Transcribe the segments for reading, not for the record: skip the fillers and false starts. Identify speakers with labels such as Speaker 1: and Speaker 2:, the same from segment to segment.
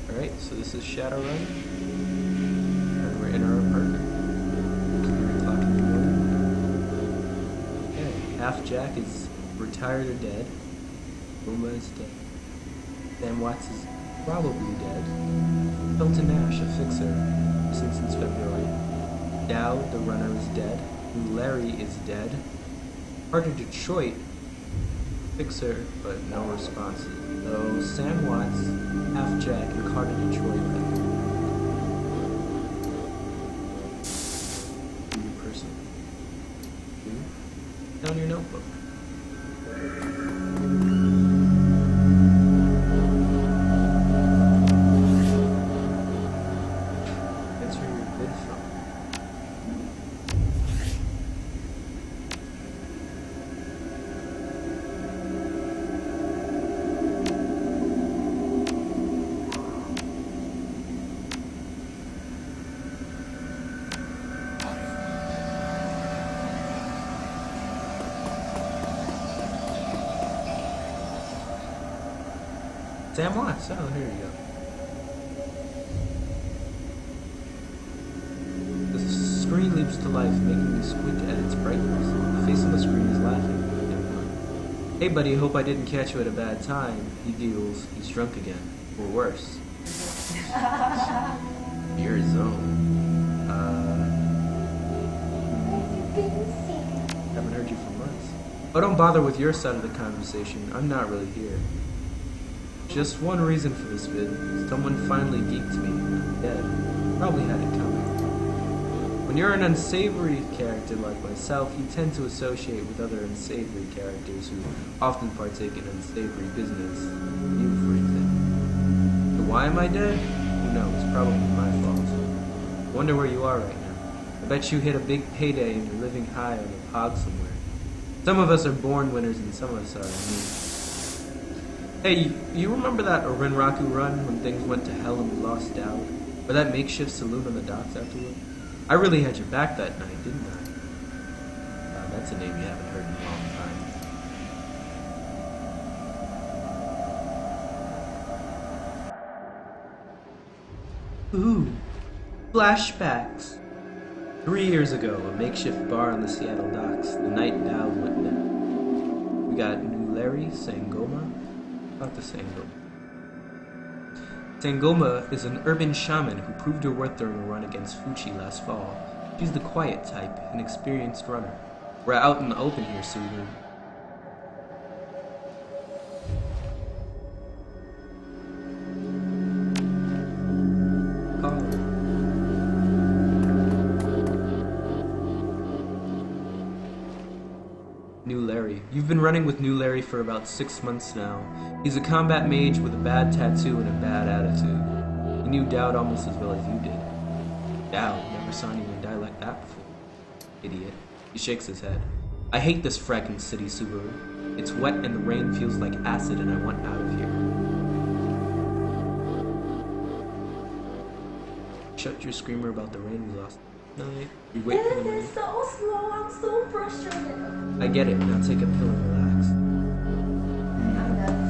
Speaker 1: Alright, so this is Shadowrun, and we're in our apartment. 3 o'clock in the morning. Okay, Half Jack is retired or dead. Uma is dead. Sam Watts is probably dead. Hilton Nash, a fixer, since February. Dowd, the runner, is dead. Larry is dead. Carter Detroit, fixer, but no responses. So Sam Watts, Half Jack, and Carter Detroit are your person. Down your notebook. That's where you're good from. Sam Watts, oh, here you go. The screen leaps to life, making me squint at its brightness. The face on the screen is laughing. Hey buddy, hope I didn't catch you at a bad time. He giggles, he's drunk again. Or worse. You're his own. Haven't heard you for months. Oh, don't bother with your side of the conversation. I'm not really here. Just one reason for this vid. Someone finally geeked me. I'm dead. Probably had it coming. When you're an unsavory character like myself, you tend to associate with other unsavory characters who often partake in unsavory business. You, for example. So why am I dead? Who knows? Probably my fault. Wonder where you are right now. I bet you hit a big payday and you're living high on a hog somewhere. Some of us are born winners and some of us are. Hey, you remember that Orinraku run when things went to hell and we lost Dowd? Or that makeshift saloon on the docks afterward? I really had your back that night, didn't I? God, that's a name you haven't heard in a long time. Ooh, flashbacks. 3 years ago, a makeshift bar on the Seattle docks, the night Dowd went down. We got New Larry Sangoma. About the Sangoma. Sangoma is an urban shaman who proved her worth during a run against Fuchi last fall. She's the quiet type, an experienced runner. We're out in the open here, Subaru. New Larry. You've been running with New Larry for about 6 months now. He's a combat mage with a bad tattoo and a bad attitude. He knew Dowd almost as well as you did. Dowd, never saw anyone die like that before. Idiot. He shakes his head. I hate this fracking city, Subaru. It's wet and the rain feels like acid and I want out of here. Shut your screamer about the rain we lost. Night. We wait for the rain.
Speaker 2: It is so slow. I'm so frustrated.
Speaker 1: I get it. Now take a pill and relax.
Speaker 2: I'm done.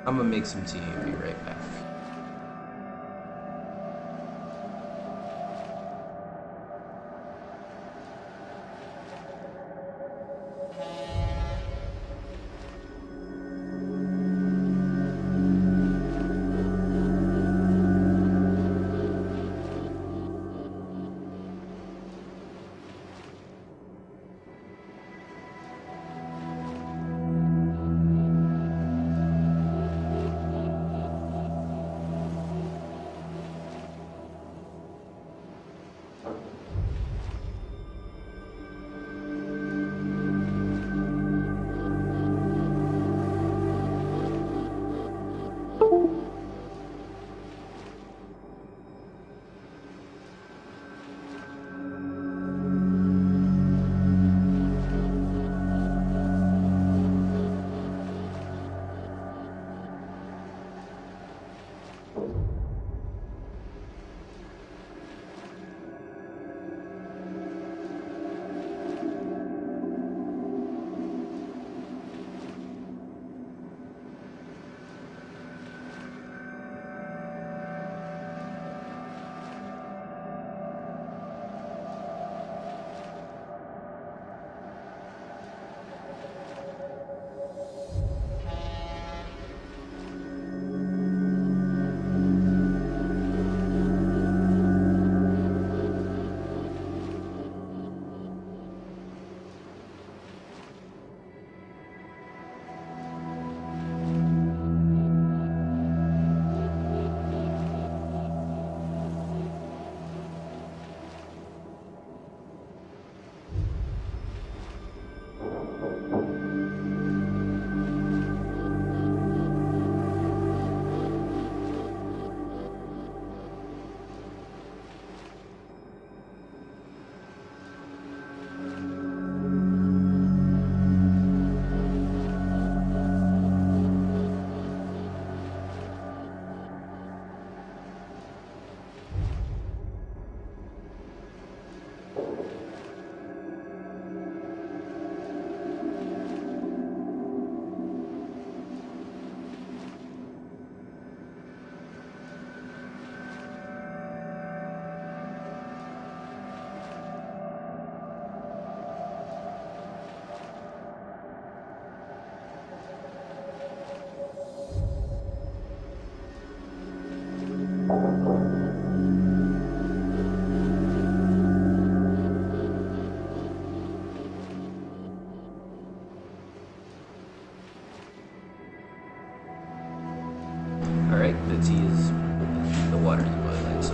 Speaker 1: I'm gonna make some tea and be right back.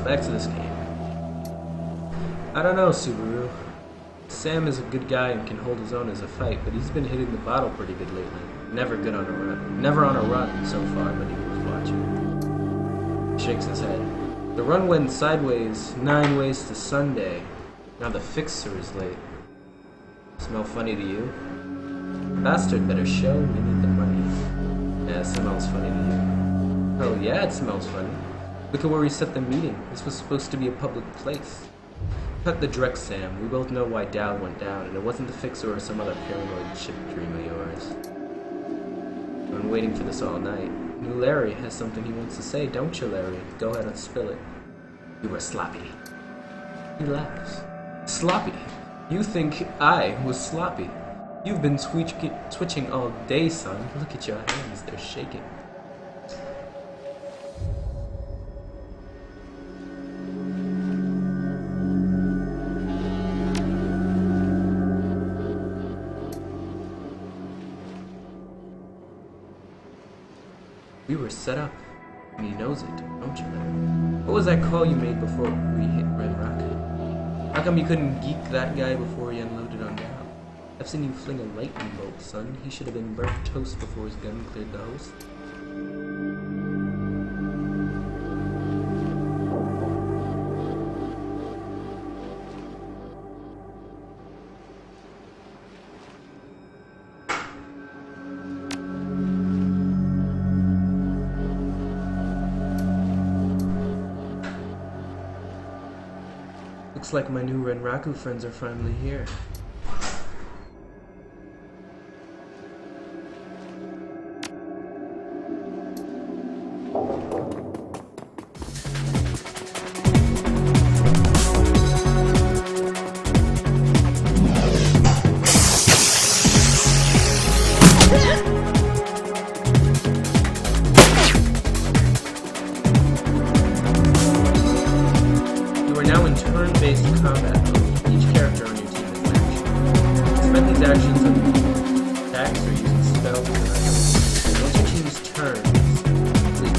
Speaker 1: back to this game. I don't know, Subaru. Sam is a good guy and can hold his own as a fight, but he's been hitting the bottle pretty good lately. Never good on a run. Never on a run so far, but he was watching. He shakes his head. The run went sideways 9 ways to Sunday. Now the fixer is late. Smell funny to you? Bastard better show me the money. Yeah, it smells funny to you. Oh yeah, it smells funny. Look at where we set the meeting. This was supposed to be a public place. Cut the dreck, Sam. We both know why Dal went down, and it wasn't the fixer or some other paranoid ship dream of yours. I've been waiting for this all night. New Larry has something he wants to say, don't you, Larry? Go ahead and spill it. You were sloppy. He laughs. Sloppy? You think I was sloppy? You've been twitching all day, son. Look at your hands, they're shaking. We were set up, and he knows it, don't you, Larry? What was that call you made before we hit Red Rock? How come you couldn't geek that guy before he unloaded on Dal? I've seen you fling a lightning bolt, son. He should have been burnt toast before his gun cleared the host. Looks like my new Renraku friends are finally here. Turn-based combat mode. Each character on your team is an action. Spend these actions on attacks or using spells and items. Once your team's turn is complete,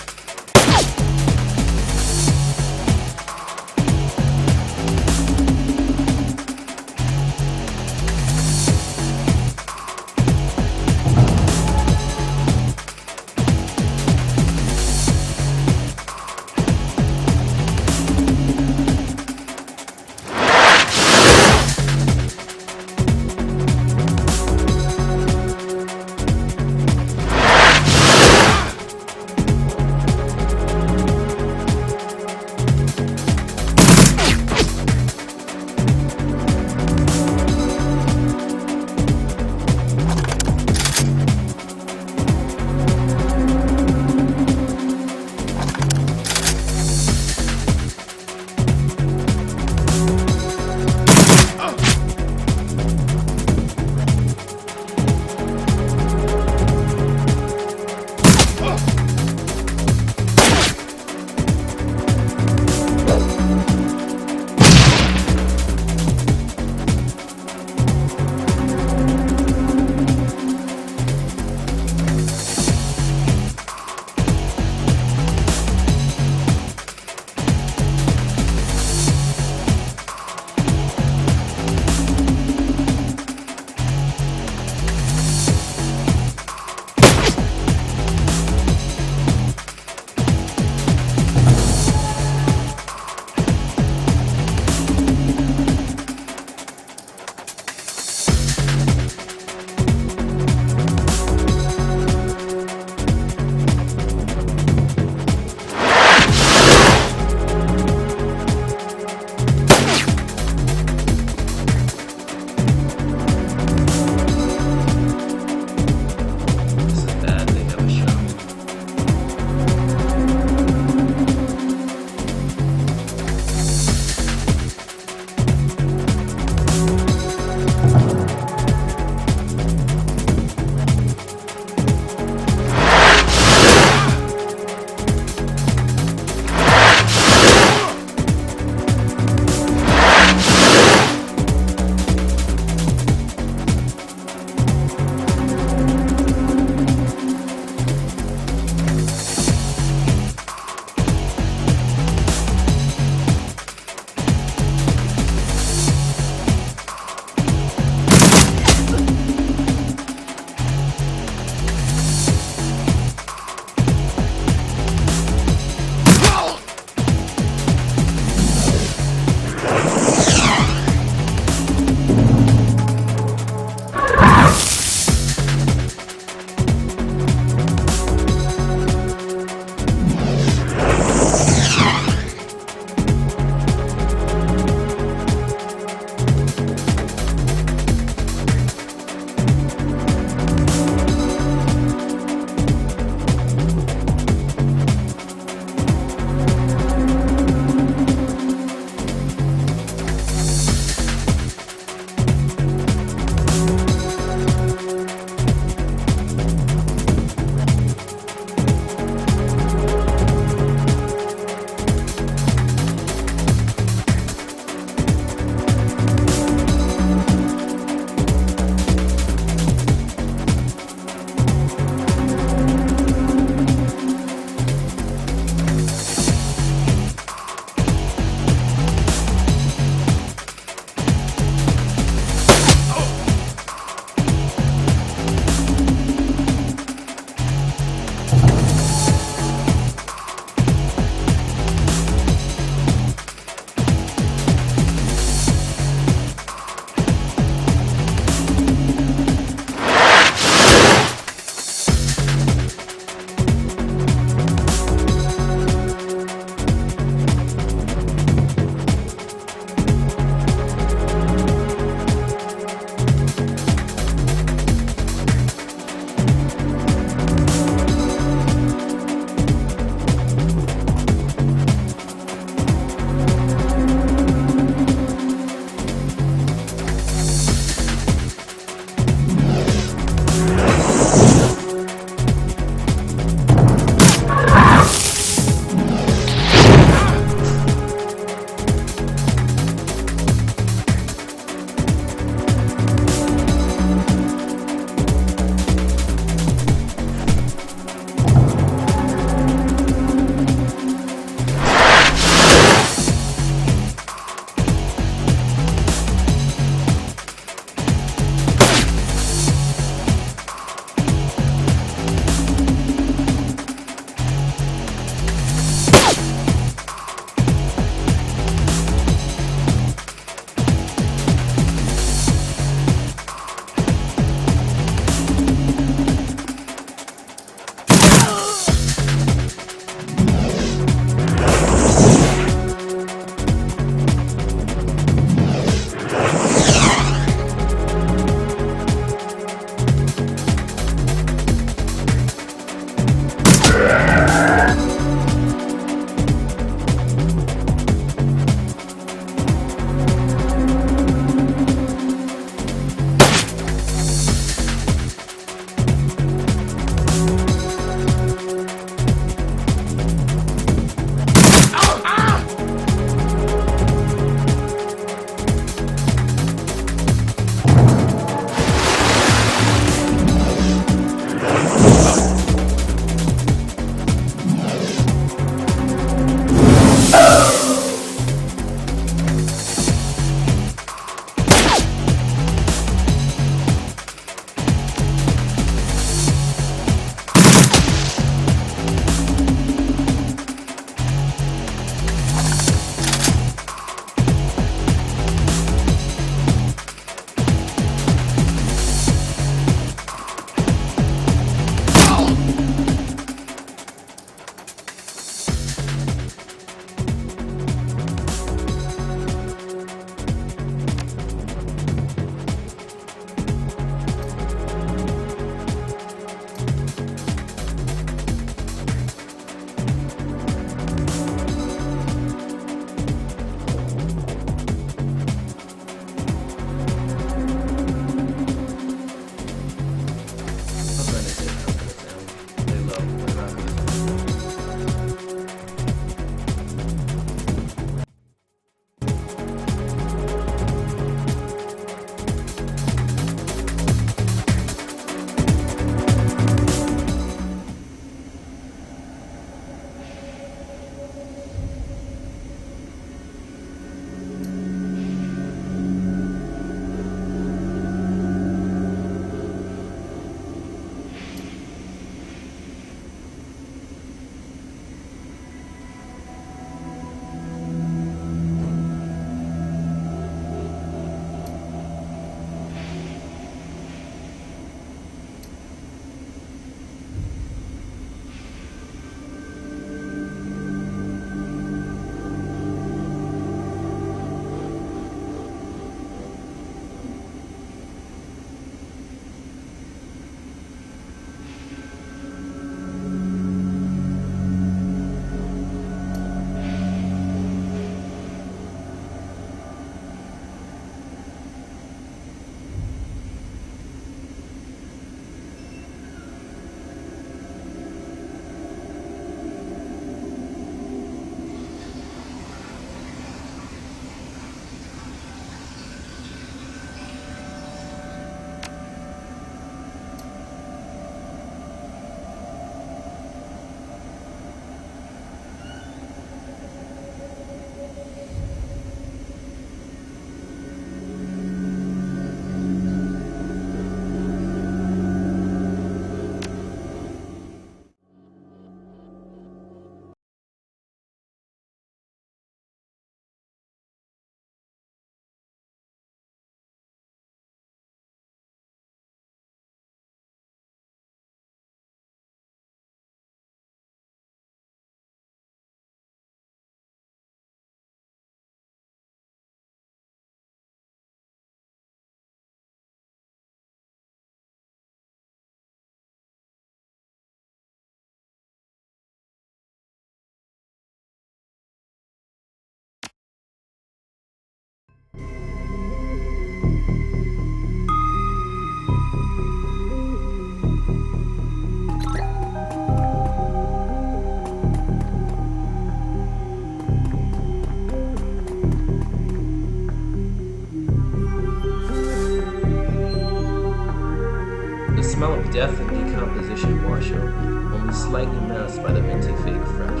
Speaker 1: The smell of death and decomposition wash over me, only slightly masked by the minty fig fresh.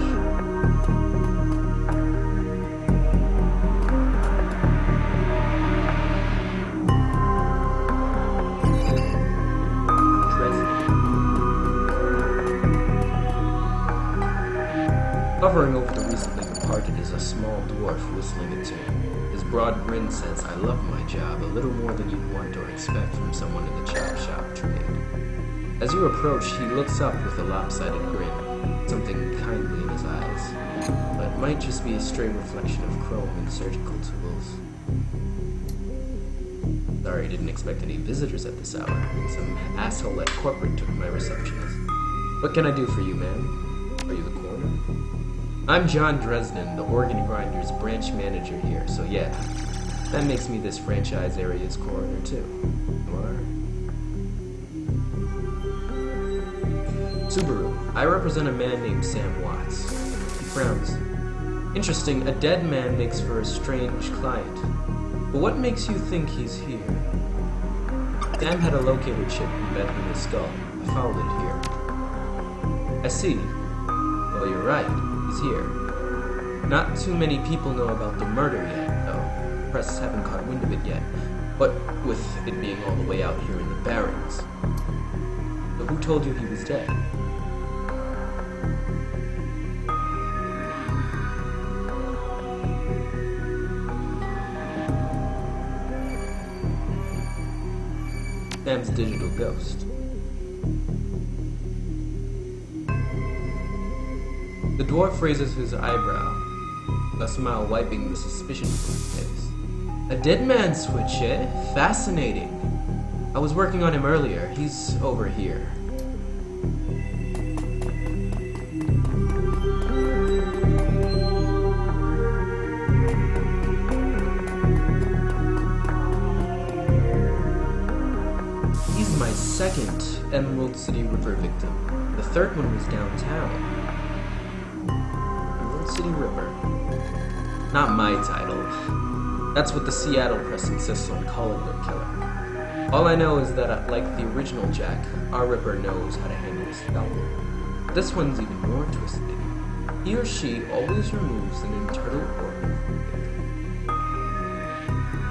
Speaker 1: Hovering over the recently departed is a small dwarf whistling a tune. His broad grin says, "I love my job," a little more than you'd want or expect from someone in the chop shop trade. As you approach, he looks up with a lopsided grin, something kindly in his eyes. But it might just be a stray reflection of chrome and surgical tools. Sorry, didn't expect any visitors at this hour, and some asshole at corporate took my receptionist. What can I do for you, ma'am? Are you the coroner? I'm John Dresden, the Organ Grinders branch manager here, so yeah, that makes me this franchise area's coroner too. You are? Subaru, I represent a man named Sam Watts. He frowns. Interesting, a dead man makes for a strange client. But what makes you think he's here? Sam had a locator chip embedded in his skull. I followed it here. I see. Well, you're right. He's here. Not too many people know about the murder yet, though. Press haven't caught wind of it yet. But with it being all the way out here in the Barrens. So who told you he was dead? Sam's digital ghost. The dwarf raises his eyebrow, a smile wiping the suspicion from his face. A dead man switch, eh? Fascinating. I was working on him earlier. He's over here. He's my second Emerald City Ripper victim. The third one was downtown. City Ripper. Not my title. That's what the Seattle press insists on calling their killer. All I know is that, like the original Jack, our Ripper knows how to handle a scalpel. This one's even more twisted. He or she always removes an internal organ.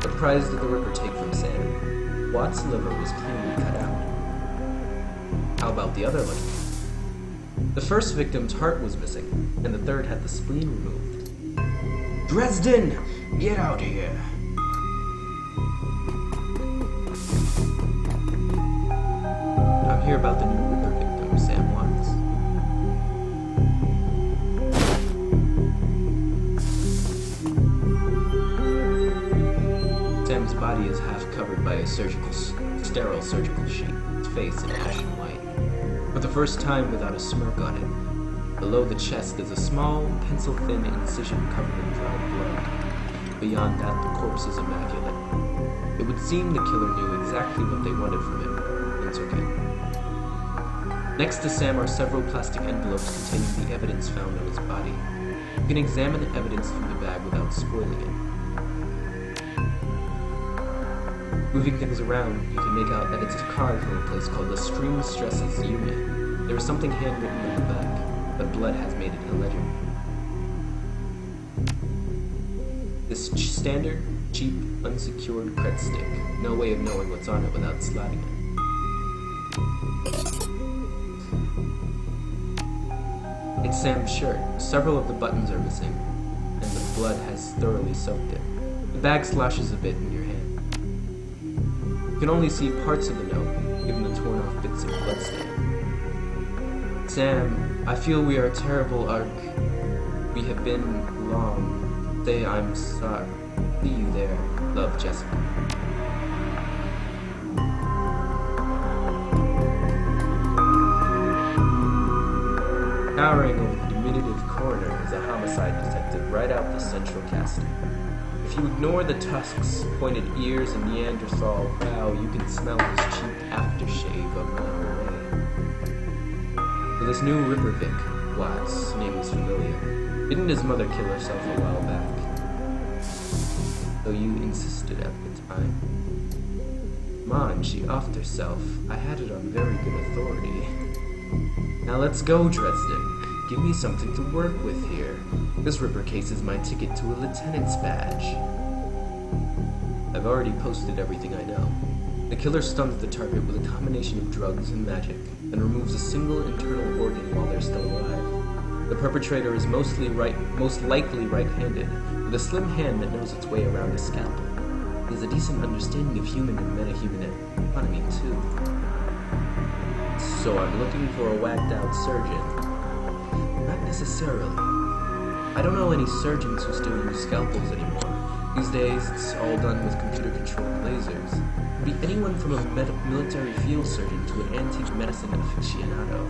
Speaker 1: What prize did the Ripper take from Sam? Watt's liver was cleanly cut out. How about the other lucky? The first victim's heart was missing, and the third had the spleen removed. Dresden! Get out of here! I'm here about the new Ripper victim, Sam Watts. Sam's body is half covered by a sterile surgical sheet, his face in ashen white. For the first time without a smirk on it, below the chest is a small, pencil-thin incision covered in dried blood. Beyond that, the corpse is immaculate. It would seem the killer knew exactly what they wanted from him, and took it. Next to Sam are several plastic envelopes containing the evidence found on his body. You can examine the evidence through the bag without spoiling it. Moving things around, you can make out that it's a card from a place called the Seamstresses Union. There is something handwritten on the back, but blood has made it illegible. This standard, cheap, unsecured cred stick. No way of knowing what's on it without sliding it. It's Sam's shirt. Several of the buttons are missing, and the blood has thoroughly soaked it. The bag slashes a bit in your hand. You can only see parts of the note, given the torn off bits of bloodstain. Sam, I feel we are a terrible arc. We have been long. Say I'm sorry. See you there. Love, Jessica. Towering over the diminutive coroner is a homicide detective right out the central casting. If you ignore the tusks, pointed ears, and Neanderthal, wow, you can smell his cheap aftershave a mile away. For this new Ripper Vic, Watts' name is familiar. Didn't his mother kill herself a while back? Though you insisted at the time. Come on, she offed herself. I had it on very good authority. Now let's go, Dresden. Give me something to work with here. This Ripper case is my ticket to a lieutenant's badge. I've already posted everything I know. The killer stuns the target with a combination of drugs and magic, and removes a single internal organ while they're still alive. The perpetrator is most likely right-handed, with a slim hand that knows its way around a scalpel. He has a decent understanding of human and meta-human anatomy, too. So I'm looking for a whacked-out surgeon. Not necessarily. I don't know any surgeons who still use scalpels anymore. These days, it's all done with computer-controlled lasers. It could be anyone from a military field surgeon to an antique medicine aficionado.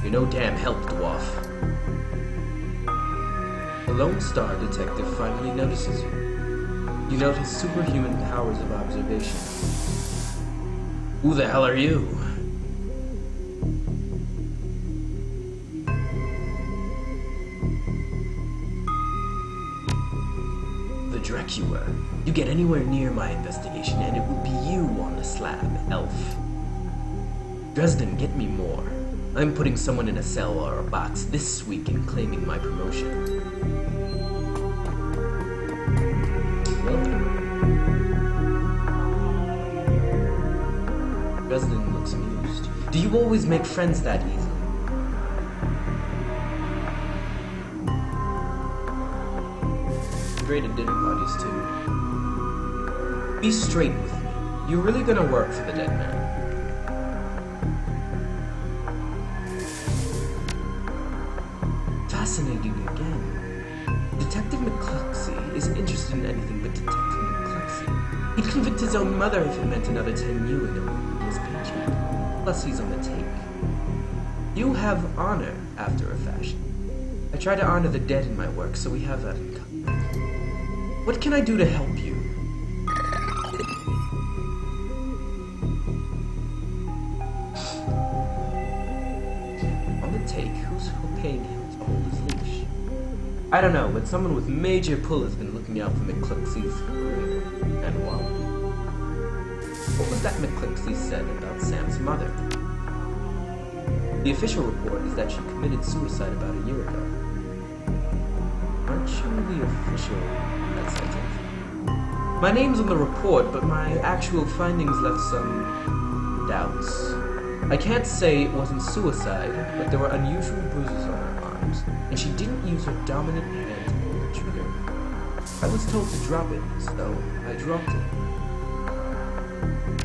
Speaker 1: You're no damn help, dwarf. The Lone Star detective finally notices you. You note his superhuman powers of observation. Who the hell are you? The Dracula. You get anywhere near my investigation and it will be you on the slab, elf. Dresden, get me more. I'm putting someone in a cell or a box this week and claiming my promotion. Dresden looks amused. Do you always make friends that easily? Great at dinner parties, too. Be straight with me. You're really gonna work for the dead man. Fascinating again. Detective McCluxy is interested in anything but Detective McCluxy. He'd convict his own mother if it meant another 10 you in his paycheck. Plus, he's on the take. You have honor, after a fashion. I try to honor the dead in my work, so we have that in common. What can I do to help you? On the take, who's paying him to hold his leash? I don't know, but someone with major pull has been looking out for McCluxy's career and wallet. What was that McCluxy said about Sam's mother? The official report is that she committed suicide about a year ago. Aren't you the official? That's sentence. My name's on the report, but my actual findings left some doubts. I can't say it wasn't suicide, but there were unusual bruises on her arms, and she didn't use her dominant hand to pull the trigger. I was told to drop it, so I dropped it.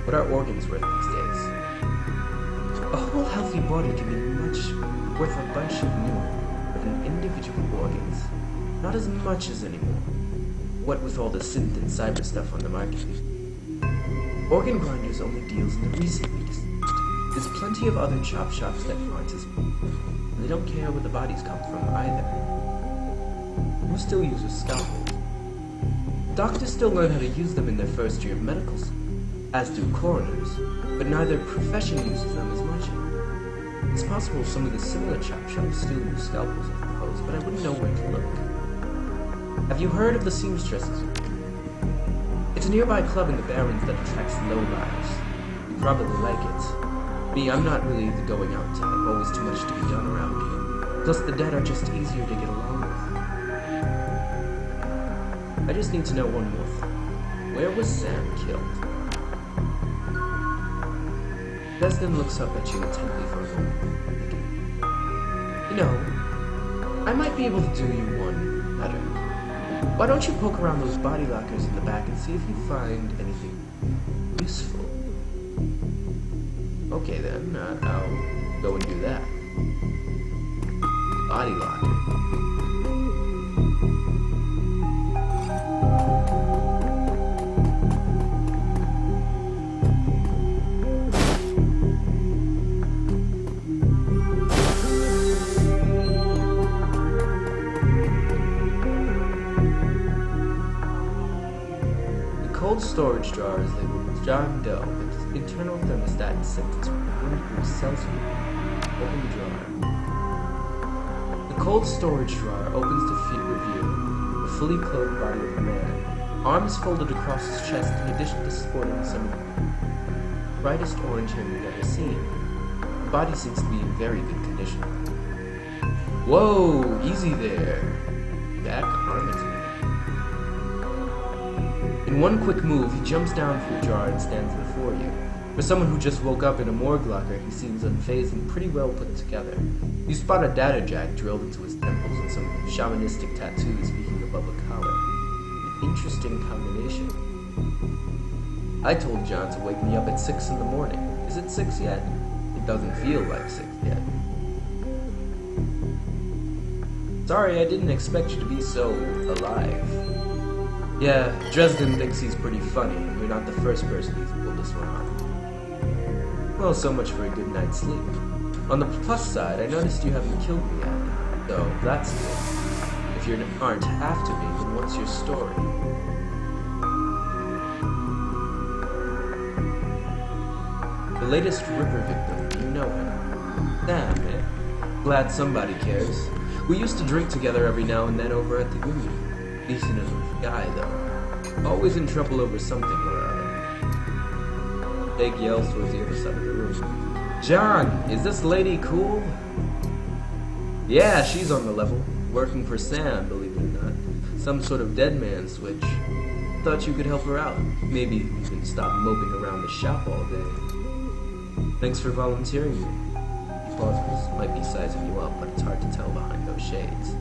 Speaker 1: What are organs worth these days? A whole healthy body can be worth a bunch of new, but an individual organs, not as much as anymore. What with all the synth and cyber stuff on the market? Organ Grinders only deals in the recently deceased. There's plenty of other chop shops that aren't as big. They don't care where the bodies come from either. Who still uses scalpels? Doctors still learn how to use them in their first year of medical school, as do coroners, but neither profession uses them as much. It's possible some of the similar chop shops still use scalpels, I suppose, but I wouldn't know where to look. Have you heard of the Seamstresses Union? It's a nearby club in the Barrens that attracts lowlifes. You probably like it. Me, I'm not really the going out type, always too much to be done around here. Plus, the dead are just easier to get along with. I just need to know one more thing. Where was Sam killed? Dresden looks up at you intently for a moment. You know, I might be able to do you one better. Why don't you poke around those body lockers in the back and see if you find anything useful? Okay then, I'll go and do that. Body locker. Cold storage jar is labeled John Doe with internal thermostat set to 1 degree Celsius. Open the drawer. The cold storage drawer opens to review the fully clothed body of a man. arms folded across his chest in addition to sporting some brightest orange hair you've ever seen. The body seems to be in very good condition. Whoa, easy there. Jack Armitage. In one quick move, he jumps down from the jar and stands before you. For someone who just woke up in a morgue locker, he seems unfazed and pretty well put together. You spot a data jack drilled into his temples and some shamanistic tattoos peeking above a collar. An interesting combination. I told John to wake me up at 6 in the morning. Is it 6 yet? It doesn't feel like 6 yet. Sorry, I didn't expect you to be so alive. Yeah, Dresden thinks he's pretty funny, and you're not the first person he's pulled this one on. Well, so much for a good night's sleep. On the plus side, I noticed you haven't killed me yet, so that's good. If you aren't after me, then what's your story? The latest Ripper victim, you know him. Damn, man. Glad somebody cares. We used to drink together every now and then over at the Union. Decent enough guy, though. Always in trouble over something or other. Jake yells towards the other side of the room. John, is this lady cool? Yeah, she's on the level. Working for Sam, believe it or not. Some sort of dead man switch. Thought you could help her out. Maybe you can stop moping around the shop all day. Thanks for volunteering me. Pauses. Might be sizing you up, but it's hard to tell behind those shades.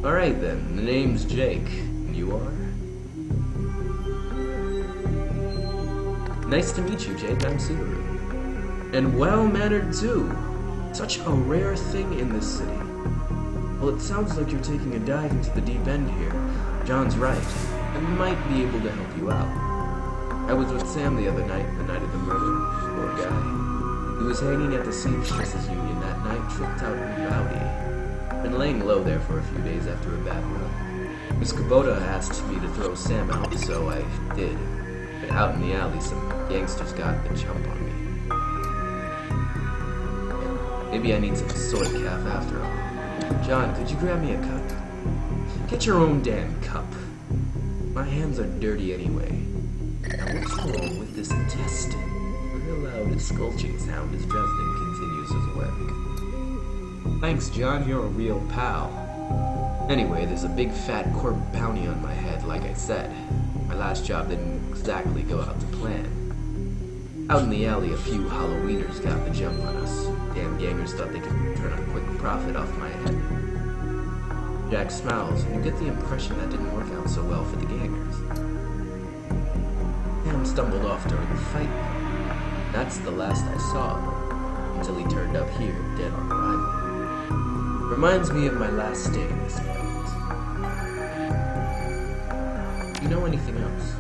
Speaker 1: Alright then, the name's Jake. And you are? Nice to meet you, Jake. I'm Subaru. And well-mannered, too. Such a rare thing in this city. Well, it sounds like you're taking a dive into the deep end here. John's right. I might be able to help you out. I was with Sam the other night, the night of the murder. Poor guy. He was hanging at the Seamstresses Union that night, tripped out and rowdy. Been laying low there for a few days after a bad run. Miss Kubota asked me to throw Sam out, so I did. But out in the alley, some gangsters got the jump on me. Maybe I need some soy calf after all. John, could you grab me a cup? Get your own damn cup. My hands are dirty anyway. Now what's wrong with this intestine? Real loud sculching sound as Dresden continues his work. Thanks, John, you're a real pal. Anyway, there's a big fat corp bounty on my head, like I said. My last job didn't exactly go out to plan. Out in the alley, a few Halloweeners got the jump on us. Damn gangers thought they could turn a quick profit off my head. Jack smiles, and you get the impression that didn't work out so well for the gangers. Sam stumbled off during the fight. That's the last I saw of him, until he turned up here, dead on arrival. Reminds me of my last stay in this place. You know anything else?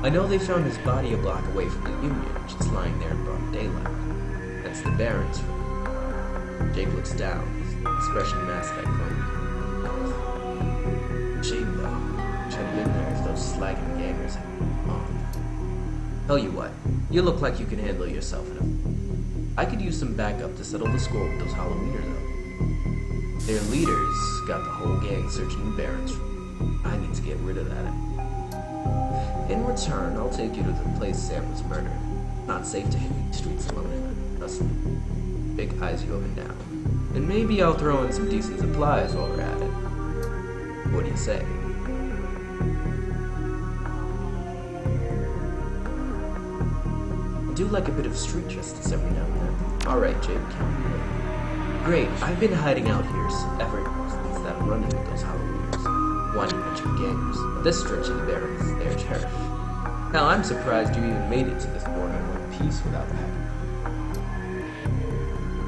Speaker 1: I know they found his body a block away from the Union, just lying there in broad daylight. That's the Baron's room. Jake looks down, his expression masked by clothing. Shame though. Should have been there if those slagging gangers had been on. Tell you what, you look like you can handle yourself enough. I could use some backup to settle the score with those Halloweeners though. Their leaders got the whole gang searching the Baron's room. I need to get rid of that. In return, I'll take you to the place Sam was murdered. Not safe to hit the streets alone, trust me. Big eyes you up and down. And maybe I'll throw in some decent supplies while we're at it. What do you say? I do like a bit of street justice every now and then. Alright, Jake, count me in. Great, I've been hiding out here ever since that run-in with those Halloweeners. Whiny bunch of gangers. But this stretch of the Baron is their turf. Hell, I'm surprised you even made it to this border in one piece without packing.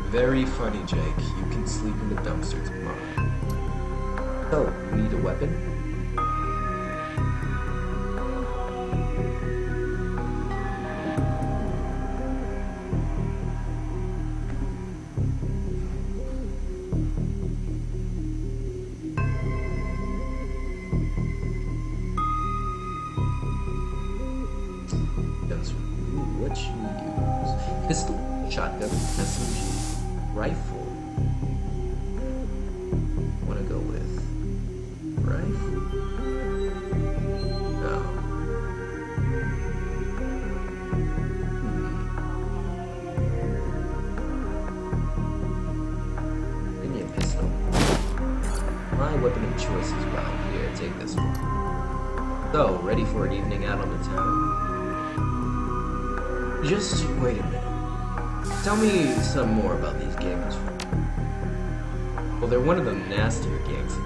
Speaker 1: Very funny, Jake. You can sleep in the dumpster tomorrow. So, you need a weapon? What you use? Pistol, shotgun, SMG, rifle. Wanna go with rifle? weapon of choice as well. Here, take this one. So, ready for an evening out on the town? Just wait a minute. Tell me some more about these gamers. Well, they're one of the nastier gangs.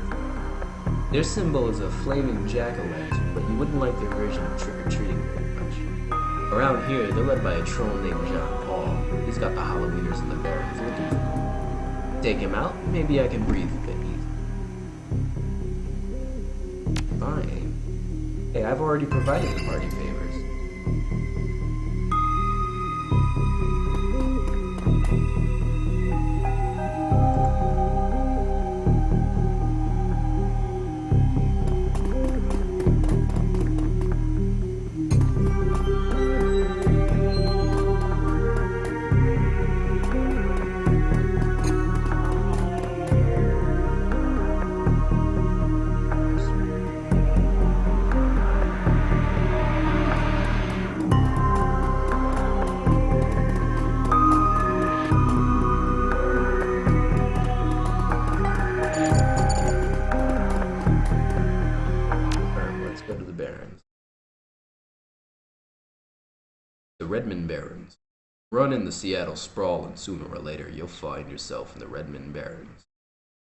Speaker 1: Their symbol is a flaming jack-o'-lantern, but you wouldn't like their version of trick-or-treating very much. Around here, they're led by a troll named John Paul. He's got the Halloweeners and the Barons looking for him. Take him out, maybe I can breathe a bit easy. Fine. Hey, I've already provided the party favors. The Redmond Barons. Run in the Seattle sprawl and sooner or later you'll find yourself in the Redmond Barons.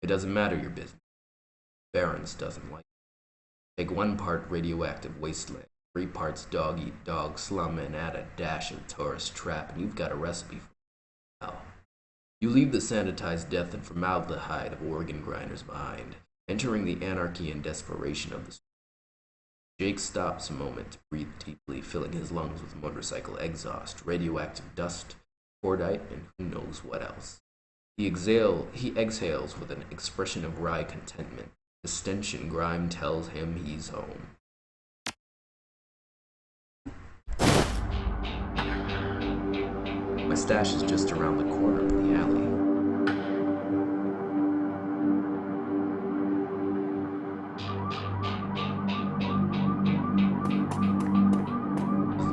Speaker 1: It doesn't matter your business. Barons doesn't like it. Take 1 part radioactive wasteland, 3 parts dog-eat-dog slum, and add a dash of tourist trap, and you've got a recipe for hell. You leave the sanitized death and formaldehyde of organ grinders behind, entering the anarchy and desperation of the street. Jake stops a moment to breathe deeply, filling his lungs with motorcycle exhaust, radioactive dust, cordite, and who knows what else. He exhales with an expression of wry contentment. The stench and grime tells him he's home. My stash is just around the corner of the alley.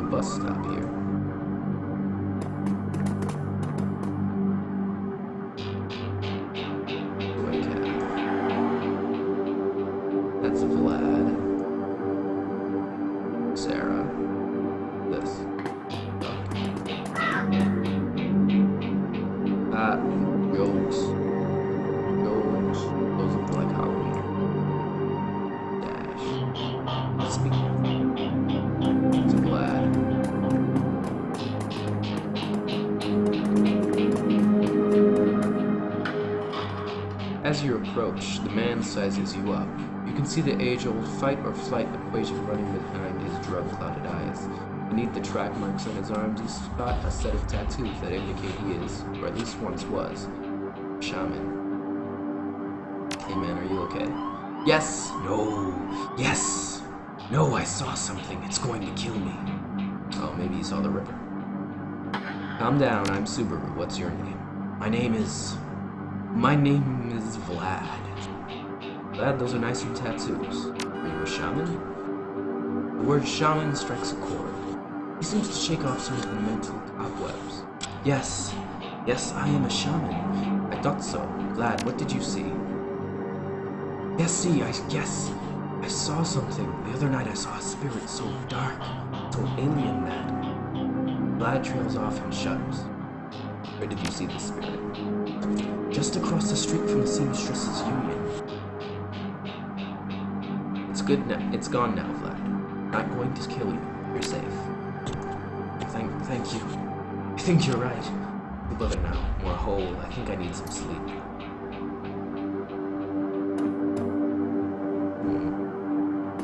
Speaker 1: Bus stop here. White cat. That's Vlad. Sarah. This. Jokes. Jokes. Those look like Halloween. Dash. Speak. It's Vlad. As you approach, the man sizes you up. You can see the age-old fight-or-flight equation running behind his drug-clouded eyes. Beneath the track marks on his arms, you spot a set of tattoos that indicate he is, or at least once was, a shaman. Hey man, are you okay? Yes! No! Yes! No, I saw something. It's going to kill me. Oh, maybe you saw the Ripper. Calm down, I'm Subaru. What's your name? My name is Vlad. Vlad, those are nice tattoos. Are you a shaman? The word shaman strikes a chord. He seems to shake off some of the mental cobwebs. Yes, I am a shaman. I thought so. Vlad, what did you see? I saw something. The other night I saw a spirit so dark, so alien that. Vlad trails off and shudders. Where did you see the spirit? Just across the street from the Seamstresses Union. It's good now. It's gone now, Vlad. Not going to kill you. You're safe. Thank you. I think you're right. Feel better now. More whole. I think I need some sleep.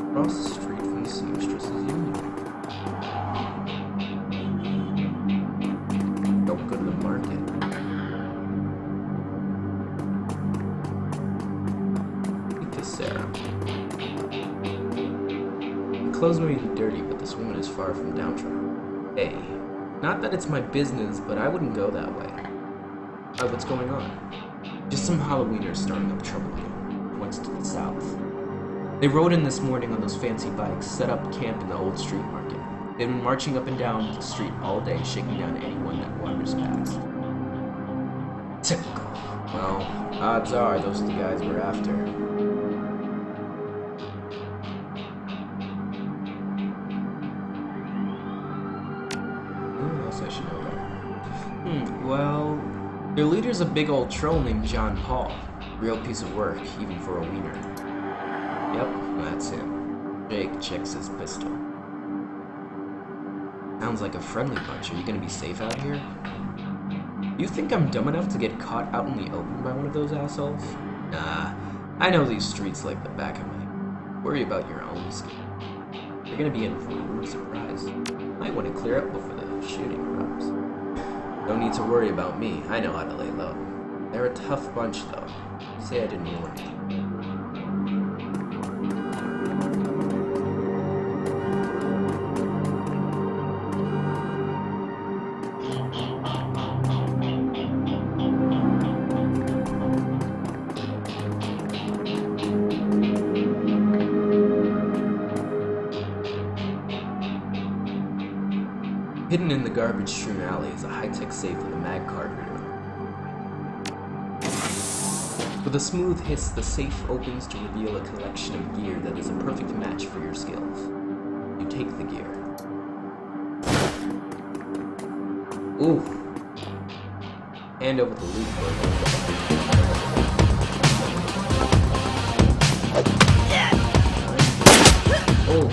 Speaker 1: Across the street from the Seamstresses Union. Don't go to the market. Sarah. The clothes may be dirty, but this woman is far from downtrodden. Hey, not that it's my business, but I wouldn't go that way. What's going on? Just some Halloweeners starting up trouble again. Once to the south. They rode in this morning on those fancy bikes, set up camp in the old street market. They've been marching up and down the street all day, shaking down anyone that wanders past. Typical. Well, odds are those are the guys we're after.
Speaker 3: Well, your leader's a big old troll named John Paul. Real piece of work, even for a wiener. Yep, that's him. Jake checks his pistol. Sounds like a friendly bunch. Are you gonna be safe out here? You think I'm dumb enough to get caught out in the open by one of those assholes? Nah, I know these streets like the back of my hand. Worry about your own skin. You're gonna be in for a rude surprise. Might want to clear up before the shooting erupts. No need to worry about me. I know how to lay low. They're a tough bunch, though. Say I didn't warn you. Hidden in the garbage-strewn alley is a high-tech safe with a mag card reader. With a smooth hiss, the safe opens to reveal a collection of gear that is a perfect match for your skills. You take the gear. Ooh. Hand over the loot for Oh.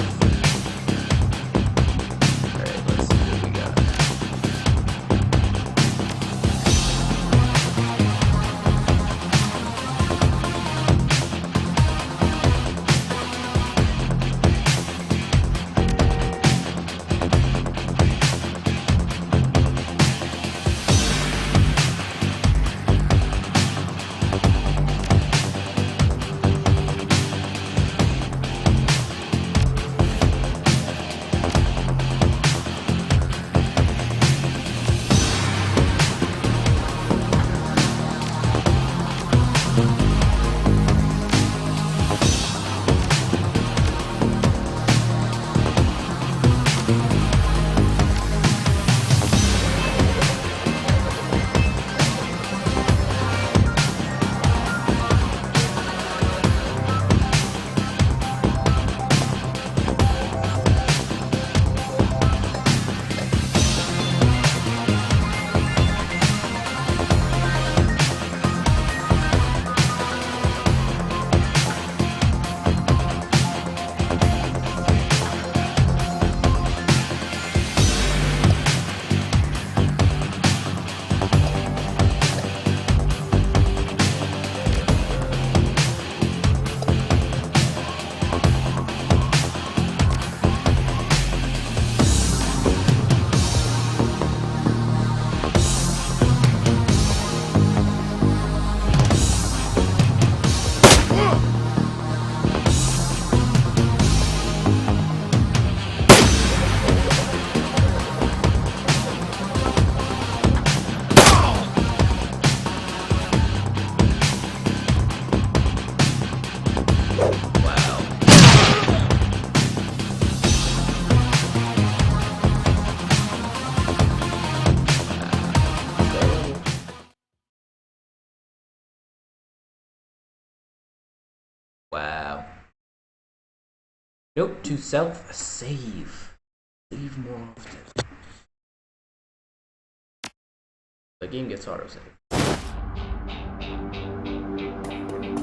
Speaker 3: Wow. Note to self, save. Save more often. The game gets autosave.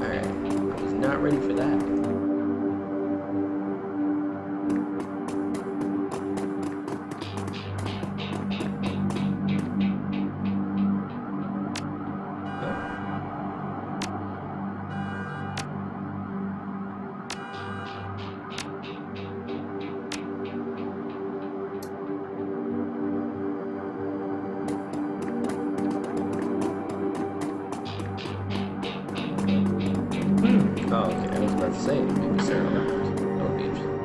Speaker 3: Alright, I was not ready for that. Oh, okay, I was about to say, maybe Sarah remembers. That would be interesting.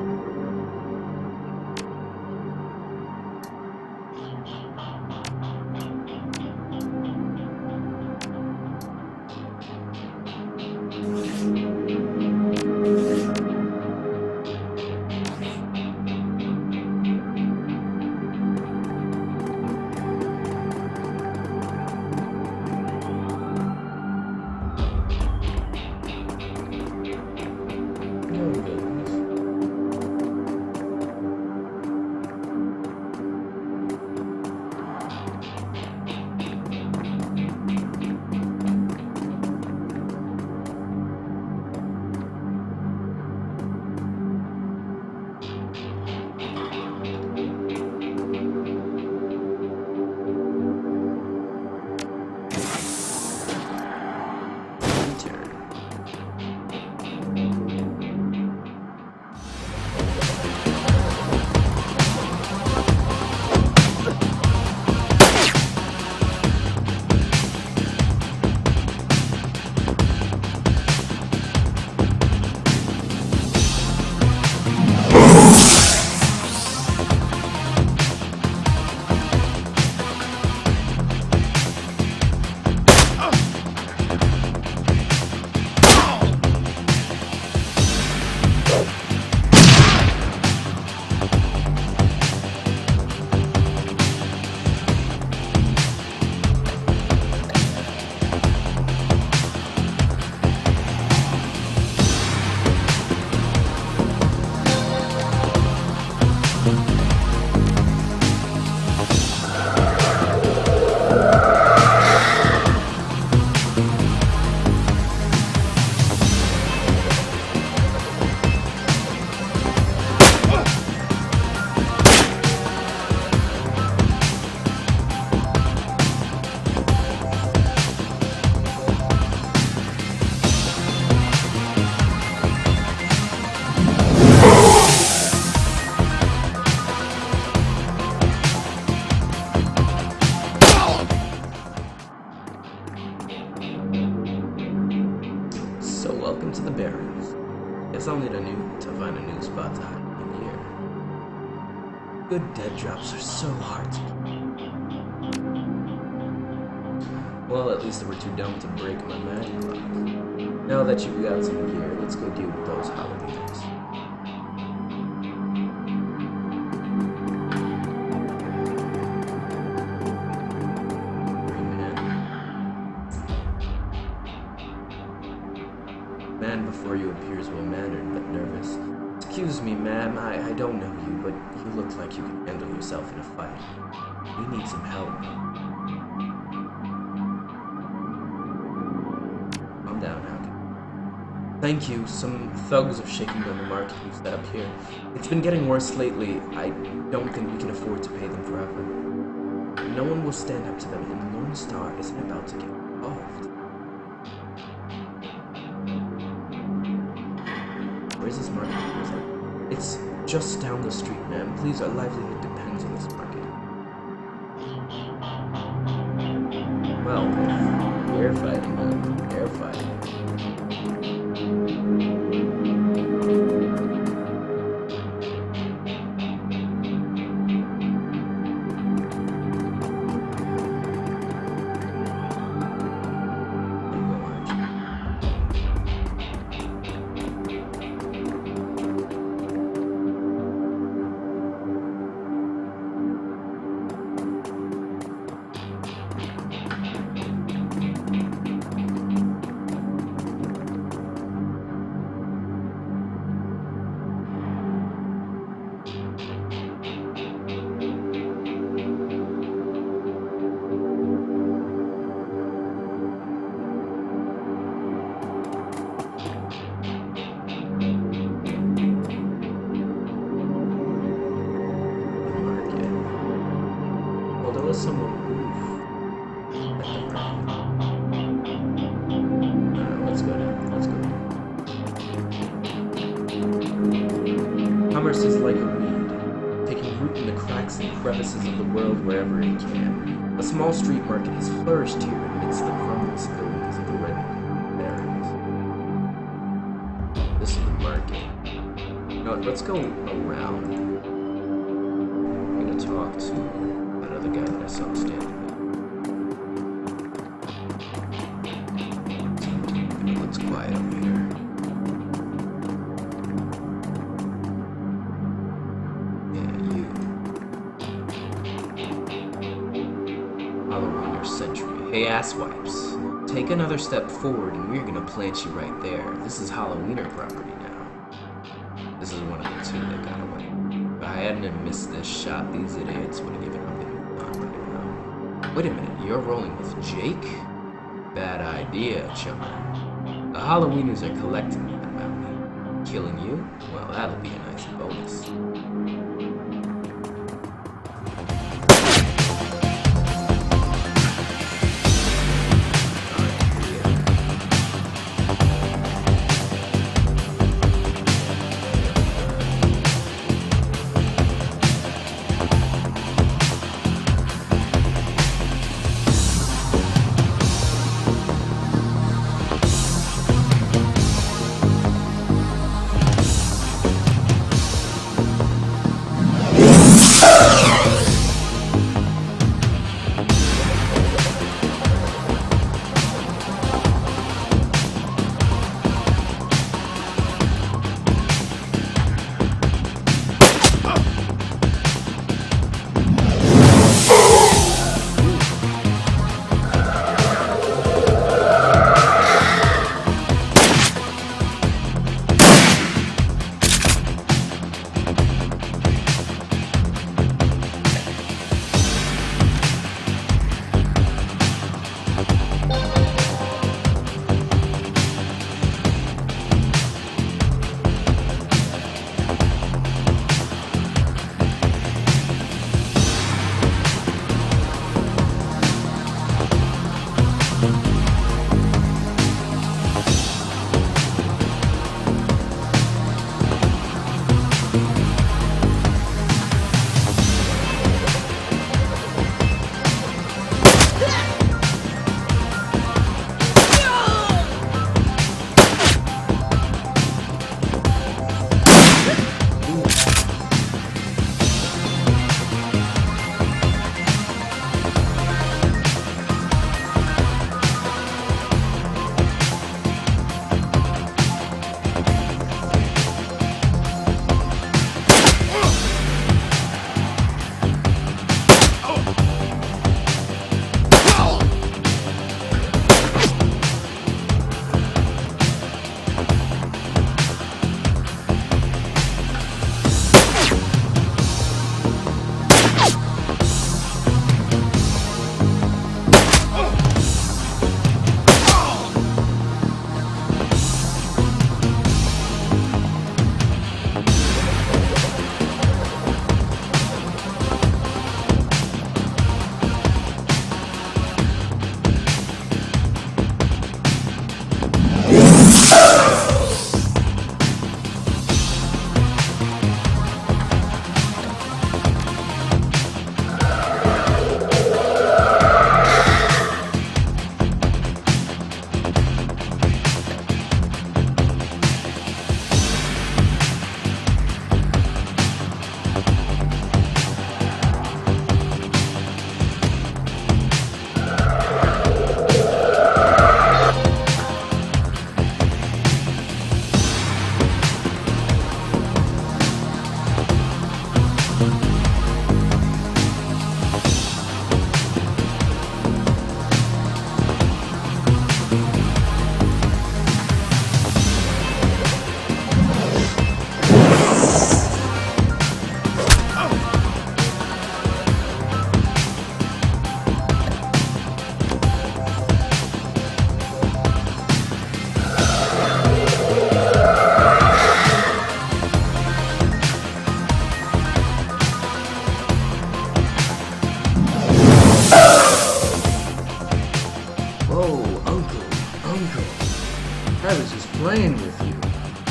Speaker 3: the barrens. Guess I'll need to find a new spot to hide in here. Good dead drops are so hard to keep. Well, at least they were too dumb to break my magic lock. Now that you've got some gear, let's go deal with those Halloweenies. Man before you appears well-mannered but nervous. Excuse me, ma'am, I don't know you, but you look like you can handle yourself in a fight. You need some help. Calm down, Howdy. Thank you. Some thugs are shaking down the market we've set up here. It's been getting worse lately. I don't think we can afford to pay them forever. No one will stand up to them, and the Lone Star isn't about to get involved. Where's this market? It's just down the street, ma'am. Please, our livelihood depends on this market. Well, air fighting, ma'am. Air fighting. Someone let's go down. Commerce is like a weed, taking root in the cracks and crevices of the world wherever it can. A small street market has flourished here amidst the crumbled buildings of the red barrens. This is the market. Now, let's go around. I'm gonna talk to the guy that I saw standing there. It looks quiet over here. Yeah, you. Halloween century. Hey, asswipes. Take another step forward and we're gonna plant you right there. This is Halloweener property now. This is one of the two that got away. If I hadn't missed this shot, these idiots would have given up. Wait a minute, you're rolling with Jake? Bad idea, chummer. The Halloweeners are collecting that bounty. Killing you? Well, that'll be a nice bonus.
Speaker 4: Uncle, I was just playing with you.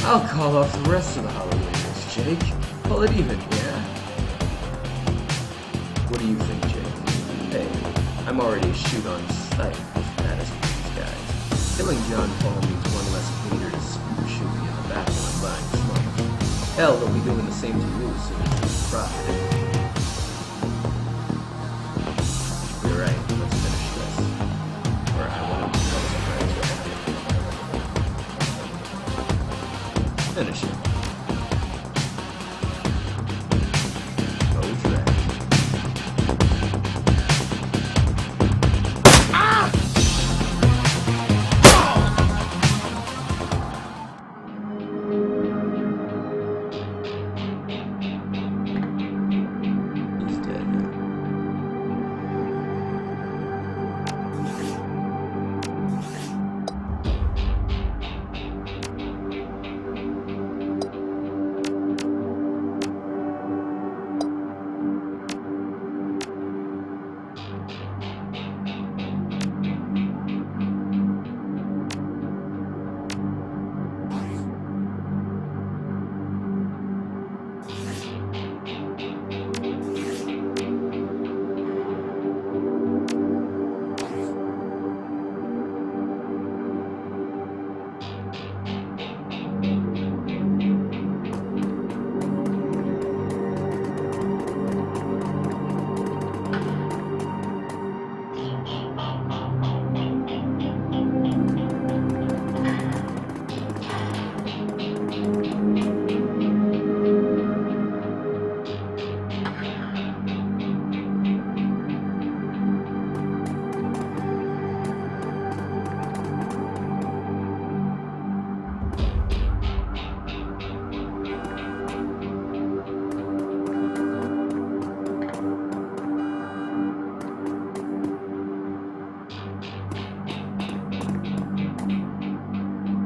Speaker 4: I'll call off the rest of the Halloweeners, Jake. Call it even, yeah? What do you think, Jake? Hey, I'm already a shoot on sight status with these guys. Killing John Paul means one less haters who shoot me in the back when I'm buying smoke. Hell, they'll be doing the same to you as soon as it's profit. You're right, let's finish this. Or I want to tell some friends what happened. Finish it. Oh, trash. He's dead now.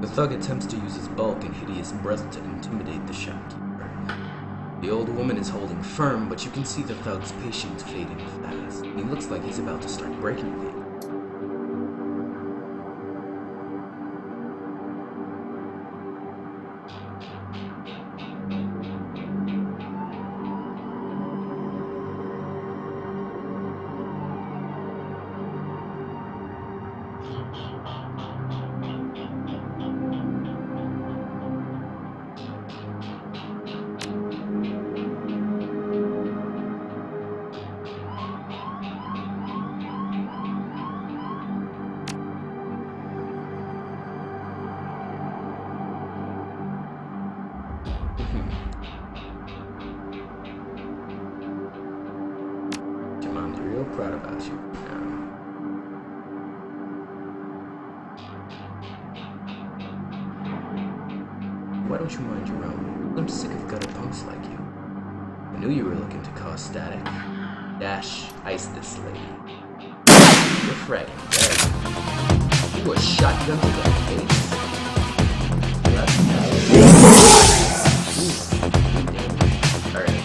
Speaker 4: The thug attempts to use his bulk and hideous breath to intimidate the shopkeeper. The old woman is holding firm, but you can see the thug's patience fading fast. He looks like he's about to start breaking things. Shaman's real proud about you now. Why don't you mind your own? I'm sick of gutter punks like you. I knew you were looking to cause static. Dash, ice this lady. You're fragging dead. You were shotgun to the face. Alright.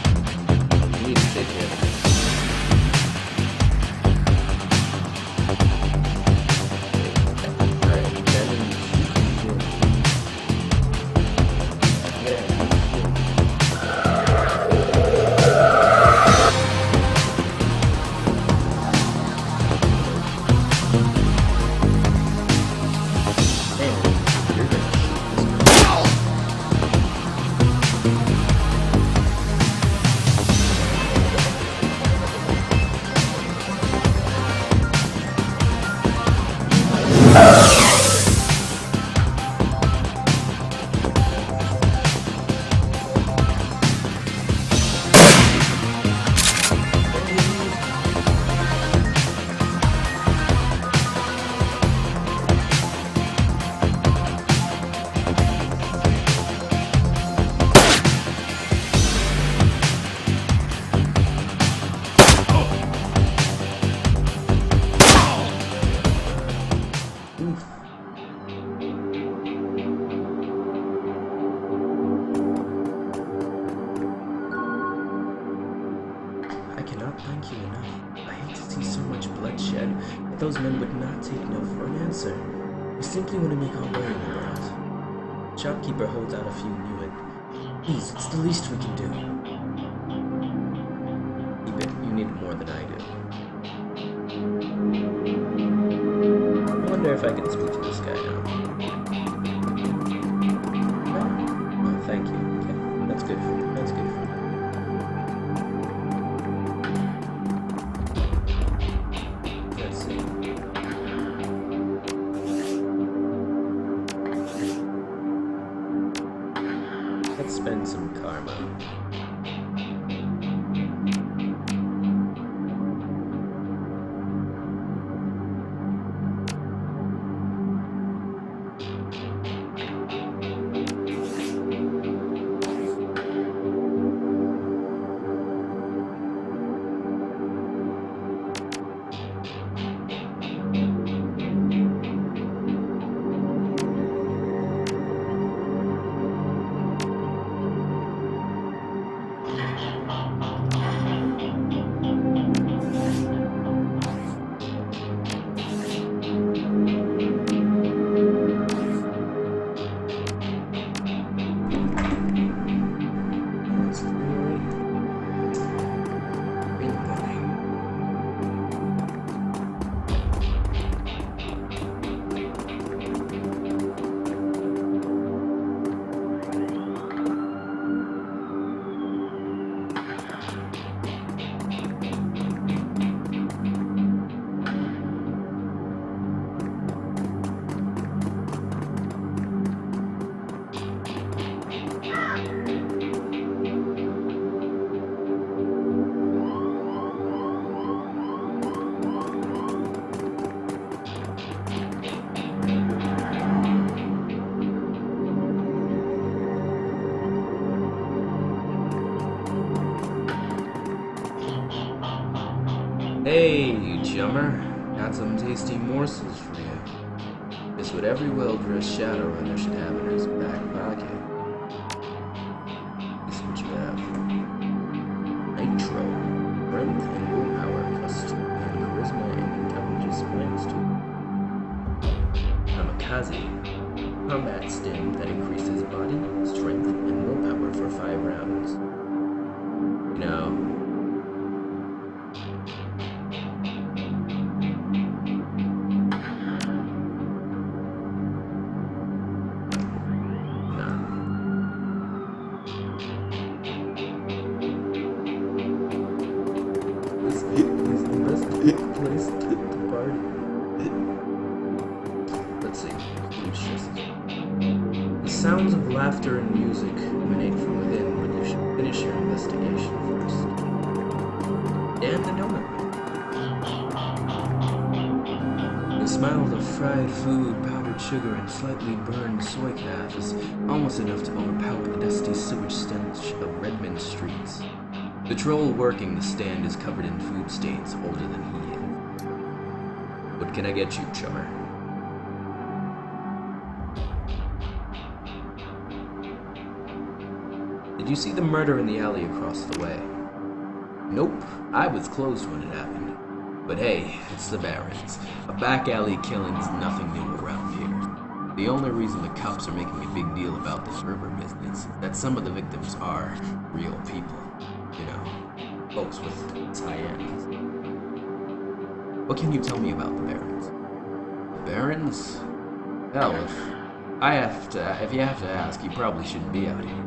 Speaker 4: You need to take care of this. I cannot thank you enough. I hate to see so much bloodshed, but those men would not take no for an answer. We simply want to make our way in the world. Shopkeeper holds out a few new and please, it's the least we can do. Keep it. You need it more than I do. I wonder if I can speak to this guy now. Oh, thank you. Okay, that's good for me. That's good for me. Let's see. Let's spend some karma. Hey, you chummer. Got some tasty morsels for you. Just what every well-dressed Shadowrunner should have in his back pocket. This is what you have. Nitro. Strength and willpower plus 2 and charisma and intelligence minus 2. Kamikaze. Combat stim that increases body, strength, and willpower for 5 rounds. You know, place to party. Let's see. The sounds of laughter and music emanate from within, but you should finish your investigation first. And the donut. The smell of fried food, powdered sugar, and slightly burned soy calf is almost enough to overpower the dusty sewage stench of Redmond streets. The troll working the stand is covered in food stains older than he is. What can I get you, chummer? Did you see the murder in the alley across the way? Nope, I was closed when it happened. But hey, it's the Barrens. A back alley killing's nothing new around here. The only reason the cops are making a big deal about this river business is that some of the victims are real people. You know, folks with high ends. What can you tell me about the Barrens? The Barrens? Hell, if you have to ask, you probably shouldn't be out here.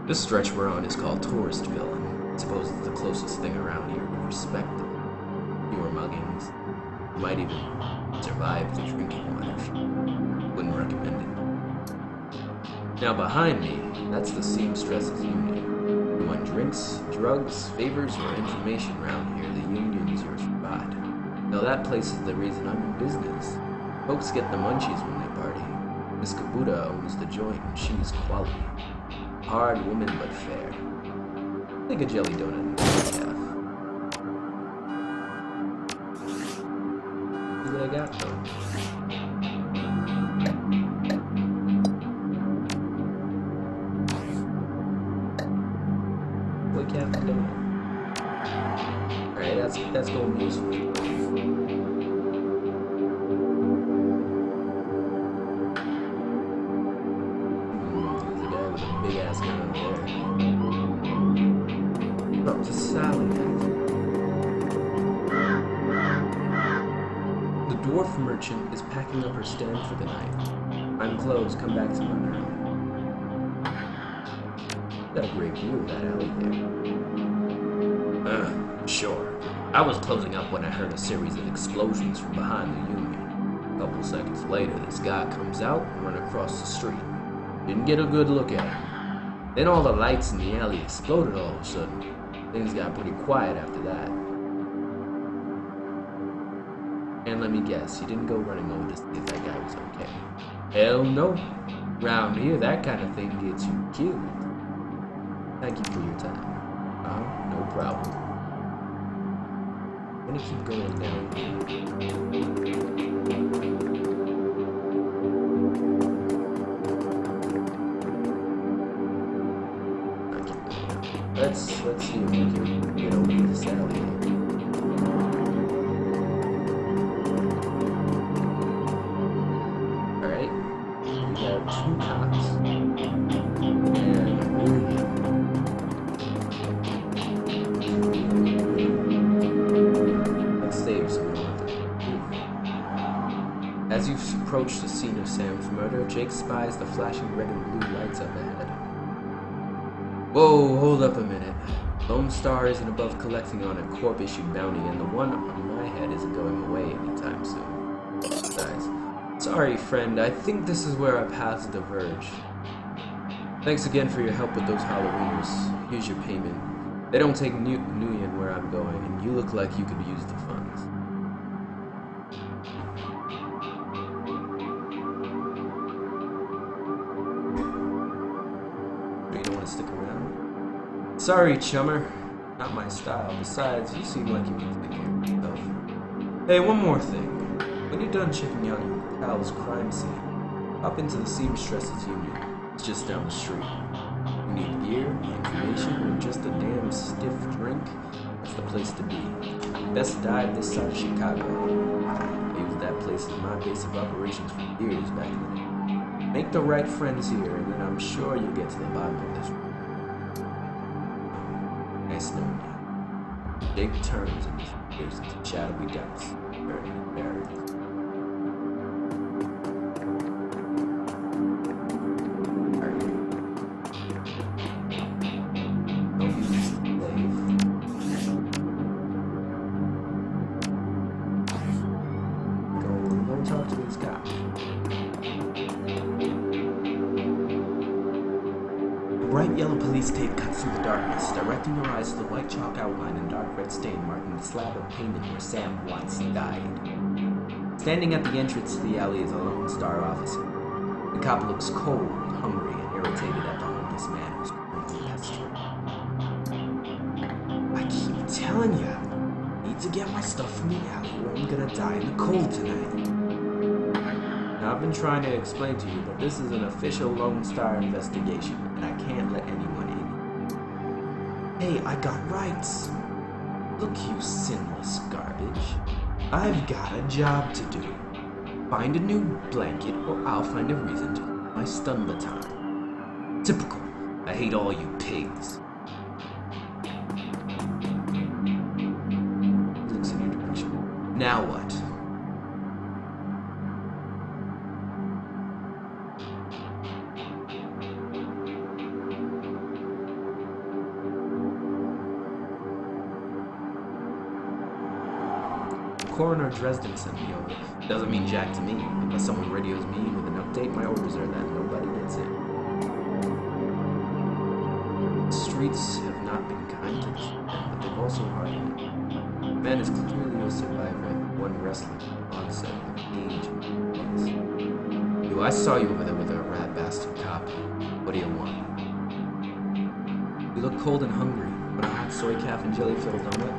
Speaker 4: This stretch we're on is called Touristville, and I suppose it's the closest thing around here to respectable. Fewer muggings. You might even survive the drinking water. Wouldn't recommend it. Now behind me, that's the Seamstresses Union. You want drinks, drugs, favors, or information around here, the Union's your spot. Now that place is the reason I'm in business. Folks get the munchies when they party. Miss Kabuta owns the joint and she's quality. Hard woman but fair. Take a jelly donut and a calf. See what I got though. Alright, that's going to be useful.
Speaker 3: The dwarf merchant is packing up her stand for the night. I'm closed. Come back tomorrow now. Got a great view of that alley there. Sure. I was closing up when I heard a series of explosions from behind the Union. A couple seconds later, this guy comes out and runs across the street. Didn't get a good look at him. Then all the lights in the alley exploded all of a sudden. Things got pretty quiet after that. And let me guess, you didn't go running over to see if that guy was okay. Hell no. Round here, that kind of thing gets you killed. Thank you for your time. No problem. I'm gonna keep going down here. Let's see if we can get over to this alley. Alright. We have 2 cops. And a room. Let's save some more. As you approach the scene of Sam's murder, Jake spies the flashing red and blue lights up ahead. Whoa, hold up a minute. Lone Star isn't above collecting on a corp-issued bounty, and the one on my head isn't going away anytime soon. Besides, sorry friend, I think this is where our paths diverge. Thanks again for your help with those Halloweeners. Here's your payment. They don't take Nguyen where I'm going, and you look like you could use the funds. You don't want to stick around? Sorry, chummer. Not my style. Besides, you seem like you can take care of yourself. Hey, one more thing. When you're done checking out your pal's crime scene, hop into the Seamstresses Union. It's just down the street. You need gear, information, or just a damn stiff drink? That's the place to be. Best dive this side of Chicago. I used that place as my base of operations for years back in the day. Make the right friends here, and then I'm sure you'll get to the bottom of this. Nice knowing you. Jake turns and disappears into shadowy depths, burning barriers. Don't use this slave. Go talk to this guy. Bright yellow police tape cuts through the darkness, directing your eyes to the white chalk outline and dark red stain marking the slab of pavement where Sam once died. Standing at the entrance to the alley is a Lone Star officer. The cop looks cold, hungry, and irritated at the homeless man who's currently pestering. I keep telling you, I need to get my stuff from the alley or I'm gonna die in the cold tonight. Now, I've been trying to explain to you that this is an official Lone Star investigation, and I can't let anyone in. Hey, I got rights. Look, you sinless garbage. I've got a job to do. Find a new blanket, or I'll find a reason to use my stun baton. Typical. I hate all you pigs. Looks in your direction. Now what? Coroner Dresden sent me over. Doesn't mean jack to me. Unless someone radios me with an update, my orders are that nobody gets in. The streets have not been kind to this man, but they've also hardened him. The man is clearly a survivor of one wrestling onset of age and place. Yo, I saw you over there with a rat bastard cop. What do you want? You look cold and hungry. Want a hot soy calf and jelly-filled donut?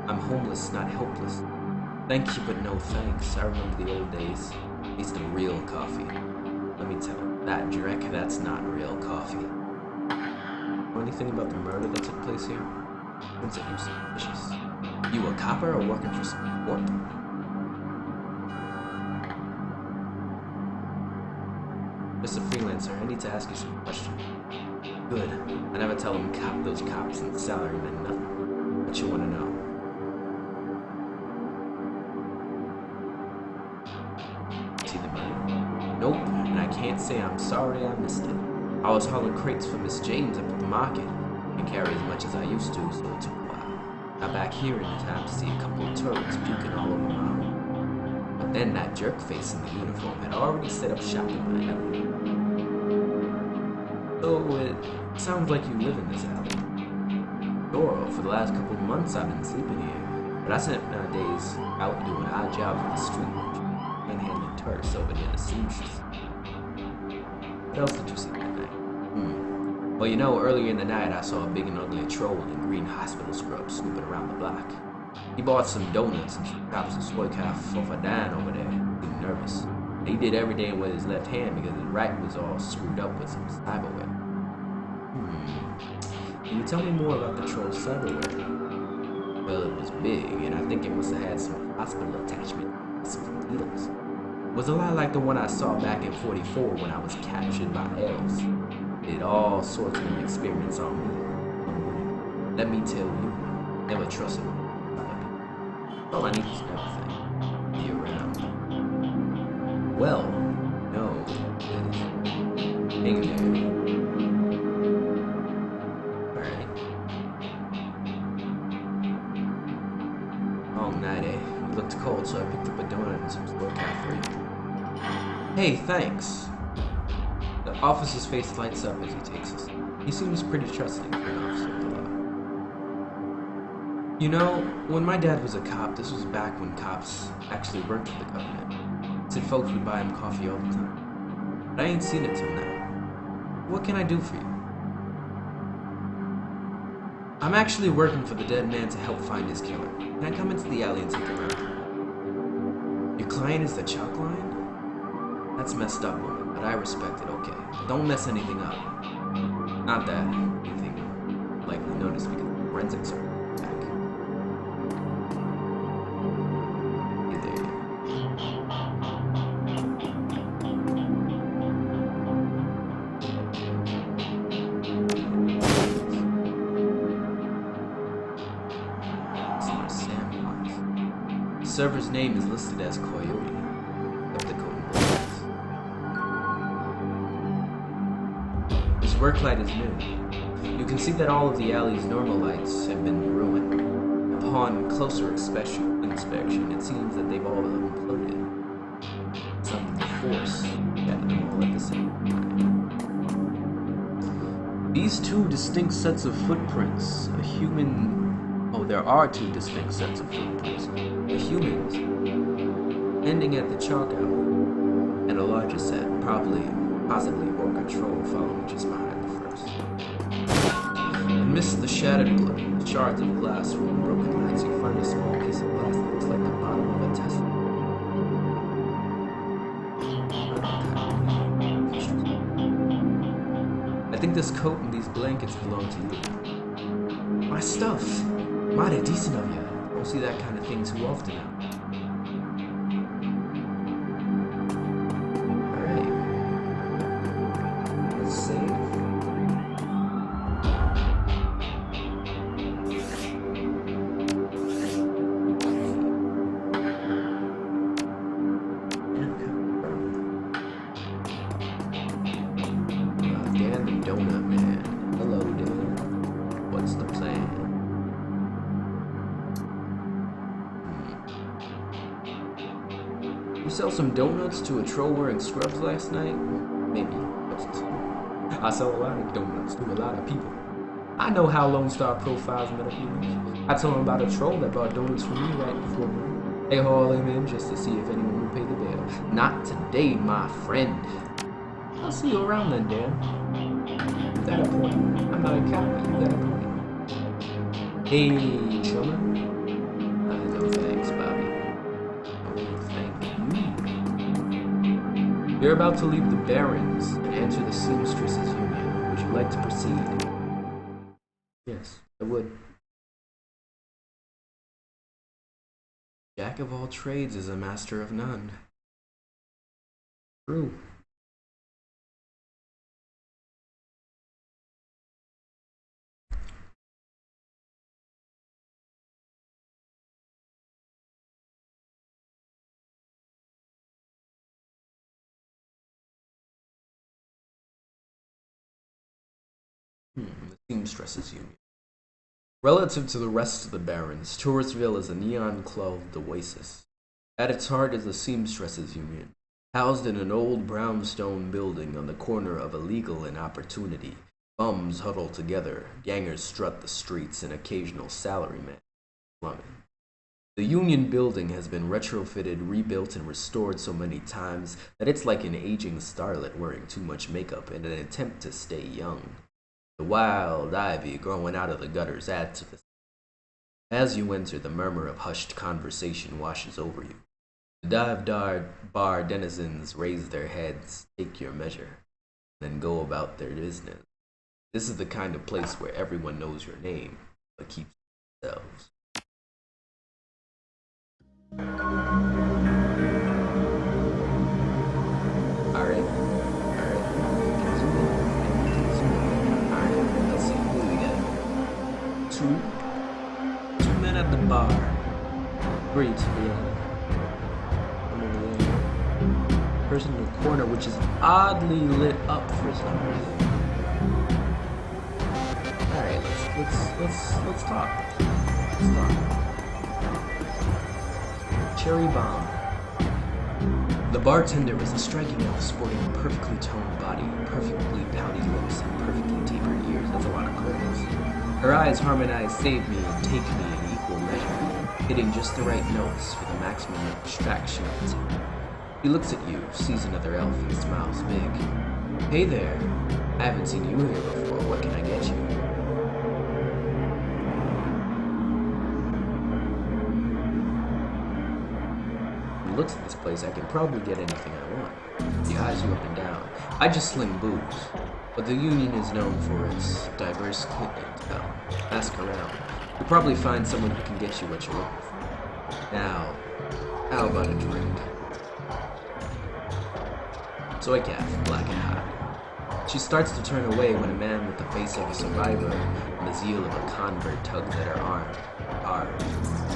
Speaker 3: I'm homeless, not helpless. Thank you, but no thanks. I remember the old days. At least the real coffee. Let me tell you, that Drek, that's not real coffee. Know anything about the murder that took place here? What's it you suspicious? You a copper or working for some corp? Just a freelancer. I need to ask you some questions. Good. I never tell them those cops and salary men nothing. What you want to know? See the money? Nope, and I can't say I'm sorry I missed it. I was hauling crates for Miss James up at the market. Can't carry as much as I used to, so it took a while. Got back here in time to see a couple of turtles puking all over my arm. But then that jerk face in the uniform had already set up shop in my alley. So it sounds like you live in this alley. Sure, for the last couple of months I've been sleeping here, but I spent my days out doing odd jobs on the street and handling turtles over near the Seamstresses. What else did you see that night? Well, you know, earlier in the night I saw a big and ugly troll in green hospital scrubs snooping around the block. He bought some donuts and some chops of soy calf off a dine over there, getting nervous. He did everything with his left hand because his right was all screwed up with some cyberware. Can you tell me more about the troll's cyberware? Well, it was big, and I think it must have had some hospital attachment, some needles. It was a lot like the one I saw back in 44 when I was captured by elves. Did all sorts of experiments on me. Let me tell you, never trust him. All I need is everything. Be around. Well, no. Hang there. Alright. All night, eh? You looked cold, so I picked up a donut and some soy calf for you. Hey, thanks. The officer's face lights up as he takes us. He seems pretty trusting for an officer of the law. You know, when my dad was a cop, this was back when cops actually worked for the government. Said folks would buy him coffee all the time. But I ain't seen it till now. What can I do for you? I'm actually working for the dead man to help find his killer. Can I come into the alley and take a look? Your client is the chalk line? That's messed up, woman, but I respect it, okay. Don't mess anything up. Not that anything likely noticed because the forensics are back. Hey there. The server's name is listed as Coyote. His work light is new. You can see that all of the alley's normal lights have been ruined. Upon closer inspection, it seems that they've all imploded. Some of the force scattered them all at the same time. These two distinct sets of footprints, a human... Oh, there are two distinct sets of footprints. A human's, ending at the chalk alley, and a larger set, possibly or control following just behind the first. Amidst the shattered the shards of glass from the broken lights, you find a small piece of glass that looks like the bottom of a Tesla. I think this coat and these blankets belong to you. My stuff! Mighty decent of you. I don't see that kind of thing too often now. Dan the Donut Man. Hello, Dan. What's the plan? You sell some donuts to a troll wearing scrubs last night? Maybe. I sell a lot of donuts to a lot of people. I know how Lone Star profiles metahumans. I told him about a troll that bought donuts from me right before me. They haul him in just to see if anyone will pay the bill. Not today, my friend. I'll see you around then, Dan. You got a point. I'm not a cop, but you got a point. Hey, shaman. No thanks, Bobby. Oh, thank you. You're about to leave the Barrens and enter the Seamstresses Union. Would you like to proceed? Yes, I would. Jack of all trades is a master of none. True. The Seamstresses Union. Relative to the rest of the barons, Touristville is a neon-clothed oasis. At its heart is the Seamstresses Union, housed in an old brownstone building on the corner of Illegal and Opportunity. Bums huddle together, gangers strut the streets, and occasional salarymen slumming. The Union building has been retrofitted, rebuilt, and restored so many times that it's like an aging starlet wearing too much makeup in an attempt to stay young. The wild ivy growing out of the gutters add to the. As you enter, the murmur of hushed conversation washes over you. The bar denizens raise their heads, take your measure, then go about their business. This is the kind of place where everyone knows your name, but keeps to themselves. Alright. Let's see, who do we got? Two men at the bar. Three to the I'm over there. Person in the corner, which is oddly lit up for some reason. Alright, let's talk. Cherry Bomb. The bartender is a striking elf sporting a perfectly toned body, perfectly pouty lips, and perfectly tapered ears. That's a lot of curves. Her eyes harmonize Save Me and Take Me in equal measure, hitting just the right notes for the maximum abstraction of it. He looks at you, sees another elf, and smiles big. Hey there. I haven't seen you here before. What can I get you? Looks at this place, I can probably get anything I want. He eyes you up and down. I just sling booze, but the Union is known for its diverse clientele. Ask around. You'll probably find someone who can get you what you're looking for. Now, how about a drink? Soy calf, black and hot. She starts to turn away when a man with the face of a survivor and the zeal of a convert tugs at her arm. Hard.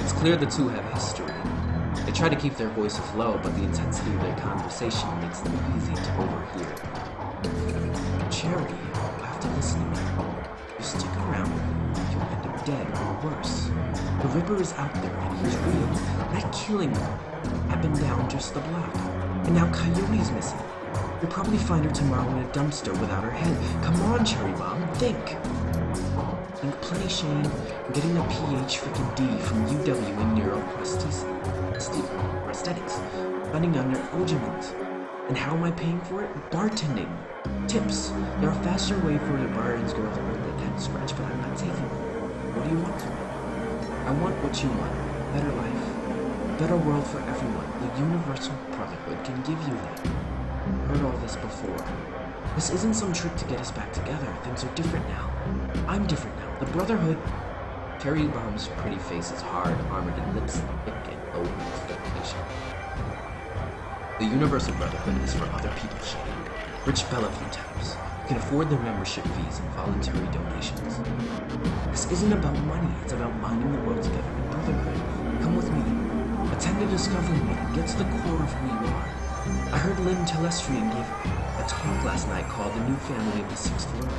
Speaker 3: It's clear the two have history. They try to keep their voices low, but the intensity of their conversation makes them easy to overhear. Cherry, you have to listen to me. You stick around, you'll end up dead or worse. The Ripper is out there and he's real, not killing you. I've been down just the block, and now Coyote's missing. You'll probably find her tomorrow in a dumpster without her head. Come on, Cherry Bomb, think. Think plenty, Shane. I'm getting a PH freaking D from UW in prosthetics, funding under Ojiment. And how am I paying for it? Bartending. Tips. They're a faster way for the bar's girl to earn that head scratch, but I'm not taking it. What do you want from me? I want what you want. Better life. A better world for everyone. The Universal Brotherhood can give you that. Heard all this before. This isn't some trick to get us back together. Things are different now. I'm different now. The Brotherhood. Cherry Bomb's pretty face is hard, armored in lips thick and low in expectation. The Universal Brotherhood is for other people, Shane. Rich Bellevue types who can afford their membership fees and voluntary donations. This isn't about money, it's about minding the world together in brotherhood. Come with me. Attend a discovery meeting. Get to the core of who you are. I heard Lynn Telestrian give a talk last night called The New Family of the Sixth Floor.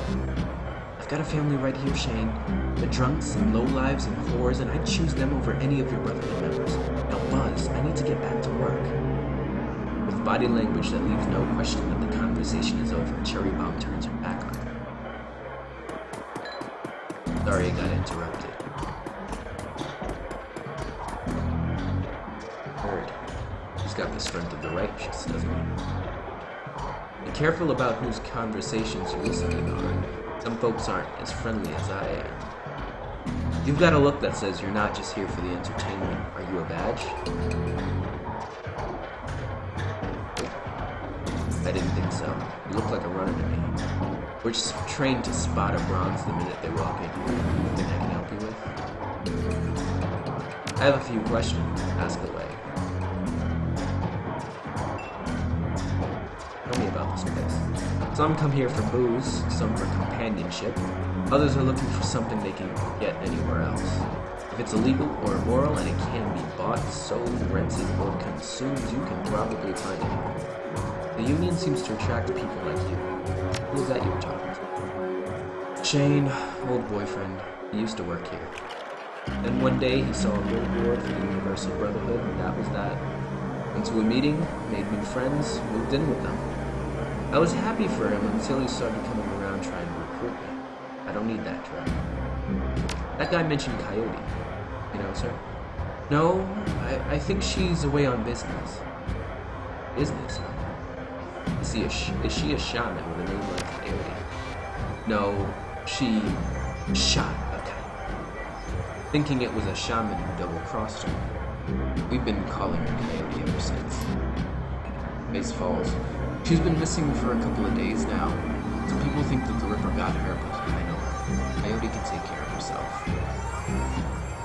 Speaker 3: I've got a family right here, Shane. The drunks and lowlives and whores, and I'd choose them over any of your Brotherhood members. Now, Buzz, I need to get back to work. With body language that leaves no question that the conversation is over, Cherry Bomb turns her back on her. Sorry I got interrupted. Heard. He's got the strength of the righteous, doesn't he? Be careful about whose conversations you're listening on. Some folks aren't as friendly as I am. You've got a look that says you're not just here for the entertainment. Are you a badge? I didn't think so. You look like a runner to me. We're just trained to spot a bronze the minute they walk in. Anything I can help you with? I have a few questions. Ask away. Tell me about this place. Some come here for booze, some for companionship. Others are looking for something they can get anywhere else. If it's illegal or immoral and it can be bought, sold, rented, or consumed, you can probably find it. The Union seems to attract people like you. Who is that you were talking to? Shane, old boyfriend, he used to work here. Then one day he saw a billboard for the Universal Brotherhood, and that was that. Went to a meeting, made new friends, moved in with them. I was happy for him until he started coming around trying to recruit me. I don't need that drug. That guy mentioned Coyote. You know, sir? No, I think she's away on business. Business, huh? Is she a shaman with a name like Coyote? No, she shot a coyote, thinking it was a shaman who double-crossed her. We've been calling her Coyote ever since. Mace Falls. She's been missing for a couple of days now. Some people think that the Ripper got her, but I know her. Coyote can take care of herself.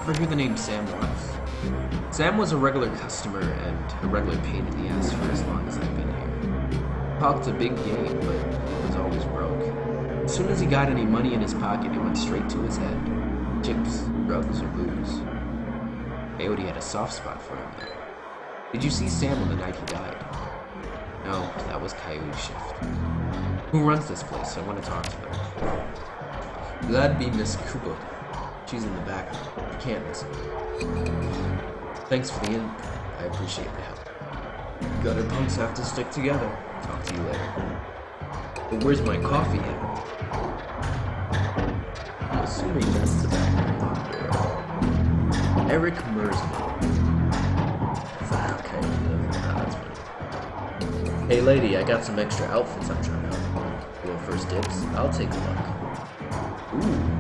Speaker 3: Ever hear the name Sam Watts? Sam was a regular customer and a regular pain in the ass for as long as I've been here. Talked a big game, but it was always broke. As soon as he got any money in his pocket, it went straight to his head. Chicks, drugs, or booze. Coyote had a soft spot for him, though. Did you see Sam on the night he died? No, that was Coyote's shift. Who runs this place? I want to talk to them. That'd be Miss Kubot. She's in the back. You can't miss her. Thanks for the input. I appreciate the help. Gutter punks have to stick together. Talk to you later. But where's my coffee at? I'm assuming that's the back door. Eric Mersman. Okay, that's funny. Hey lady, I got some extra outfits I'm trying out. You want first dibs? I'll take a look. Ooh.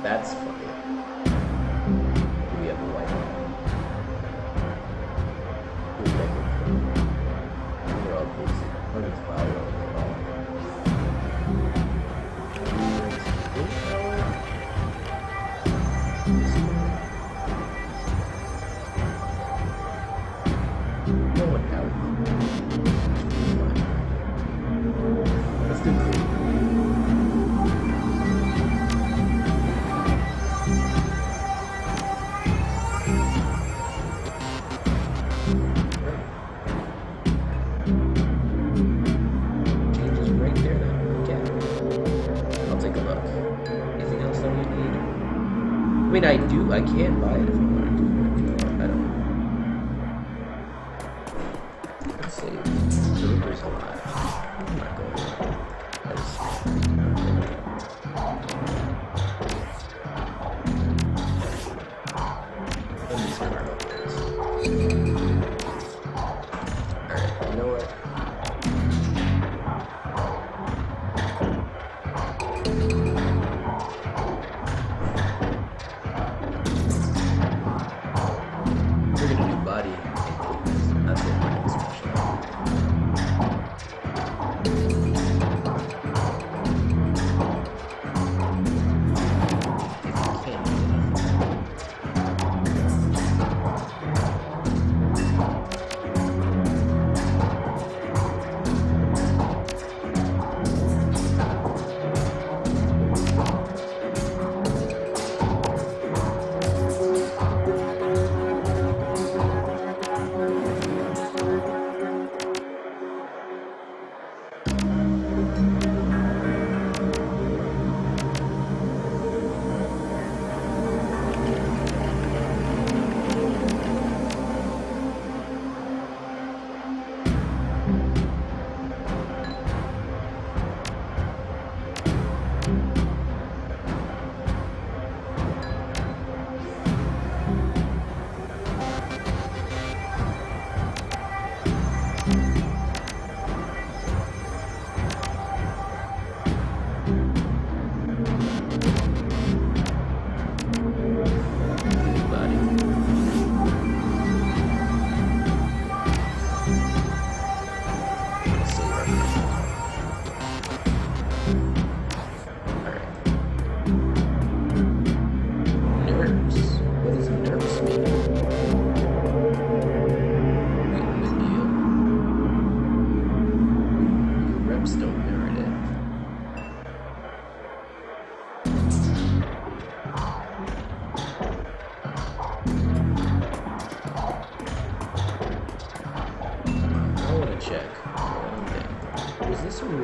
Speaker 3: That's funny. We have a white one. We're all busy. What is flower no one out. Let's do it. I can buy it if I want to do it. I don't know. Let's see. The Reaper's alive. I'm not going to. I just. Let me start up this. Alright, you know what? That's what my next special. The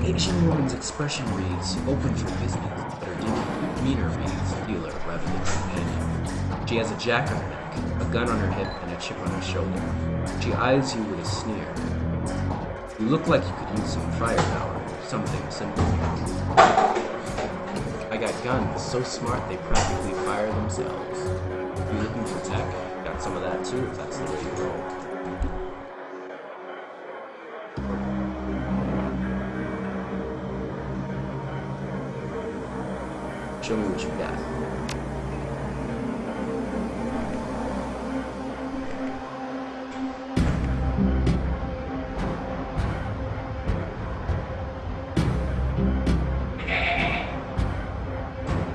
Speaker 3: Asian woman's expression reads, open for business, but her demeanor reads, feeler rather than companion. She has a jack on her neck, a gun on her hip, and a chip on her shoulder. She eyes you with a sneer. You look like you could use some firepower, something simple. I got guns, so smart they practically fire themselves. You looking for tech? Got some of that too, if that's the way you roll. Show me what you got.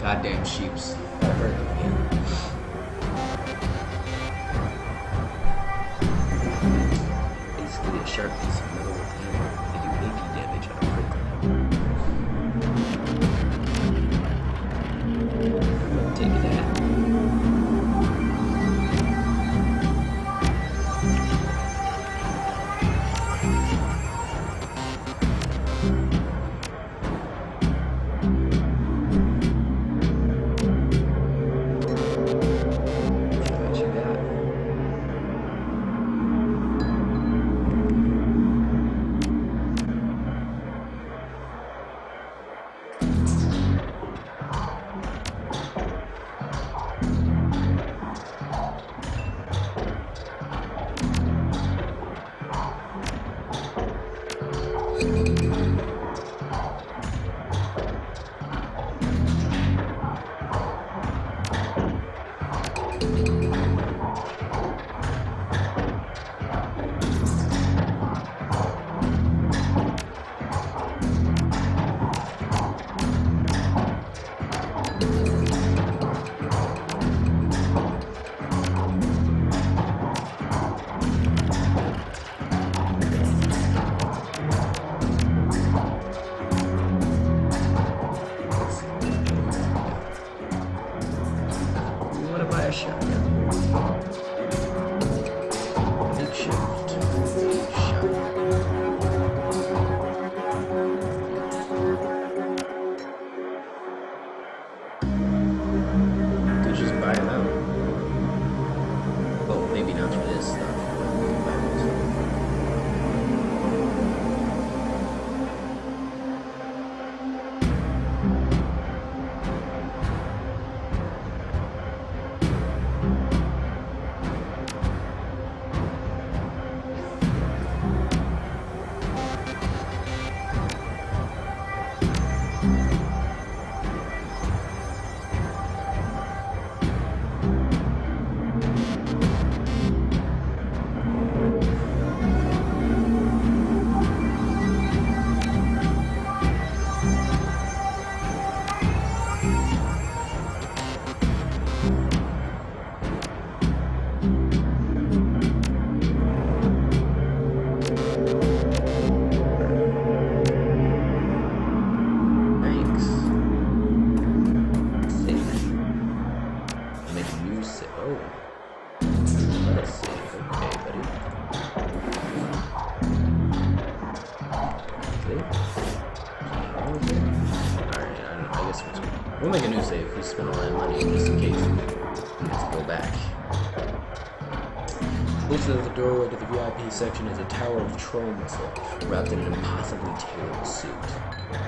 Speaker 3: Goddamn sheeps. Gotta hurt them again. Basically a sharp piece of metal with hammer. They do AP damage on a critical. Take that. What you got? We'll make a new save. We spent all that money just in case. Let's go back. Closer to the doorway to the VIP section is a tower of troll missiles, wrapped in an impossibly tailored suit.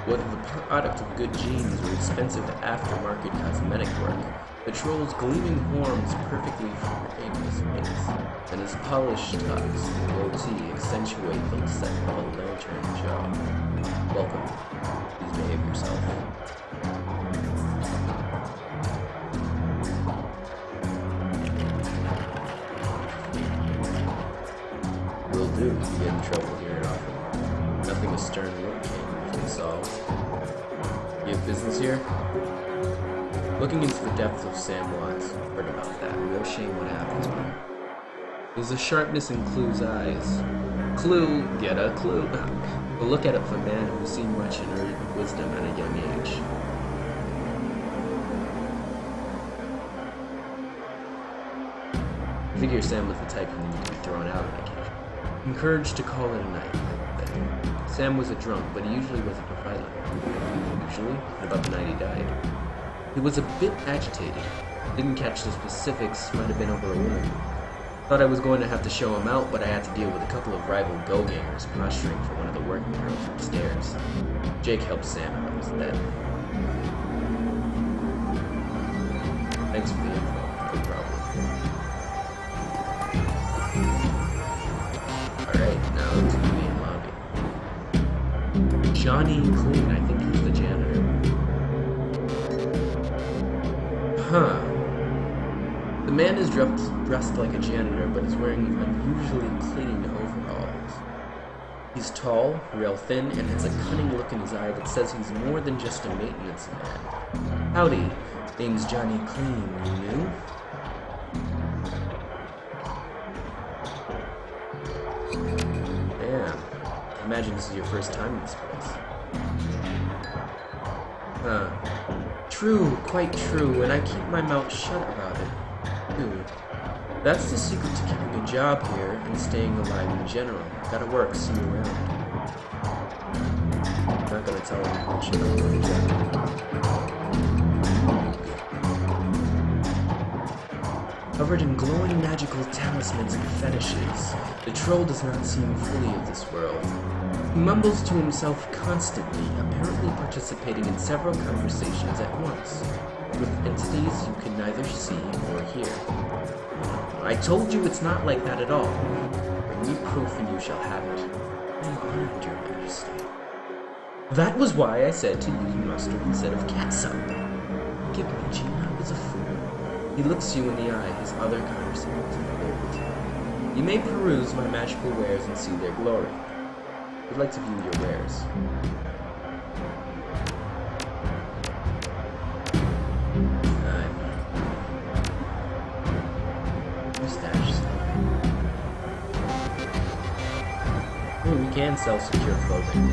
Speaker 3: Whether the product of good genes or expensive aftermarket cosmetic work, the troll's gleaming horns perfectly frame his face, and his polished tux and goatee accentuate the set of a lantern jaw. Welcome. Please behave yourself. Will do if you get in trouble here often. Nothing a stern look can usually solve. You have business here? Looking into the depths of Sam Watts. Heard about that. Real shame what happens when there's a sharpness in Clue's eyes. Clue, get a clue. But look at it for a man who's seen much and earned wisdom at a young age. I figure Sam was the type who needed to be thrown out on occasion. Encouraged to call it a night. Sam was a drunk, but he usually wasn't a violent. Usually? About the night he died. He was a bit agitated. Didn't catch the specifics, might have been over a woman. Thought I was going to have to show him out, but I had to deal with a couple of rival go-gangers posturing for one of the working girls upstairs. Jake helped Sam out instead. Thanks for the info. No problem. Alright, now to the main lobby. Johnny Clean, I think he's the janitor. Huh. The man is dressed like a janitor, but is wearing unusually clean overalls. He's tall, real thin, and has a cunning look in his eye that says he's more than just a maintenance man. Howdy, name's Johnny Clean, you new? Damn, I imagine this is your first time in this place. Huh. True, quite true, and I keep my mouth shut about it. That's the secret to keeping a job here and staying alive in general. Gotta work, see you around. I'm not gonna tell him much about my job. Covered in glowing magical talismans and fetishes, the troll does not seem fully of this world. He mumbles to himself constantly, apparently participating in several conversations at once, with entities you can neither see or hear. I told you it's not like that at all. Bring me proof and you shall have it. I am honored, your majesty. That was why I said to use mustard instead of catsup. Give me, Gina, I was a fool. He looks you in the eye, his other conversations unfold. You may peruse my magical wares and see their glory. I'd like to view your wares. We can sell secure clothing.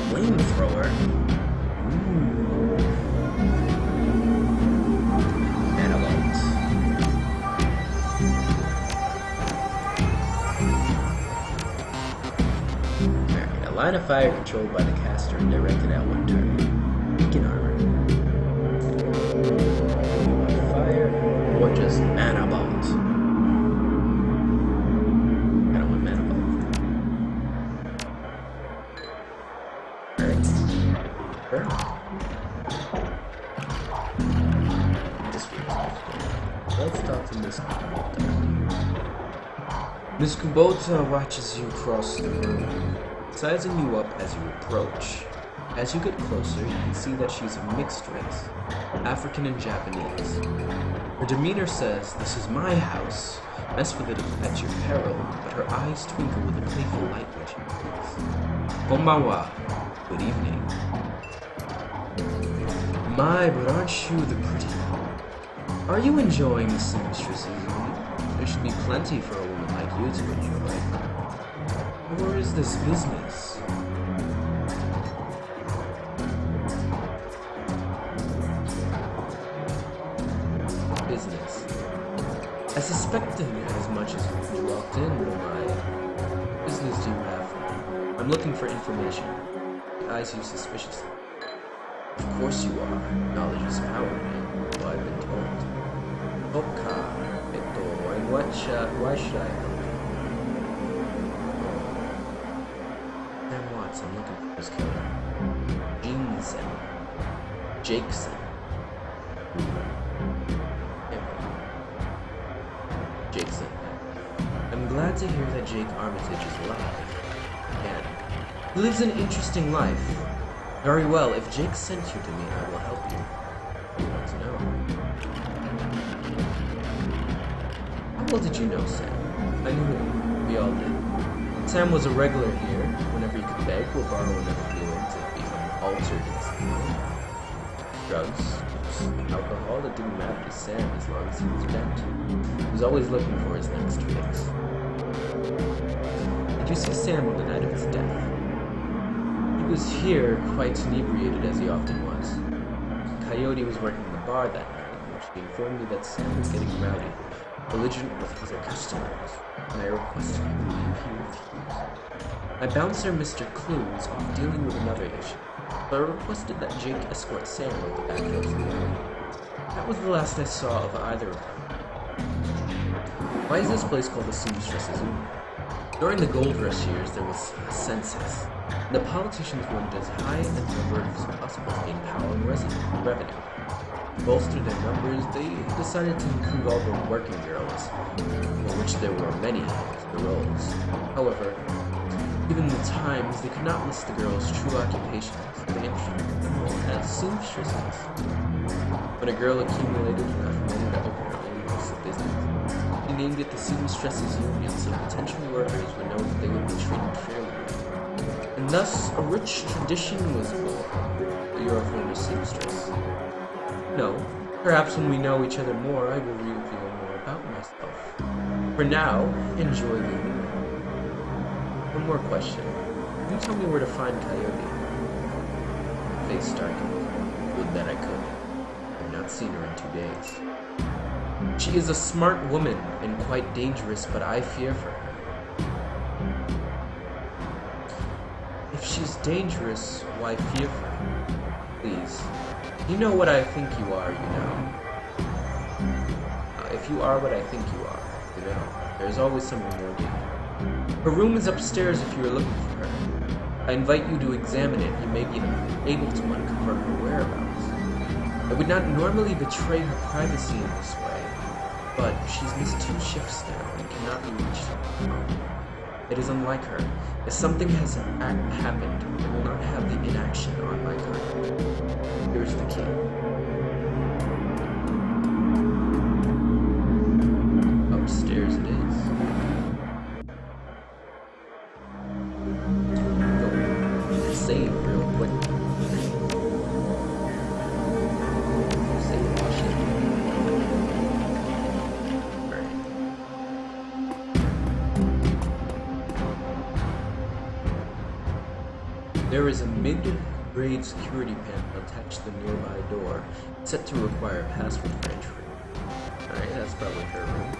Speaker 3: Flamethrower? Ooh. Antelope. Alright, a line of fire controlled by the caster and directed at one target. Beacon armor. Fire. Or just mana bolt. I don't want mana bolt. Alright. This feels good. Let's talk to Miss Kubota. Miss Kubota watches you cross the room, sizing you up as you approach. As you get closer, you can see that she's a mixed race, African and Japanese. Her demeanor says, "This is my house. Mess with it at your peril," but her eyes twinkle with a playful light when she speaks. Konbanwa. Good evening. My, but aren't you the pretty one? Are you enjoying the Seamstresses Union? There should be plenty for a woman like you to enjoy. Or is this business? Business. I suspected as much as when you walked in. My business do you have? I'm looking for information. He eyes you suspiciously. Of course you are. Knowledge is power, man. So I've been told. Oka, and why should I help you? Sam Watts, I'm looking for his killer. Jameson. Jakeson. Jakeson. I'm glad to hear that Jake Armitage is alive. Again. He lives an interesting life. Very well, if Jake sent you to me, I will help you. You want to know? How well did you know Sam? I knew him. We all did. Sam was a regular here. Whenever he could beg or borrow enough feeling to become altered in some way. Drugs, alcohol, it didn't matter to Sam as long as he was bent. He was always looking for his next fix. Did you see Sam on the night of his death? He was here, quite inebriated as he often was. Coyote was working the bar that night, in which he informed me that Sam was getting rowdy, belligerent with other customers, and I requested him to leave. He refused. My bouncer, Mr. Clue, was off dealing with another issue, but I requested that Jake escort Sam out the back hills of the alley. That was the last I saw of either of them. Why is this place called the Seamstresses Union? During the gold rush years, there was a census. The politicians wanted as high a number as possible to gain power and revenue. To bolster their numbers, they decided to include all the working girls, for which there were many, to the rolls. However, given the times, they could not list the girls' true occupations, so they introduced them all as seamstresses. When a girl accumulated enough money to open her own place of business, he named it the Seamstresses Union, so potential workers would know that they would be treated fairly. And thus, a rich tradition was born. You're a former seamstress. No, perhaps when we know each other more, I will reveal more about myself. For now, enjoy the meal. One more question. Can you tell me where to find Coyote? My face darkened. Would that I could. I have not seen her in 2 days. She is a smart woman and quite dangerous, but I fear for her. If she's dangerous, why fear for her? Please. You know what I think you are, you know. If you are what I think you are, you know, there's always someone more dangerous. Her room is upstairs if you are looking for her. I invite you to examine it. You may be able to uncover her whereabouts. I would not normally betray her privacy in this way, but she's missed 2 shifts now and cannot be reached. It is unlike her. If something has happened, it will not have the inaction on my kind. Here's the key. Upstairs it is. Save real quick. Save Washington. Alright. There is a mid-grade security panel attached to the nearby door, set to require a password for entry. Alright, that's probably her room.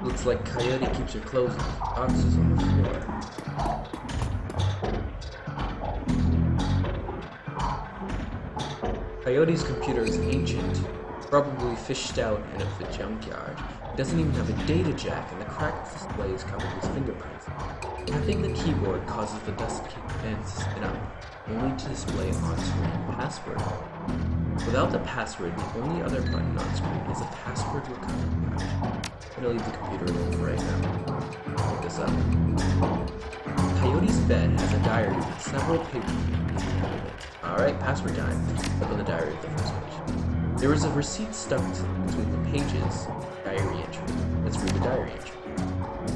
Speaker 3: Looks like Coyote keeps her clothes in boxes on the floor. Coyote's computer is ancient, probably fished out in a junkyard. It doesn't even have a data jack, and the cracked display is covered with fingerprints. Tapping the keyboard causes the dust bands to spin up, only to display on-screen password. Without the password, the only other button on screen is a password recovery patch. I'm gonna leave the computer alone right now. Pick this up. Coyote's bed has a diary with several papers. Alright, password time. Open the diary at the first page. There is a receipt stuck between the pages. Diary entry. Let's read the diary entry.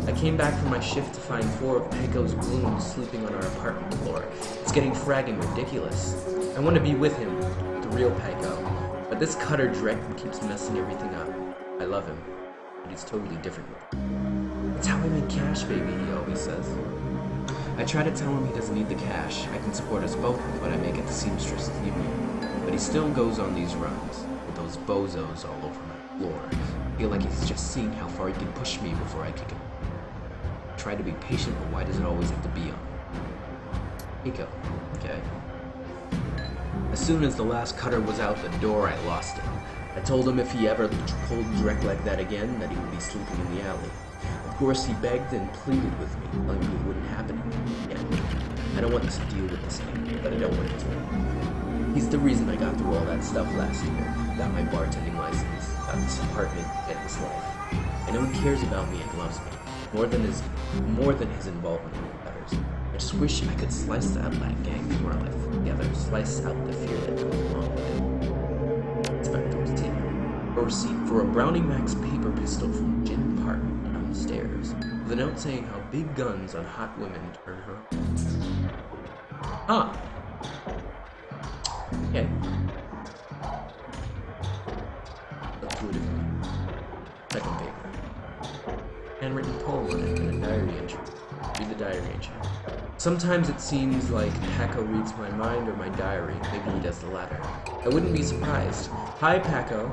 Speaker 3: I came back from my shift to find 4 of Peiko's goons sleeping on our apartment floor. It's getting fragging ridiculous. I want to be with him, the real Peiko, but this cutter Drecken keeps messing everything up. I love him, but he's totally different. It's how I make cash, baby, he always says. I try to tell him he doesn't need the cash. I can support us both with what I make at the Seamstresses Union. But he still goes on these runs, with those bozos all over my floor. I feel like he's just seeing how far he can push me before I kick him. I try to be patient, but why does it always have to be on? Peiko. Okay. I As soon as the last cutter was out the door, I lost it. I told him if he ever pulled direct like that again, that he would be sleeping in the alley. Of course, he begged and pleaded with me, telling me it wouldn't happen again. I don't want to deal with this anymore, but I don't want it to. He's the reason I got through all that stuff last year. Got my bartending license, got this apartment, and this life. I know he cares about me and loves me, more than his involvement with others. I just wish I could slice out that gang from our life together, slice out the fear that comes along with it. Inspector's team. A receipt for a Browning Max paper pistol from Gin Park downstairs, with a note saying how big guns on hot women turn her on. Huh. Okay. Let's do it again. Second paper. Handwritten poem on it and a diary entry. Read the diary entry. Sometimes it seems like Paco reads my mind or my diary. Maybe he does the latter. I wouldn't be surprised. Hi, Paco.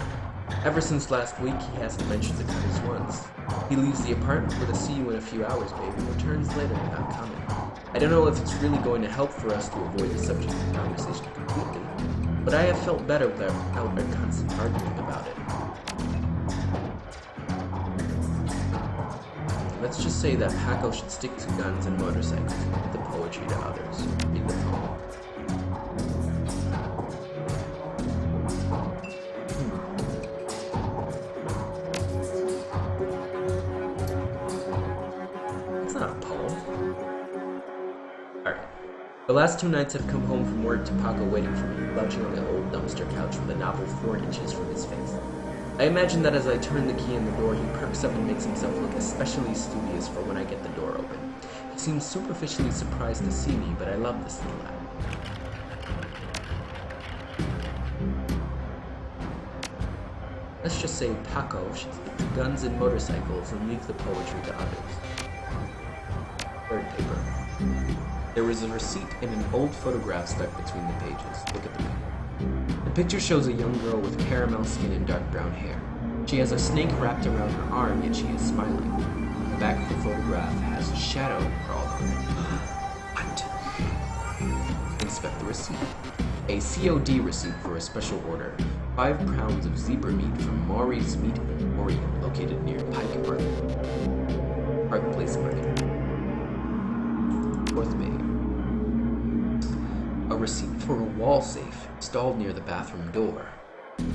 Speaker 3: Ever since last week, he hasn't mentioned the cutters once. He leaves the apartment with a "see you in a few hours, babe," and returns later without comment. I don't know if it's really going to help for us to avoid the subject of the conversation completely, but I have felt better without our constant arguing about it. Let's just say that Paco should stick to guns and motorcycles and read the poetry to others. Read the poem. It's not a poem. Alright. The last 2 nights I've come home from work to Paco waiting for me, slouching on the old dumpster couch with a novel 4 inches from his face. I imagine that as I turn the key in the door, he perks up and makes himself look especially studious for when I get the door open. He seems superficially surprised to see me, but I love this little lad. Let's just say Paco should stick to guns and motorcycles and leave the poetry to others. Third paper. There was a receipt and an old photograph stuck between the pages. Look at the picture. The picture shows a young girl with caramel skin and dark brown hair. She has a snake wrapped around her arm, yet she is smiling. The back of the photograph has a shadow crawled on it. What? Inspect the receipt. A COD receipt for a special order. 5 pounds of zebra meat from Maury's Meat Emporium, located near Pike Place Market. 4th May. A receipt for a wall safe installed near the bathroom door.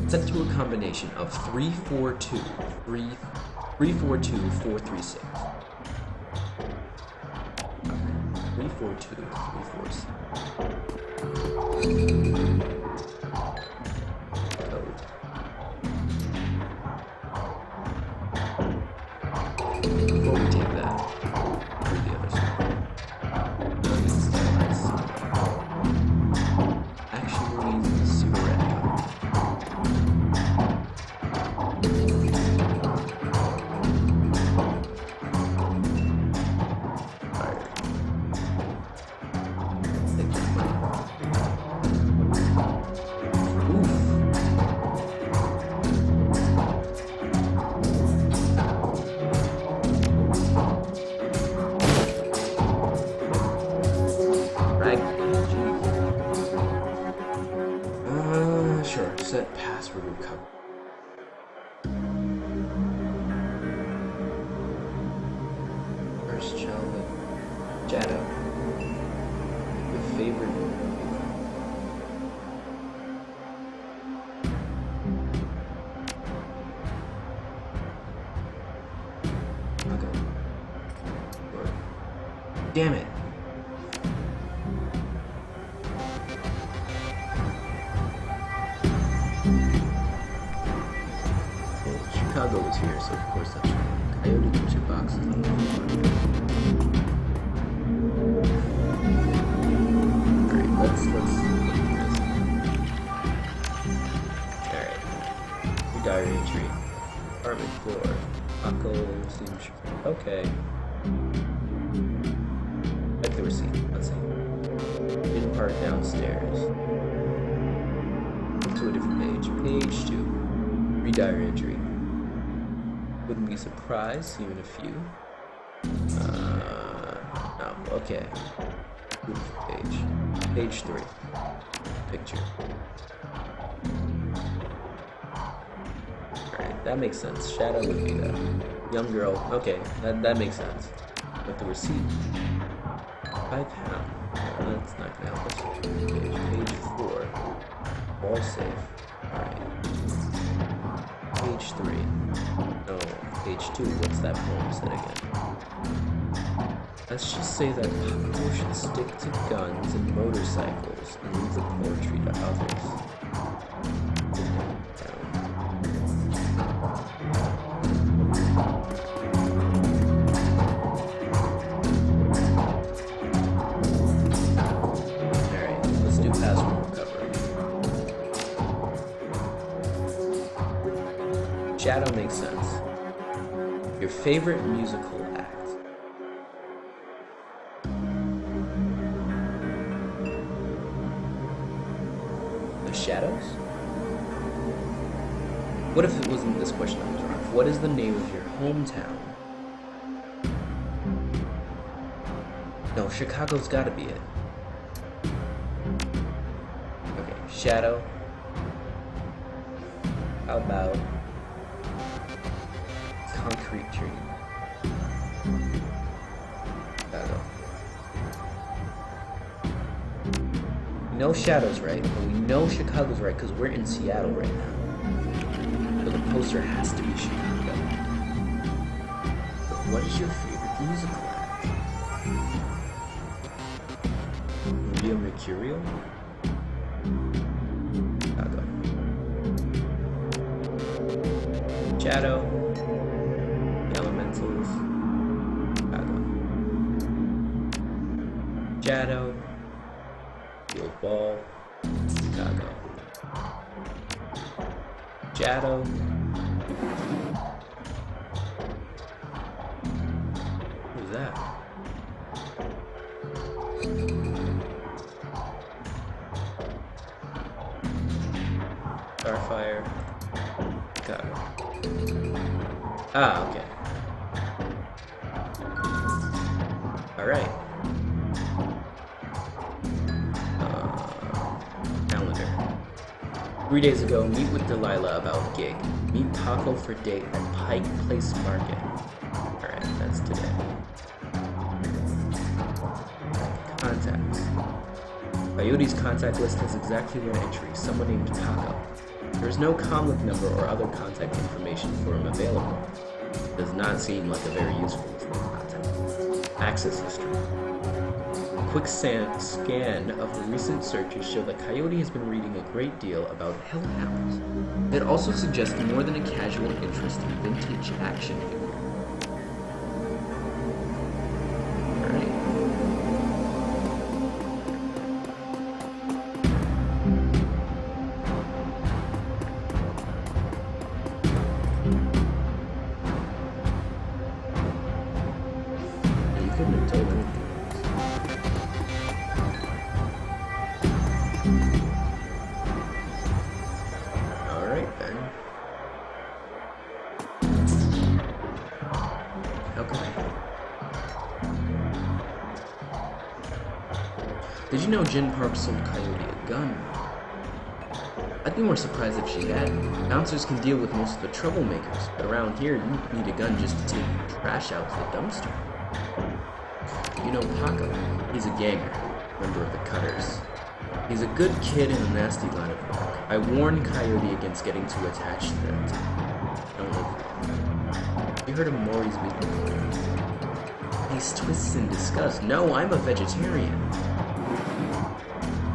Speaker 3: Set to a combination of 342-436. 342-346. Code. Before we take that, read the other side. Actually, the cigarette cutter. Sure, set password recovery. First child, Shadow. Your favorite movie. Okay. Damn it. Chicago was here, so of course that's right. Coyote keeps your boxes on the floor. Alright, let's look at this. Alright. Your diary entry. Apartment floor. Paco, Seamstresses. Okay. Like the receipt. Let's see. In part downstairs. To a different page. Page 2. Diary entry. Wouldn't be surprised, see you in a few. No, okay. Beautiful page. Page 3. picture. Alright, that makes sense. Shadow would be that. Young girl. Okay, that makes sense. But the receipt. £5. That's not gonna help us. Page 4. All safe. Alright. Page 3. No, page 2. What's that poem said again? Let's just say that people should stick to guns and motorcycles and leave the poetry to others. Alright, let's do password recovery. Shadow makes sense. Your favorite musical act. Shadows? What if it wasn't this question I was wrong? What is the name of your hometown? No, Chicago's gotta be it. Okay, Shadow. How about concrete tree? Chicago. No Shadow's right, but we know Chicago's right because we're in Seattle right now. So the poster has to be Chicago. But what is your favorite musical act? Maybe a Mercurial? Chicago. Shadow. The Elementals. Chicago. Shadow. Field ball, Chicago. Shadow. Who's that? Starfire. Chicago. Ah, okay. Alright. 3 days ago, meet with Delilah about gig. Meet Taco for date at Pike Place Market. Alright, that's today. Contacts. Coyote's contact list has exactly one entry, someone named Taco. There is no comlink number or other contact information for him available. Does not seem like a very useful contact. Access history. A quick scan of the recent searches show that Coyote has been reading a great deal about hellhounds. It also suggests more than a casual interest in vintage action figures. Did you know Jen Park sold Coyote a gun? I'd be more surprised if she had. Bouncers can deal with most of the troublemakers, but around here you need a gun just to take trash out to the dumpster. You know Paco? He's a ganger, member of the Cutters. He's a good kid in a nasty line of work. I warned Coyote against getting too attached to them. Don't live with him. You heard of Maury's meatball? Face twists in disgust. No, I'm a vegetarian.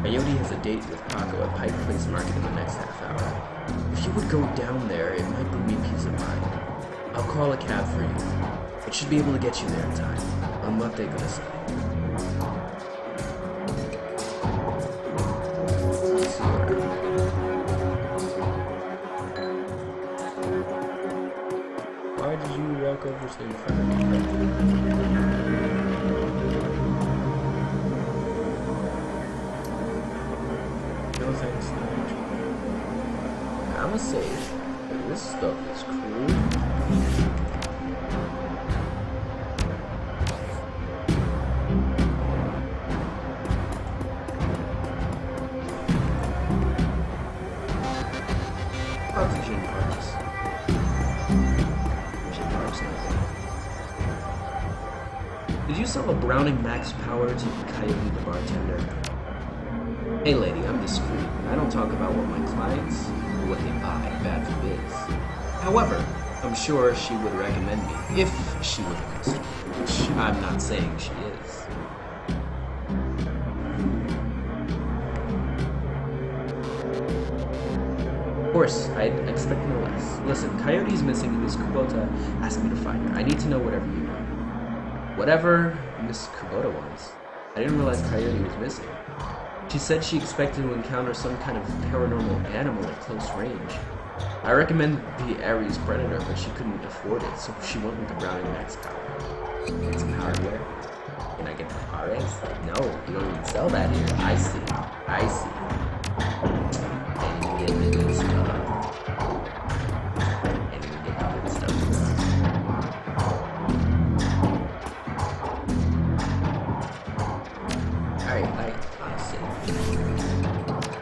Speaker 3: Coyote has a date with Paco at Pike Place Market in the next half hour. If you would go down there, it might bring me peace of mind. I'll call a cab for you. It should be able to get you there in time. Amate kudasai. See you around. Why did you walk over to in front of me? No thanks, I'ma say this stuff is cool. sell a Browning Max Power to Coyote the bartender? Hey lady, I'm discreet. I don't talk about what my clients or what they buy, bad for biz. However, I'm sure she would recommend me if she were the customer, which I'm not saying she is. Of course, I'd expect no less. Listen, Coyote's missing and Miss Kubota asked me to find her. I need to know whatever you know. Whatever Miss Kubota was. I didn't realize Coyote was missing. She said she expected to encounter some kind of paranormal animal at close range. I recommended the Ares Predator, but she couldn't afford it, so she went with the Browning Max Power. Get some hardware? Can I get the Ares? No, you don't even sell that here. I see. I see. And you get the good stuff. And you get the good stuff. Alright, I see.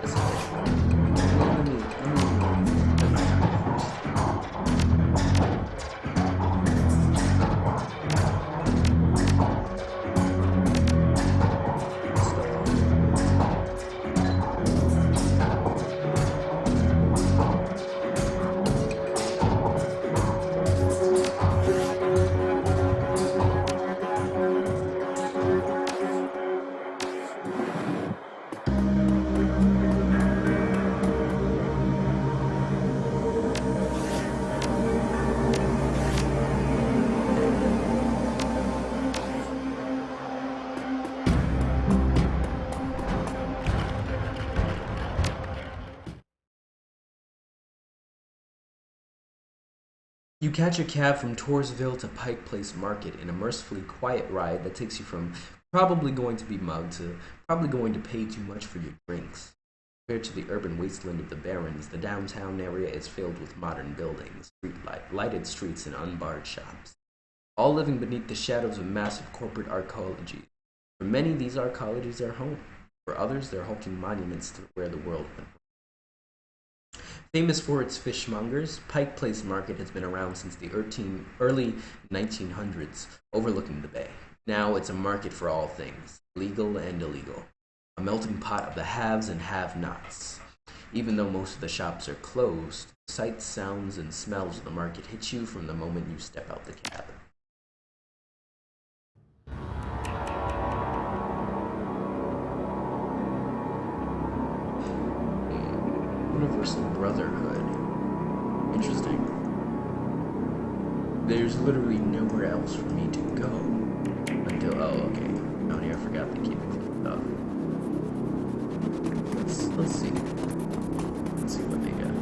Speaker 3: Listen, let me put my time first. You catch a cab from Torsville to Pike Place Market in a mercifully quiet ride that takes you from probably going to be mugged to probably going to pay too much for your drinks. Compared to the urban wasteland of the Barrens, the downtown area is filled with modern buildings, lighted streets, and unbarred shops, all living beneath the shadows of massive corporate arcologies. For many, these arcologies are home. For others, they're hulking monuments to where the world went. Famous for its fishmongers, Pike Place Market has been around since the early 1900s, overlooking the bay. Now it's a market for all things, legal and illegal, a melting pot of the haves and have-nots. Even though most of the shops are closed, sights, sounds, and smells of the market hit you from the moment you step out the cab. Universal Brotherhood. Interesting. There's literally nowhere else for me to go until. Oh, okay. Oh, yeah, I forgot to keep it cleaned up. Let's see. Let's see what they got.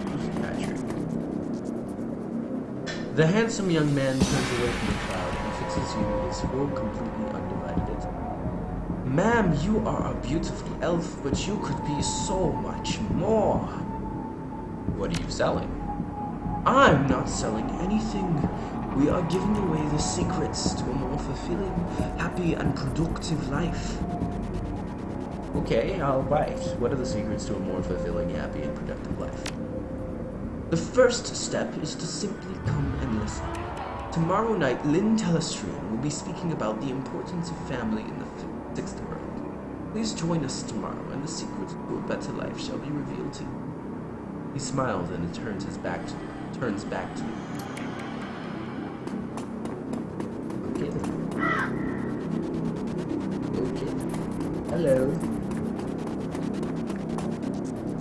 Speaker 3: Who's Patrick? The handsome young man turns away from the crowd and fixes you with his full, completely undivided attention. Ma'am, you are a beautiful elf, but you could be so much more. What are you selling? I'm not selling anything. We are giving away the secrets to a more fulfilling, happy, and productive life. Okay, I'll bite. What are the secrets to a more fulfilling, happy, and productive life? The first step is to simply come and listen. Tomorrow night, Lynn Telestream will be speaking about the importance of family in the sixth world. Please join us tomorrow, and the secret to a better life shall be revealed to you. He smiles and turns back to you. Okay. Okay. Hello.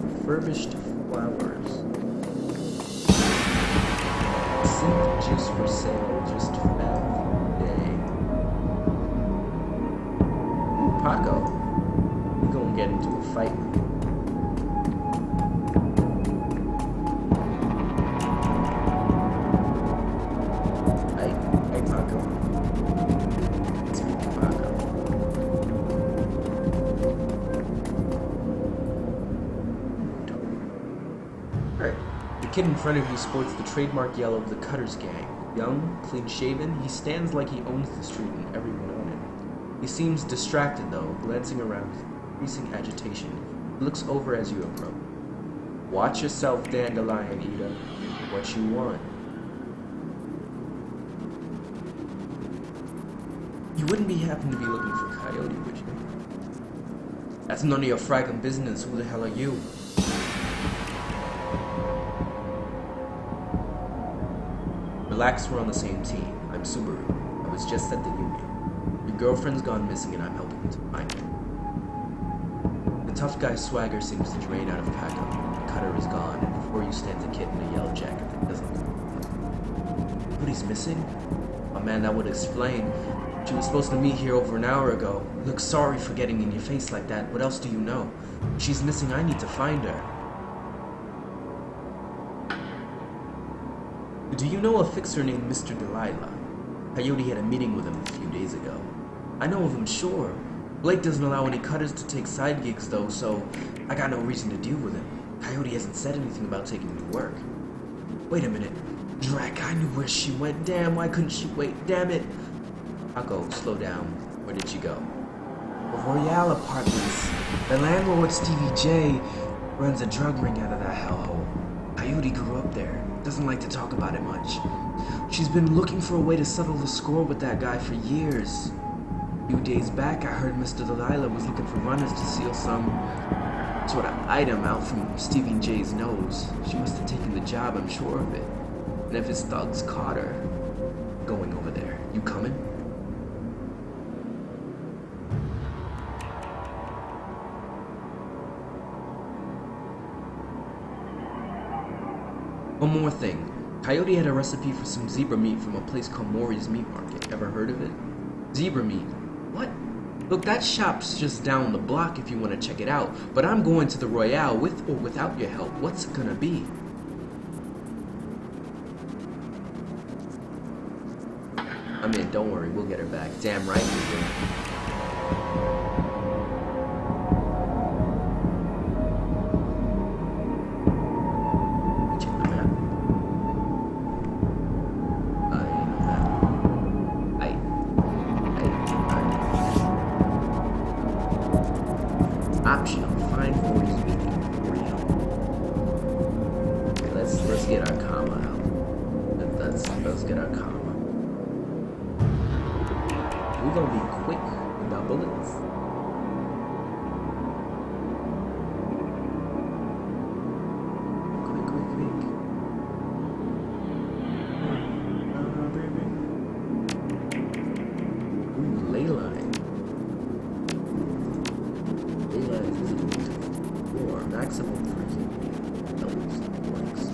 Speaker 3: Refurbished flowers. Synth juice for sale, just found today. Paco, we gonna get into a fight. Hey, Paco. Let's meet Paco. Alright, the kid in front of you sports the trademark yellow of the Cutters Gang. Young, clean-shaven, he stands like he owns the street and everyone on it. He seems distracted, though, glancing around with increasing agitation. He looks over as you approach. Watch yourself, Dandelion Eater. What you want? You wouldn't be happen to be looking for Coyote, would you? That's none of your fragging business. Who the hell are you? Relax, we're on the same team. I'm Subaru. I was just at the Union. Your girlfriend's gone missing and I'm helping you to find her. The tough guy swagger seems to drain out of Paco. The cutter is gone, and before you stands a kid in a yellow jacket that doesn't look. But he's missing? Oh man, that would explain. She was supposed to meet here over an hour ago. Look, sorry for getting in your face like that. What else do you know? She's missing. I need to find her. Do you know a fixer named Mr. Delilah? Coyote had a meeting with him a few days ago. I know of him, sure. Blake doesn't allow any cutters to take side gigs though, so I got no reason to deal with him. Coyote hasn't said anything about taking me to work. Wait a minute. Drac, I knew where she went. Damn, why couldn't she wait? Damn it. Paco, slow down. Where did she go? The Royale Apartments. The landlord, Stevie J, runs a drug ring out of that hellhole. Coyote grew up there. Doesn't like to talk about it much. She's been looking for a way to settle the score with that guy for years. A few days back, I heard Mr. Delilah was looking for runners to steal some sort of item out from Stevie J's nose. She must have taken the job, I'm sure of it. And if his thugs caught her, going over there. You coming? One more thing. Coyote had a recipe for some zebra meat from a place called Maury's Meat Market. Ever heard of it? Zebra meat. What? Look, that shop's just down the block if you want to check it out. But I'm going to the Royale with or without your help. What's it gonna be? I mean, don't worry, we'll get her back. Damn right we will. Optional. Find Maury's Meat. Okay, let's get our comma out. Let's get our comma. We're gonna be quick with our bullets. Quick. Ooh, ley line. Ley line is visible to 4. Maximum 3. Doubles. Blanks.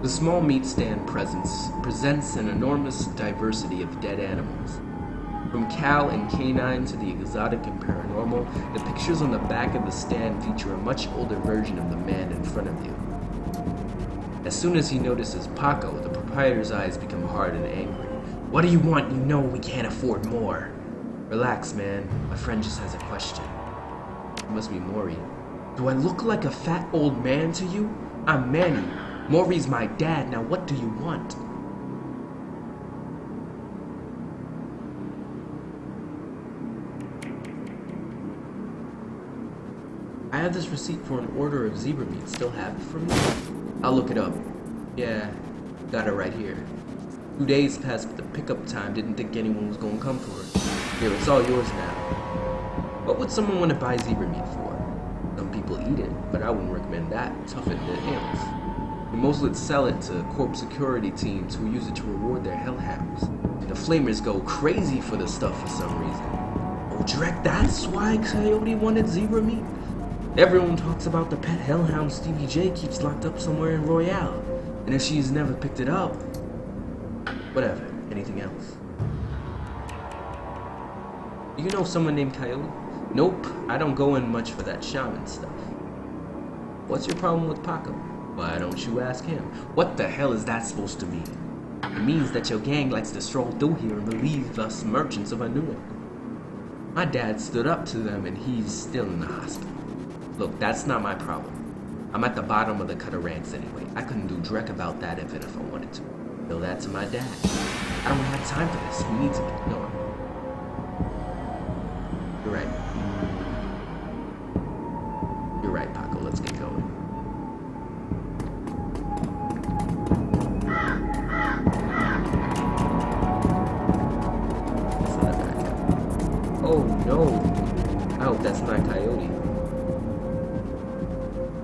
Speaker 3: The small meat stand presents an enormous diversity of dead animals. From cow and canine to the exotic and paranormal, the pictures on the back of the stand feature a much older version of the man in front of you. As soon as he notices Paco, the proprietor's eyes become hard and angry. What do you want? You know we can't afford more. Relax, man. My friend just has a question. It must be Maury. Do I look like a fat old man to you? I'm Manny. Maury's my dad. Now what do you want? I have this receipt for an order of zebra meat. Still have it for me? I'll look it up. Yeah, got it right here. 2 days past the pickup time. Didn't think anyone was gonna come for it. Here, it's all yours now. What would someone want to buy zebra meat for? Some people eat it, but I wouldn't recommend that. Toughen the animals. The Moslets sell it to corp security teams who use it to reward their hellhounds. And the flamers go crazy for the stuff for some reason. Oh, Drek, that's why Coyote wanted zebra meat? Everyone talks about the pet hellhound Stevie J keeps locked up somewhere in Royale. And if she's never picked it up... Whatever. Anything else? You know someone named Coyote? Nope, I don't go in much for that shaman stuff. What's your problem with Paco? Why don't you ask him? What the hell is that supposed to mean? It means that your gang likes to stroll through here and relieve us merchants of our new one. My dad stood up to them and he's still in the hospital. Look, that's not my problem. I'm at the bottom of the gutter ranks anyway. I couldn't do Drek about that even if I wanted to. Tell that to my dad. I don't have time for this. We need to get going. You're right. You're right, Paco. Let's get going. Oh no! I hope that's not Coyote.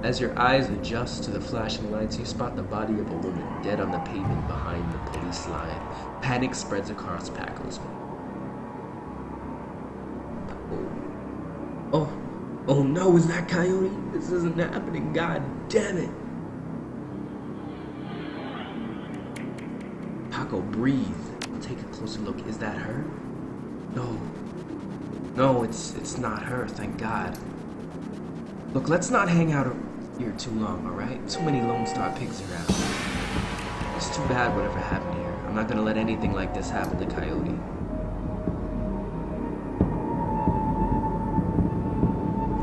Speaker 3: As your eyes adjust to the flashing lights, you spot the body of a woman dead on the pavement behind the police line. Panic spreads across Paco's face. Oh no, is that Coyote? This isn't happening, god damn it! Paco, breathe. I'll take a closer look. Is that her? No, it's not her, thank God. Look, let's not hang out here too long, alright? Too many Lone Star pigs around. It's too bad whatever happened here. I'm not gonna let anything like this happen to Coyote.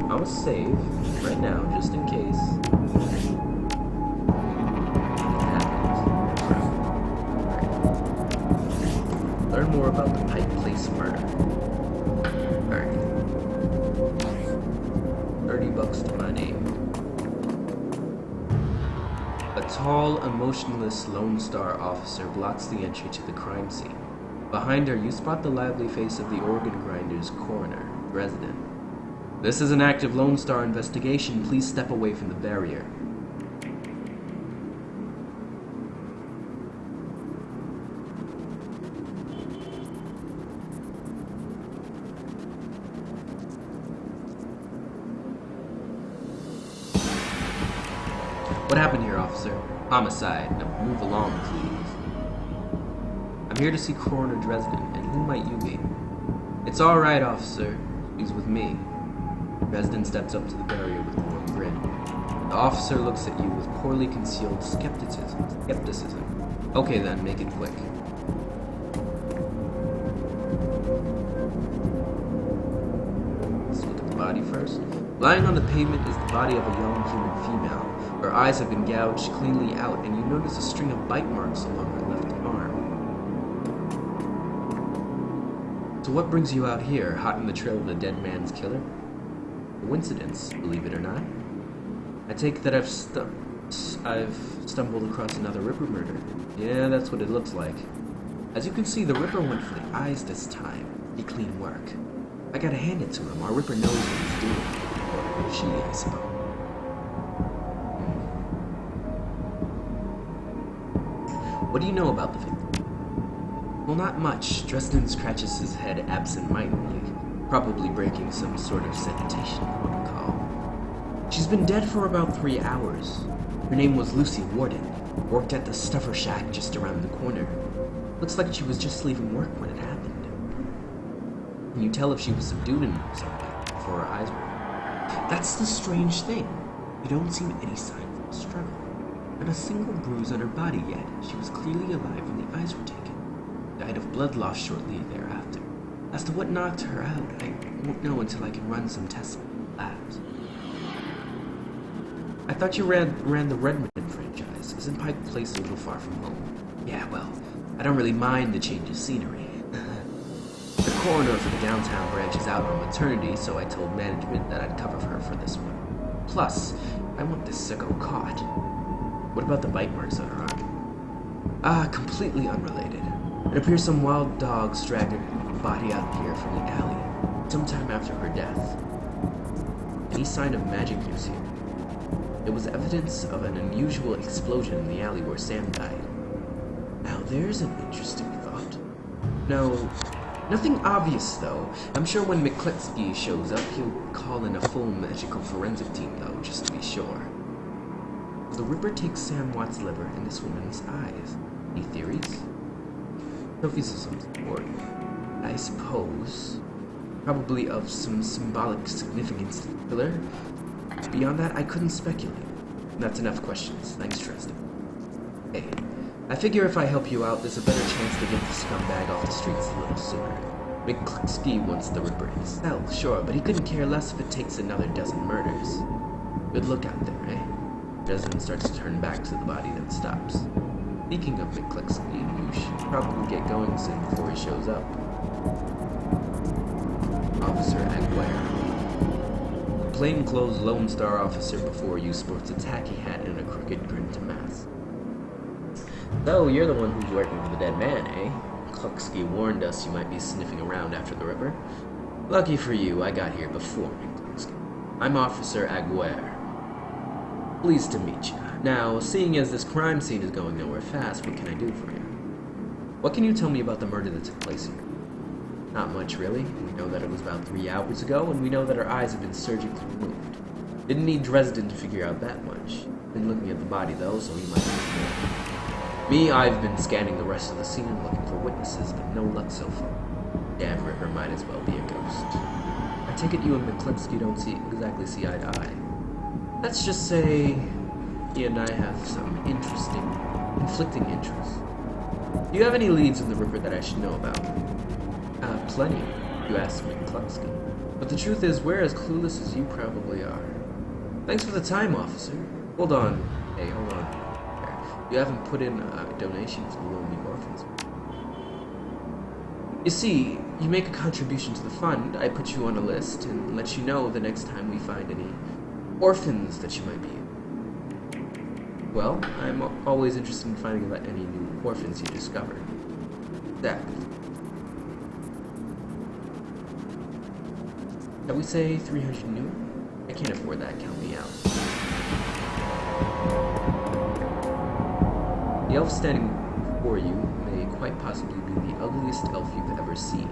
Speaker 3: I'll save right now, just in case. Learn more about the Pike Place murder. Alright. $30 to my name. A tall, emotionless Lone Star officer blocks the entry to the crime scene. Behind her, you spot the lively face of the organ grinder's coroner, Dresden. This is an active Lone Star investigation. Please step away from the barrier. What happened here, officer? Homicide. Now move along, please. I'm here to see Coroner Dresden, and who might you be? It's all right, officer. He's with me. Dresden steps up to the barrier with a warm grin. The officer looks at you with poorly concealed skepticism. Okay then, make it quick. Let's look at the body first. Lying on the pavement is the body of a young human female. Her eyes have been gouged cleanly out, and you notice a string of bite marks along her left arm. So what brings you out here, hot in the trail of the dead man's killer? Coincidence, believe it or not. I take that I've stumbled across another Ripper murder. Yeah, that's what it looks like. As you can see, the Ripper went for the eyes this time. Pretty clean work. I gotta hand it to him. Our Ripper knows what he's doing. Or she, I suppose. What do you know about the victim? Well, not much. Dresden scratches his head absent-mindedly, probably breaking some sort of sanitation protocol. She's been dead for about 3 hours. Her name was Lucy Warden. Worked at the Stuffer Shack just around the corner. Looks like she was just leaving work when it happened. Can you tell if she was subdued in some way before her eyes were? That's the strange thing. You don't see any signs of a struggle. Not a single bruise on her body yet. She was clearly alive when the eyes were taken. Died of blood loss shortly thereafter. As to what knocked her out, I won't know until I can run some tests in labs. I thought you ran the Redmond franchise. Isn't Pike Place a little far from home? Yeah, well, I don't really mind the change of scenery. The coroner for the downtown branch is out on maternity, so I told management that I'd cover her for this one. Plus, I want this sicko caught. What about the bite marks on her arm? Completely unrelated. It appears some wild dogs dragged her body out here from the alley, sometime after her death. Any sign of magic use here? There was evidence of an unusual explosion in the alley where Sam died. Now there's an interesting thought. No, nothing obvious though. I'm sure when McCletsky shows up, he'll call in a full magical forensic team though, just to be sure. The Ripper takes Sam Watt's liver and this woman's eyes. Any theories? Trophies of some sort, I suppose. Probably of some symbolic significance to the killer. Beyond that, I couldn't speculate. That's enough questions. Thanks, Tristan. Hey, I figure if I help you out, there's a better chance to get the scumbag off the streets a little sooner. McCletsky wants the Ripper in his cell, sure, but he couldn't care less if it takes another dozen murders. Good look out there, eh? Desmond starts to turn back to the body, then stops. Speaking of McCletsky, you should probably get going soon before he shows up. Officer Aguirre. Plainclothes Lone Star officer before you sports a tacky hat and a crooked grin to mask. So, you're the one who's working for the dead man, eh? McCletsky warned us you might be sniffing around after the Ripper. Lucky for you, I got here before McCletsky. I'm Officer Aguirre. Pleased to meet you. Now, seeing as this crime scene is going nowhere fast, what can I do for you? What can you tell me about the murder that took place here? Not much, really. We know that it was about 3 hours ago, and we know that her eyes have been surgically removed. Didn't need Dresden to figure out that much. Been looking at the body, though, so he might know more. Me, I've been scanning the rest of the scene and looking for witnesses, but no luck so far. Damn Ripper might as well be a ghost. I take it you and McCletsky don't exactly see eye to eye. Let's just say he and I have some conflicting interests. Do you have any leads on the Ripper that I should know about? Plenty, you asked McCletsky. But the truth is, we're as clueless as you probably are. Thanks for the time, officer. Hold on. Hey, hold on. You haven't put in a donation to the Lonely Orphans. You see, you make a contribution to the fund, I put you on a list and let you know the next time we find any orphans that you might be in. Well, I'm always interested in finding about any new orphans you discover. Exactly. Shall we say 300 new? I can't afford that, count me out. The elf standing before you may quite possibly be the ugliest elf you've ever seen.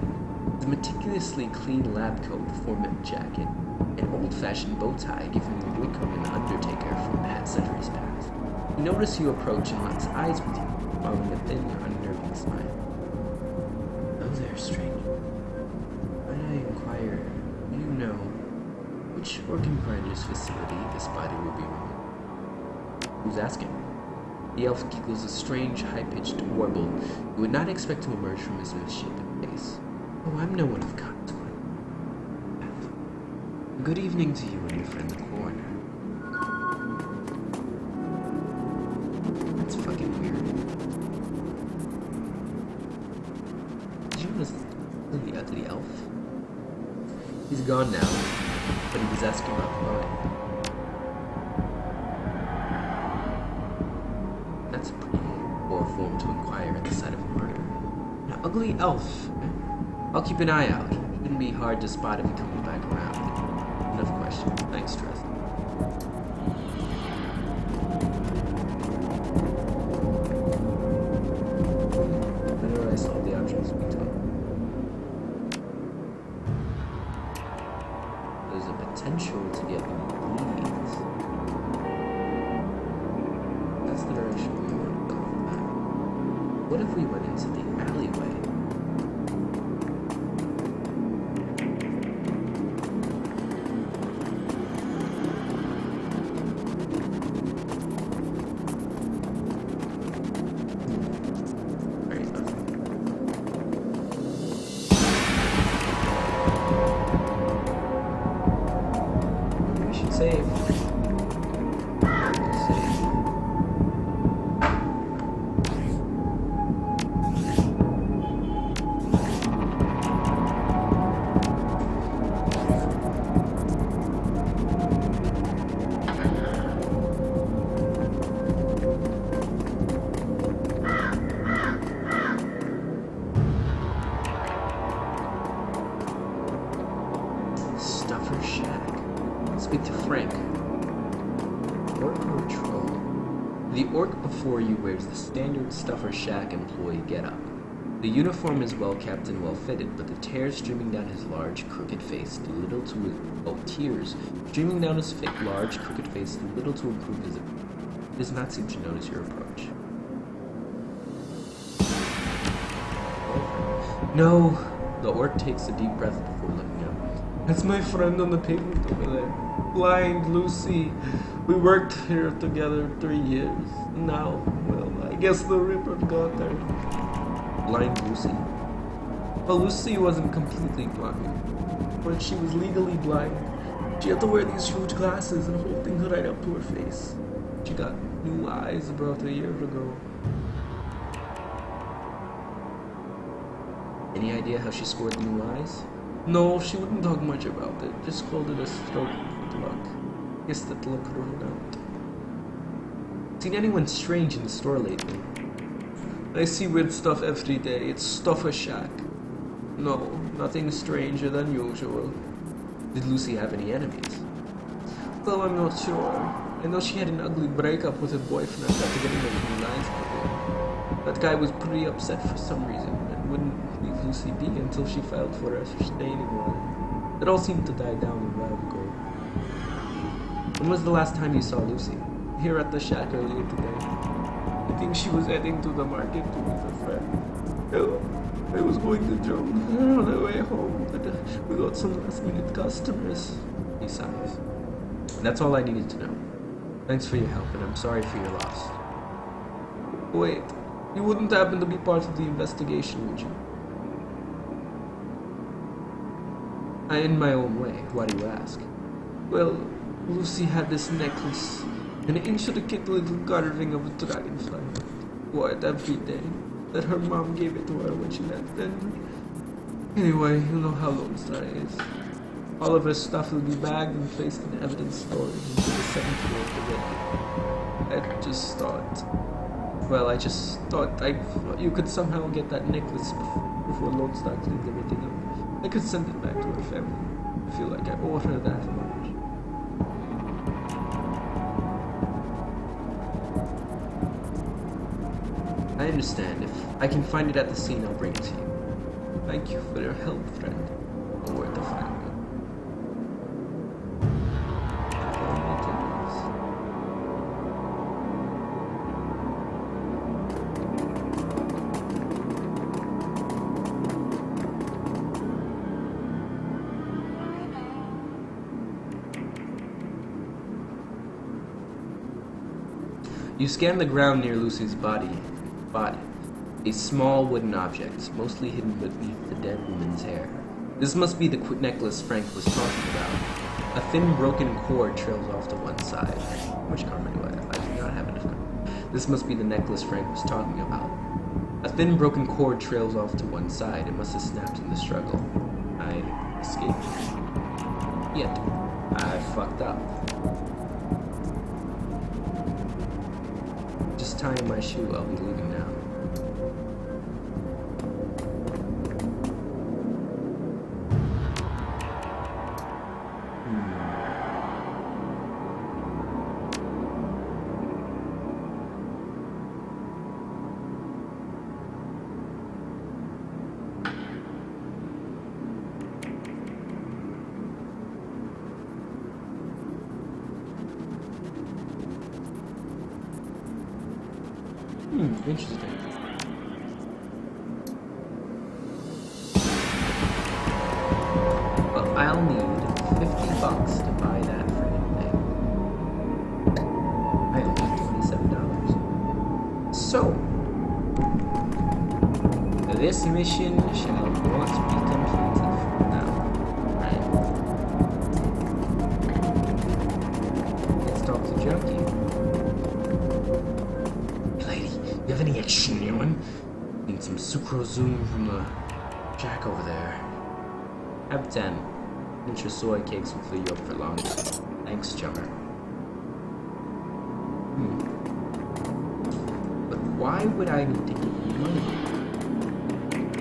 Speaker 3: His meticulously clean lab coat, format jacket, an old-fashioned bow tie giving the look of an undertaker from centuries past. He notices you approach and locks eyes with you, following a thin, unnerving smile. Oh there, stranger. Might I inquire, do you know which organ grinder's facility this body will be removed? Who's asking? The elf giggles a strange, high-pitched warble you would not expect to emerge from his misshapen face. Oh, I'm no one of consequence. Good evening to you and your friend the coroner. That's fucking weird. Did you notice the ugly elf? He's gone now, but he was asking about the body. That's a pretty poor form to inquire at the site of a murder. An ugly elf, eh? I'll keep an eye out. Shouldn't be hard to spot if he comes back around. Enough questions. Thanks, Tristan. Whenever I solve the options we talk. There's a potential to get leads. That's the direction we want to go. What if we went into the alleyway? Save. Stuffer Shack. Speak to Frank. orc or a troll? The orc before you wears the standard stuffer shack employee getup. The uniform is well kept and well fitted, but the tears streaming down his large, crooked face do little to tears streaming down his large, crooked face do little to improve his appearance. He does not seem to notice your approach. No! The orc takes a deep breath before looking up. That's my friend on the pavement over there. Blind Lucy. We worked here together 3 years. Now, well, I guess the Reaper got her. Blind Lucy? Well, Lucy wasn't completely blind, but she was legally blind. She had to wear these huge glasses and hold things right up to her face. She got new eyes about a year ago. Any idea how she scored the new eyes? No, she wouldn't talk much about it. Just called it a stroke of good luck. Guess that luck ran out. Seen anyone strange in the store lately? I see weird stuff every day. It's Stuffer Shack. No, nothing stranger than usual. Did Lucy have any enemies? Well, I'm not sure. I know she had an ugly breakup with her boyfriend after getting a new lines before. That guy was pretty upset for some reason and wouldn't leave Lucy be until she filed for a restraining order. It all seemed to die down a while ago. When was the last time you saw Lucy? Here at the shack earlier today. I think she was heading to the market to meet a friend. I was going to jump on the way home, but we got some last-minute customers. He sighs. That's all I needed to know. Thanks for your help, and I'm sorry for your loss. Wait, you wouldn't happen to be part of the investigation, would you? In my own way. Why do you ask? Well, Lucy had this necklace, an intricate little carving of a dragonfly. Wore it every day. That her mom gave it to her when she left. And anyway, you know how Lone Star is. All of her stuff will be bagged and placed in evidence storage into the second floor of the building. I just thought you could somehow get that necklace before Lone Star cleaned everything up. I could send it back to her family. I feel like I owe her that much. I understand. If I can find it at the scene, I'll bring it to you. Thank you for your help, friend. A word to find me. You scan the ground near Lucy's body. A small wooden object, mostly hidden beneath the dead woman's hair. This must be the necklace Frank was talking about. A thin, broken cord trails off to one side. How much karma do I have? I do not have enough karma. This must be the necklace Frank was talking about. A thin, broken cord trails off to one side. It must have snapped in the struggle. I escaped. Yet, I fucked up. Just tying my shoe, I'll be leaving now. Interesting. Well, I'll need $50 to buy that freaking thing. I only have $27. So, this mission shall not be completed for now. Right. Let's talk to Junkie. You have any extra new one? Need some sucrose from the jack over there. Have 10. Inch your soy cakes will fill you up for longer. Thanks, chummer. But why would I need to give you money?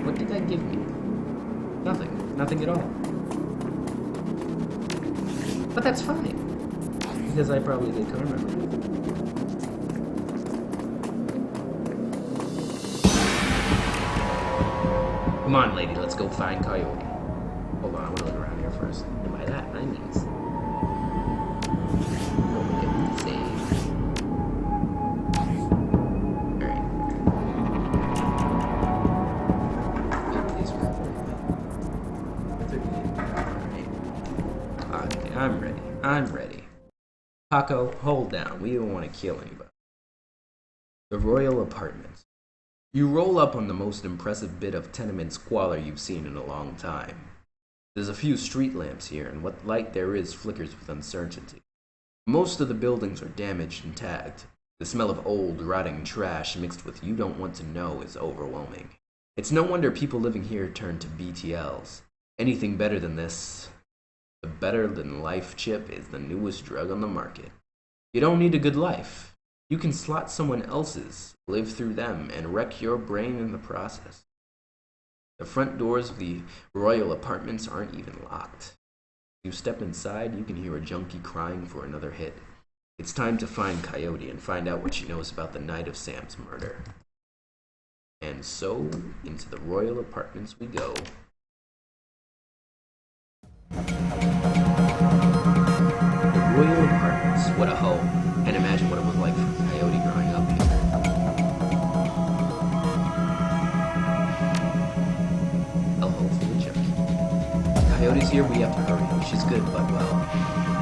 Speaker 3: What did I give you? Nothing. Nothing at all. But that's fine.
Speaker 1: Because I probably did karma.
Speaker 3: Come on, lady, let's go find Coyote. Hold on, I want to look around here first. And by that, I mean... Alright. I'm ready. Paco, hold down. We don't want to kill anybody. The Royal Apartments. You roll up on the most impressive bit of tenement squalor you've seen in a long time. There's a few street lamps here, and what light there is flickers with uncertainty. Most of the buildings are damaged and tagged. The smell of old, rotting trash mixed with you don't want to know is overwhelming. It's no wonder people living here turn to BTLs. Anything better than this, the better-than-life chip is the newest drug on the market. You don't need a good life. You can slot someone else's, live through them, and wreck your brain in the process. The front doors of the Royal Apartments aren't even locked. You step inside, you can hear a junkie crying for another hit. It's time to find Coyote and find out what she knows about the night of Sam's murder. And so, into the Royal Apartments we go. The Royal Apartments, what a home. Can't imagine what it was like for Coyote growing up here. Hello for the junkie. Coyote's here, we have to hurry. She's good, but well,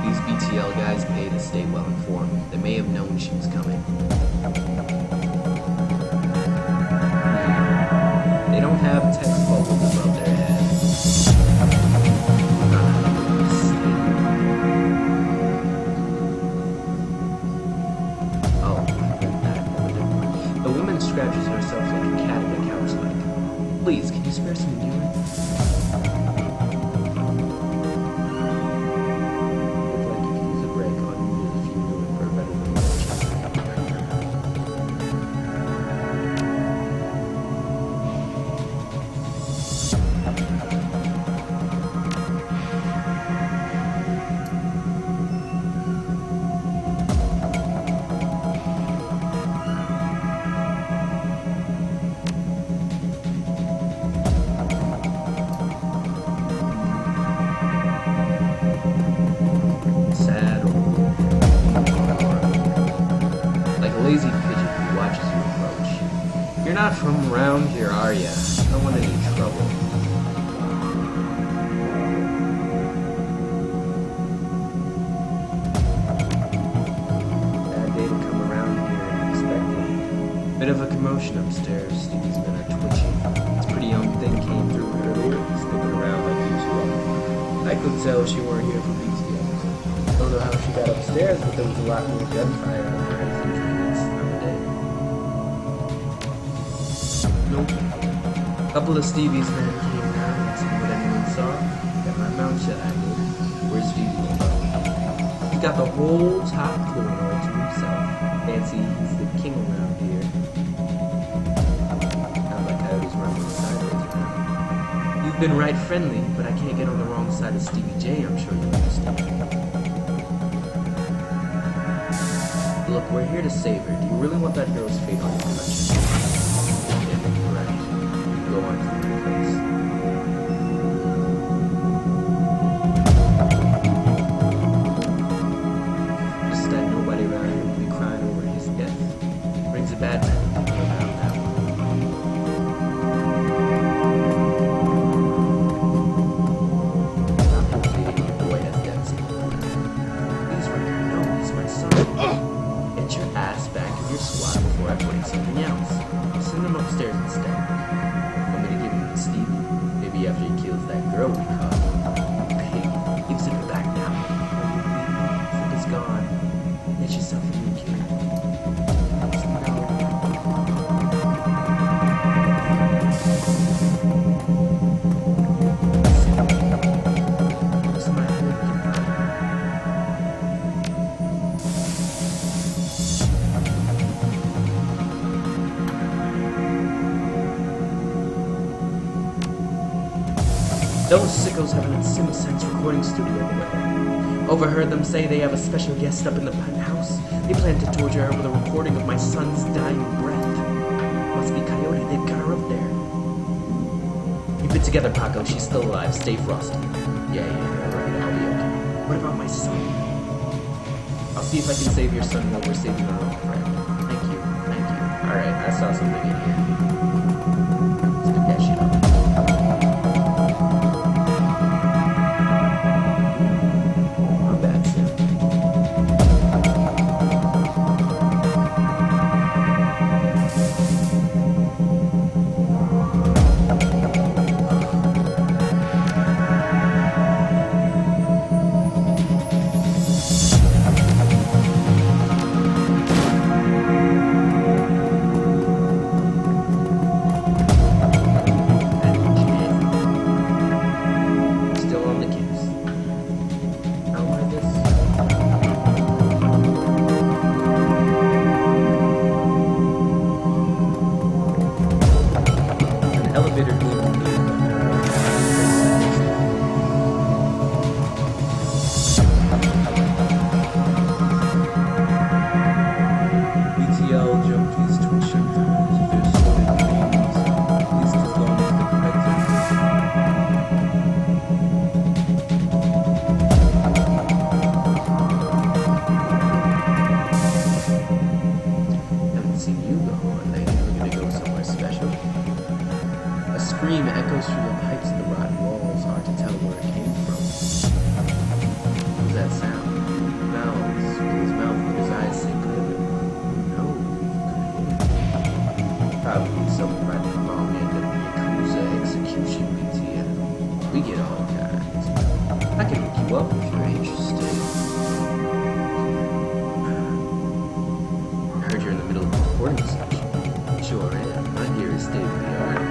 Speaker 3: these BTL guys pay to stay well informed. They may have known she was coming. They don't have text bubbles above their heads. The woman scratches herself like a cat in a couch leg. Please, can you spare some urine? Look like you could use a break on you if you knew it for better than lazy pigeon who watches you approach. You're not from around here, are ya? I don't want any trouble. Bad day to come around here unexpected. Bit of a commotion upstairs. Stevie's been a twitchy. This pretty young thing came through earlier, sticking around like usual. I could tell she weren't here for BTS. Don't know how she got upstairs, but there was a lot more gunfire on her eyes than treatments on the day. Nope. A couple of Stevie's men came down and seen what anyone saw. Got my mouth shut, I did. Where's Stevie? He's got the whole top floor all to himself. Fancy he's the king around here. Sounds like Coyote's running sideways around. You've been right friendly, but I can't get on the wrong side of Stevie J, I'm sure you understand. Look, we're here to save her. Do you really want that girl's fate on your clutches? Yeah, correct. You go on to the place. Just that nobody around here will be crying over his death. Brings a bad man to around that one. Not hopefully your boy has debts. Please, Riker, no, he's my son. Get your ass back in your squad before I break something else. Send him upstairs instead. Want me to give him to Stevie? Maybe after he kills that girl we caught. Pig, gives it back now. Flip is gone. Get yourself a new kid. This might hurt you. Those sickos have an SimSense recording studio over there.
Speaker 4: Overheard them say they have a special guest up in the penthouse. They plan to torture her with a recording of my son's dying breath. Must be Coyote, they've got her up there. Keep it together, Paco. She's still alive. Stay frosty. Yeah, right. I'll be okay. What about my son? I'll see if I can save your son while we're saving our own friend. Thank you. Alright, I saw something in here. Let's pick that shit up. My bad, Sam. Scream echoes through the pipes of the rotten walls. Hard to tell where it came from. What was that sound? Mouths. With his mouth and his eyes say clearly. No, probably someone right from wrong end of the Yakuza execution BTL. We get all kinds. I can hook you up if you're interested. I heard you're in the middle of a recording session. Sure am. My gear is state of the art.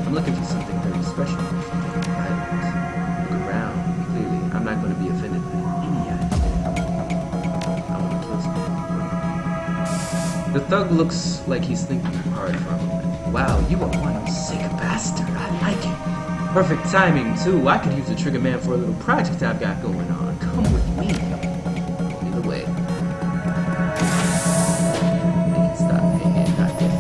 Speaker 4: I'm looking for something very special, something violent. Look around. Clearly, I'm not going to be offended by any idea. I want to kill someone. The thug looks like he's thinking hard for a moment. Wow, you are one sick bastard. I like it. Perfect timing, too. I could use a trigger man for a little project I've got going on. Come with me. Either way. Stop. Hey, not yet.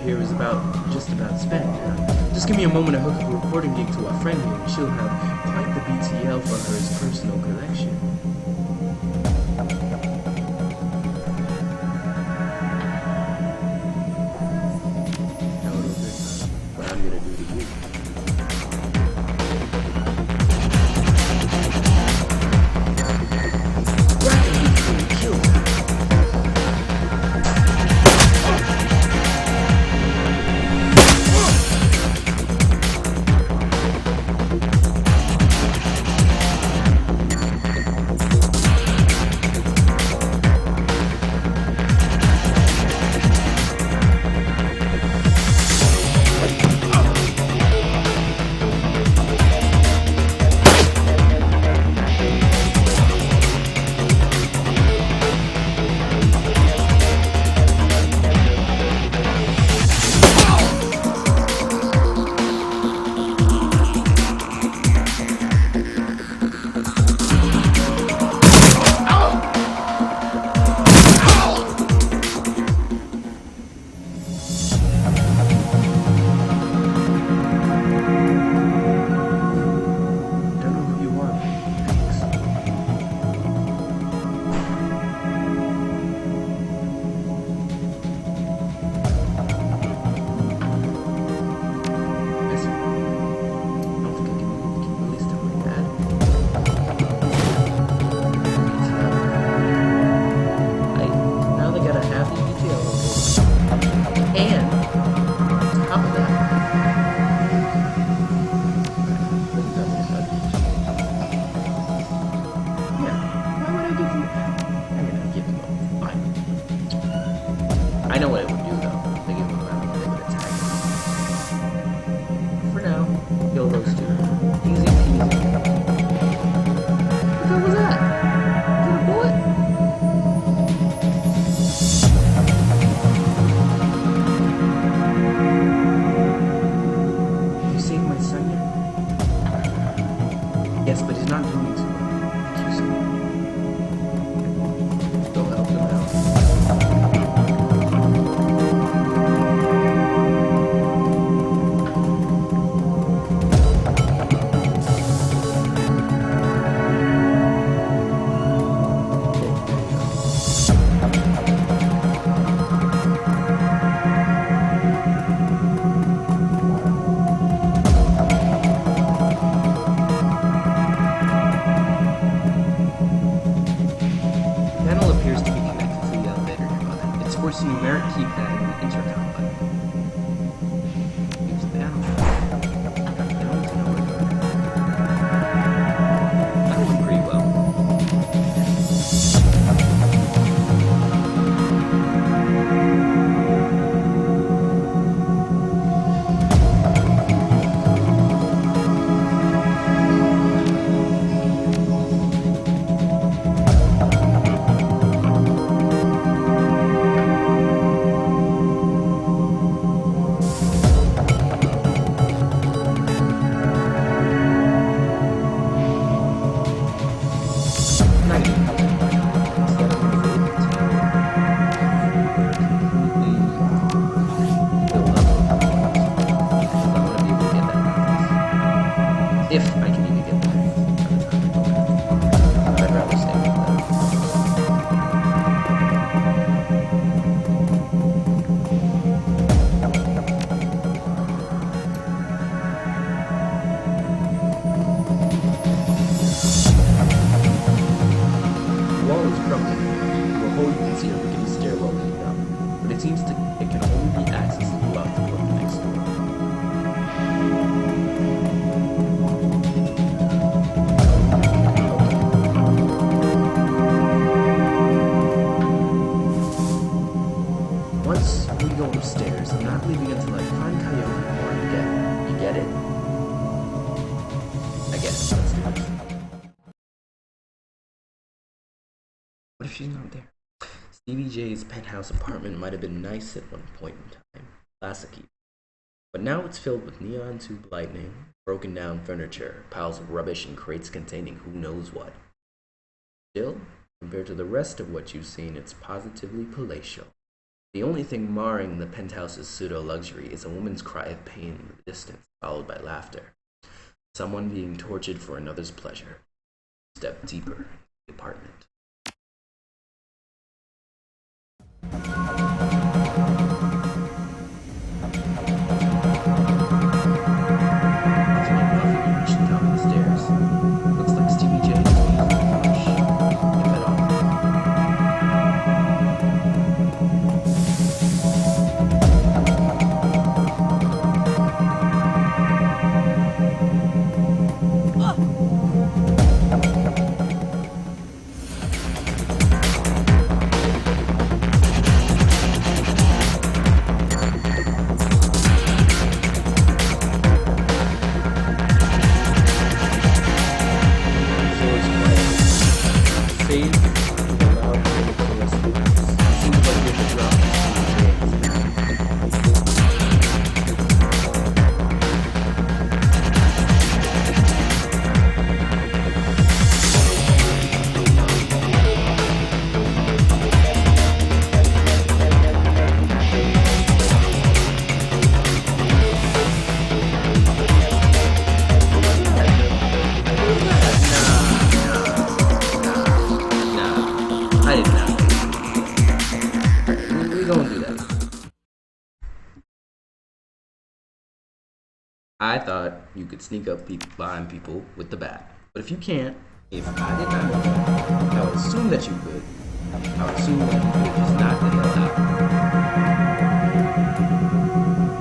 Speaker 4: Here is just about spent now. Just give me a moment to hook up a recording gig to our friend here, and she'll have quite the BTL for her as personal collection. What I'm gonna do to you.
Speaker 3: Yes, but he's not doing too well. Thank you so much. Go help him out. Force numeric keypad and the intercom button. Use the panel. That went pretty well. If I can even get there. I'd rather stay with that. The wall is crumbling. Through a hole you can see a rickety stairwell leading up, but it seems it can only be accessed throughout the room next door. Once we go upstairs, I'm not leaving until I find Coyote or get. You get it? I get it. Let's do it. What if she's not there? Stevie J's penthouse apartment might have been nice at one point in time. Classic. But now it's filled with neon tube lighting, broken down furniture, piles of rubbish, and crates containing who knows what. Still, compared to the rest of what you've seen, it's positively palatial. The only thing marring the penthouse's pseudo-luxury is a woman's cry of pain in the distance, followed by laughter. Someone being tortured for another's pleasure. Step deeper into the apartment. Reaching down the stairs. Looks like Stevie J is using the couch, if at all. I thought you could sneak up behind people with the bat. But if you can't, if I did not know that, I would assume that you could. I would assume that you could just knock the hell out.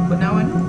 Speaker 3: But now I know.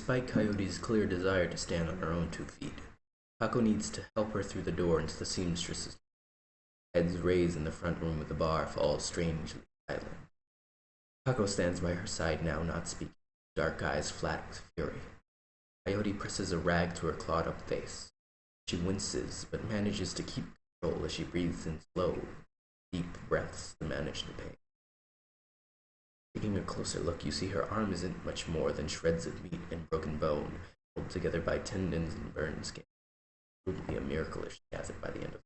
Speaker 3: Despite Coyote's clear desire to stand on her own 2 feet, Paco needs to help her through the door into the seamstresses. Heads raised in the front room of the bar falls strangely silent. Paco stands by her side now, not speaking, dark eyes flat with fury. Coyote presses a rag to her clawed-up face. She winces, but manages to keep control as she breathes in slow, deep breaths to manage the pain. Taking a closer look, you see her arm isn't much more than shreds of meat and broken bone, held together by tendons and burned skin. It would be a miracle if she has it by the end of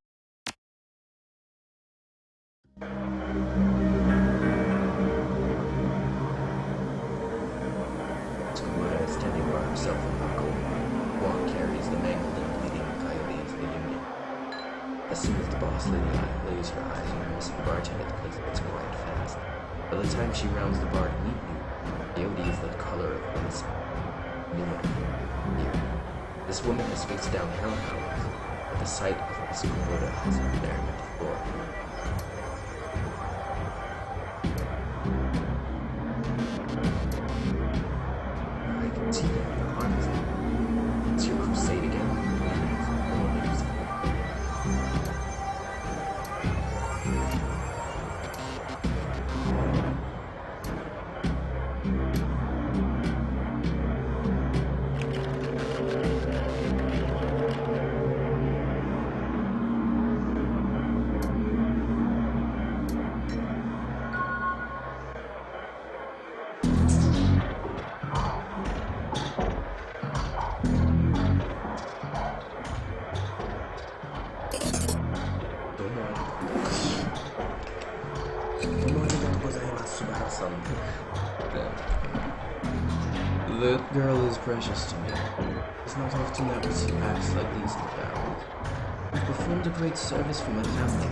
Speaker 3: Skoda is standing by herself and Paco. Juan carries the mangled and bleeding Coyote into the union. As soon as the boss lady lays her eyes on her missing bartender, the place gets quiet fast. By the time she rounds the bar to meet you, Coyote is the color of windsmoke. Here. This woman has faced down hellhounds, but the sight of Miss Skoda has been there before. I can see that your arm is in. It's your crusade again. The girl is precious to me. It's not often that we see acts like these in the family. You've performed a great service for my family,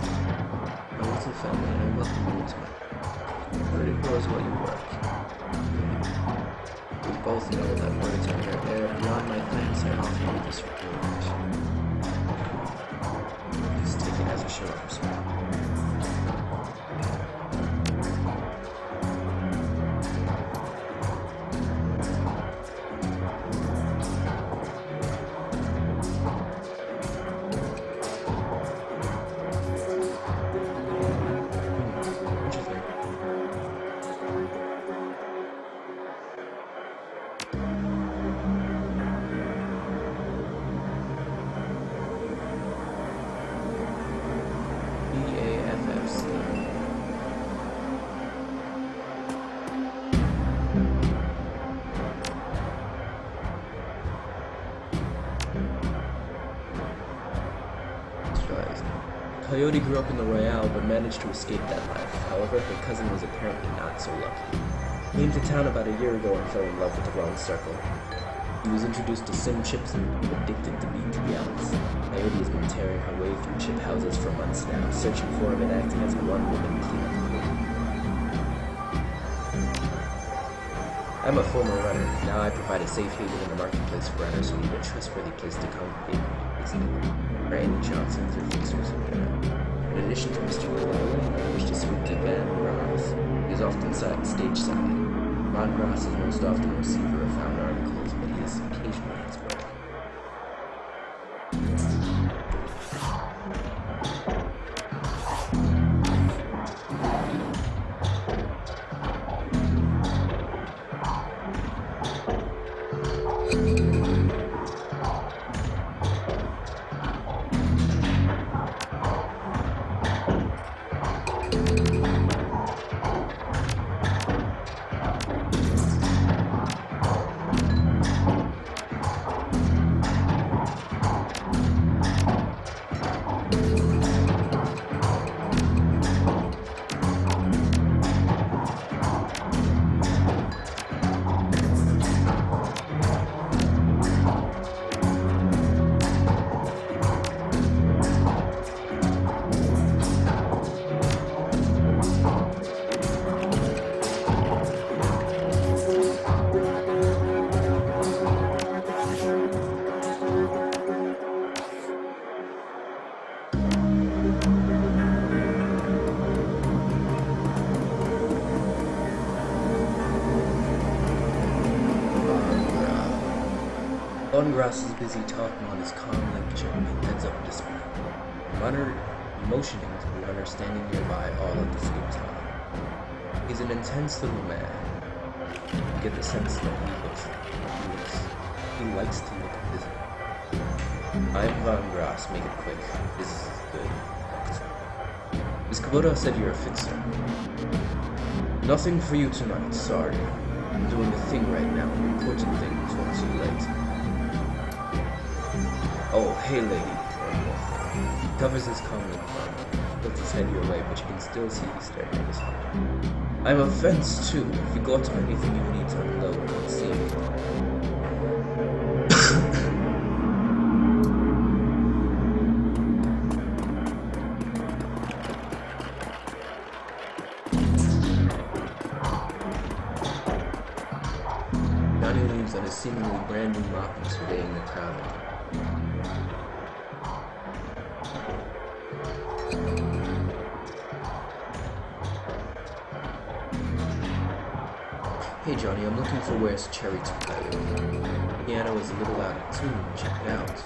Speaker 3: my little family, and I welcome you into my life. But it grows while you work. We both know that words are rare. Beyond my thanks, I offer you this reward. Please take it as a show of respect. Coyote grew up in the Royale but managed to escape that life. However, her cousin was apparently not so lucky. He came to town about a year ago and fell in love with the wrong circle. He was introduced to sim chips and addicted to BTLs. Coyote has been tearing her way through chip houses for months now, searching for him and acting as a one-woman cleanup crew. I'm a former runner. Now I provide a safe haven in the marketplace for runners who need a trustworthy place to congregate. Randy Johnson through fixers and in addition to Mr. Reliable, I wish to speak to Van Ross. He is often stage side. Ron Ross is most often a receiver of found articles, but he is occasionally his work. Von Grass is busy talking on his calm lecture and heads up display. Motioning to the runner standing nearby all at the same time. He's an intense little man. You get the sense that he likes to look busy. I'm Von Grass, make it quick. This is good. Miss Kubota said you're a fixer. Nothing for you tonight, sorry. I'm doing a thing right now, important things once too late. Oh, hey lady. He covers his comment from, tilts his head your way, but you can still see he's staring at his heart. I'm a fence too. If you got anything you need to unload, let's see me. Johnny leaves on his seemingly brand new mop and surveying the crowd. Hey Johnny, I'm looking for Where's Cherry to play. The piano is a little out of tune, check it out.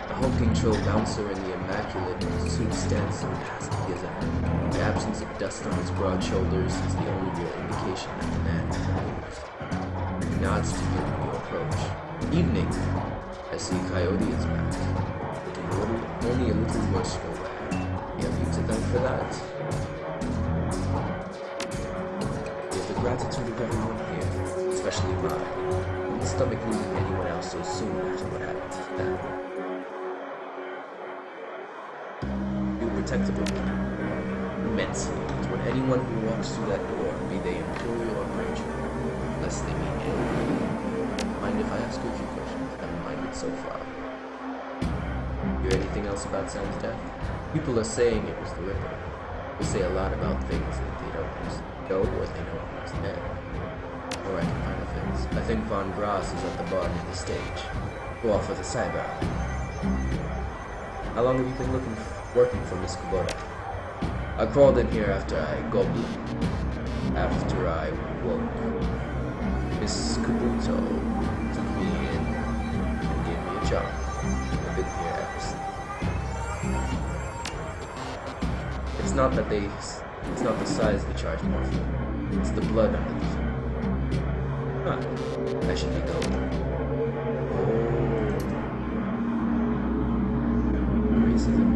Speaker 3: The hulking troll bouncer in the immaculate suit stands so passively as ever. The absence of dust on his broad shoulders is the only real indication that the man never moves. He nods to you when you approach. Evening! I see Coyote is back. Looking only a little worse for wear. You have you to thank for that. We have the gratitude of everyone here, especially mine. I wouldn't stomach losing anyone else so soon after what happened to them. You protective of them immensely toward anyone who walks through that door, be they imperial or ranger, unless they mean ill. Mind if I ask you a few questions? I haven't minded so far. Hear anything else about Sam's death? People are saying it was the Ripper. They say a lot about things that they don't know or they know who's dead. Or I can find a fix. I think Von Grass is at the bar near the stage. Go off with a cyber. How long have you been working for Miss Kubota? I crawled in here after I woke. Miss Kabuto took me in and gave me a job. I've been here ever since. It's not the size they charge more for. It's the blood underneath. Huh. I should be going. Racism.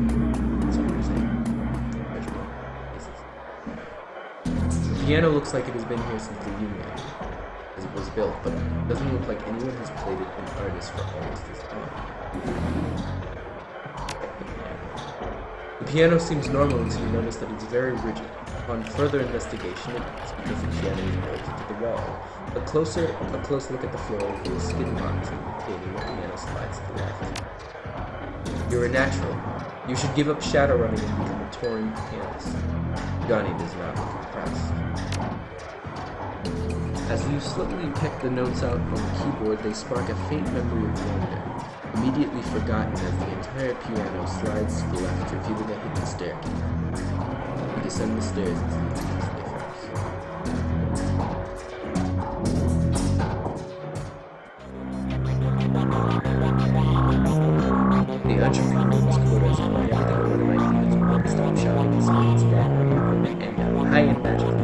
Speaker 3: That's what you're saying. The piano looks like it has been here since the Union, as it was built, but it doesn't look like anyone has played it in earnest for almost this long. The piano seems normal until you notice that it's very rigid. On further investigation, it's because the piano is bolted to the wall. A close look at the floor reveals skid marks indicating the piano slides to the left. You're a natural. You should give up shadowrunning and become a touring pianist. Johnny does not look impressed. As you slowly pick the notes out on the keyboard, they spark a faint memory of wonder, immediately forgotten as the entire piano slides to the left, revealing a hidden staircase. You descend the stairs and see the difference. The entrepreneur was quoted as everything I want to my demons with one-stop shopping experience that and high-end magic is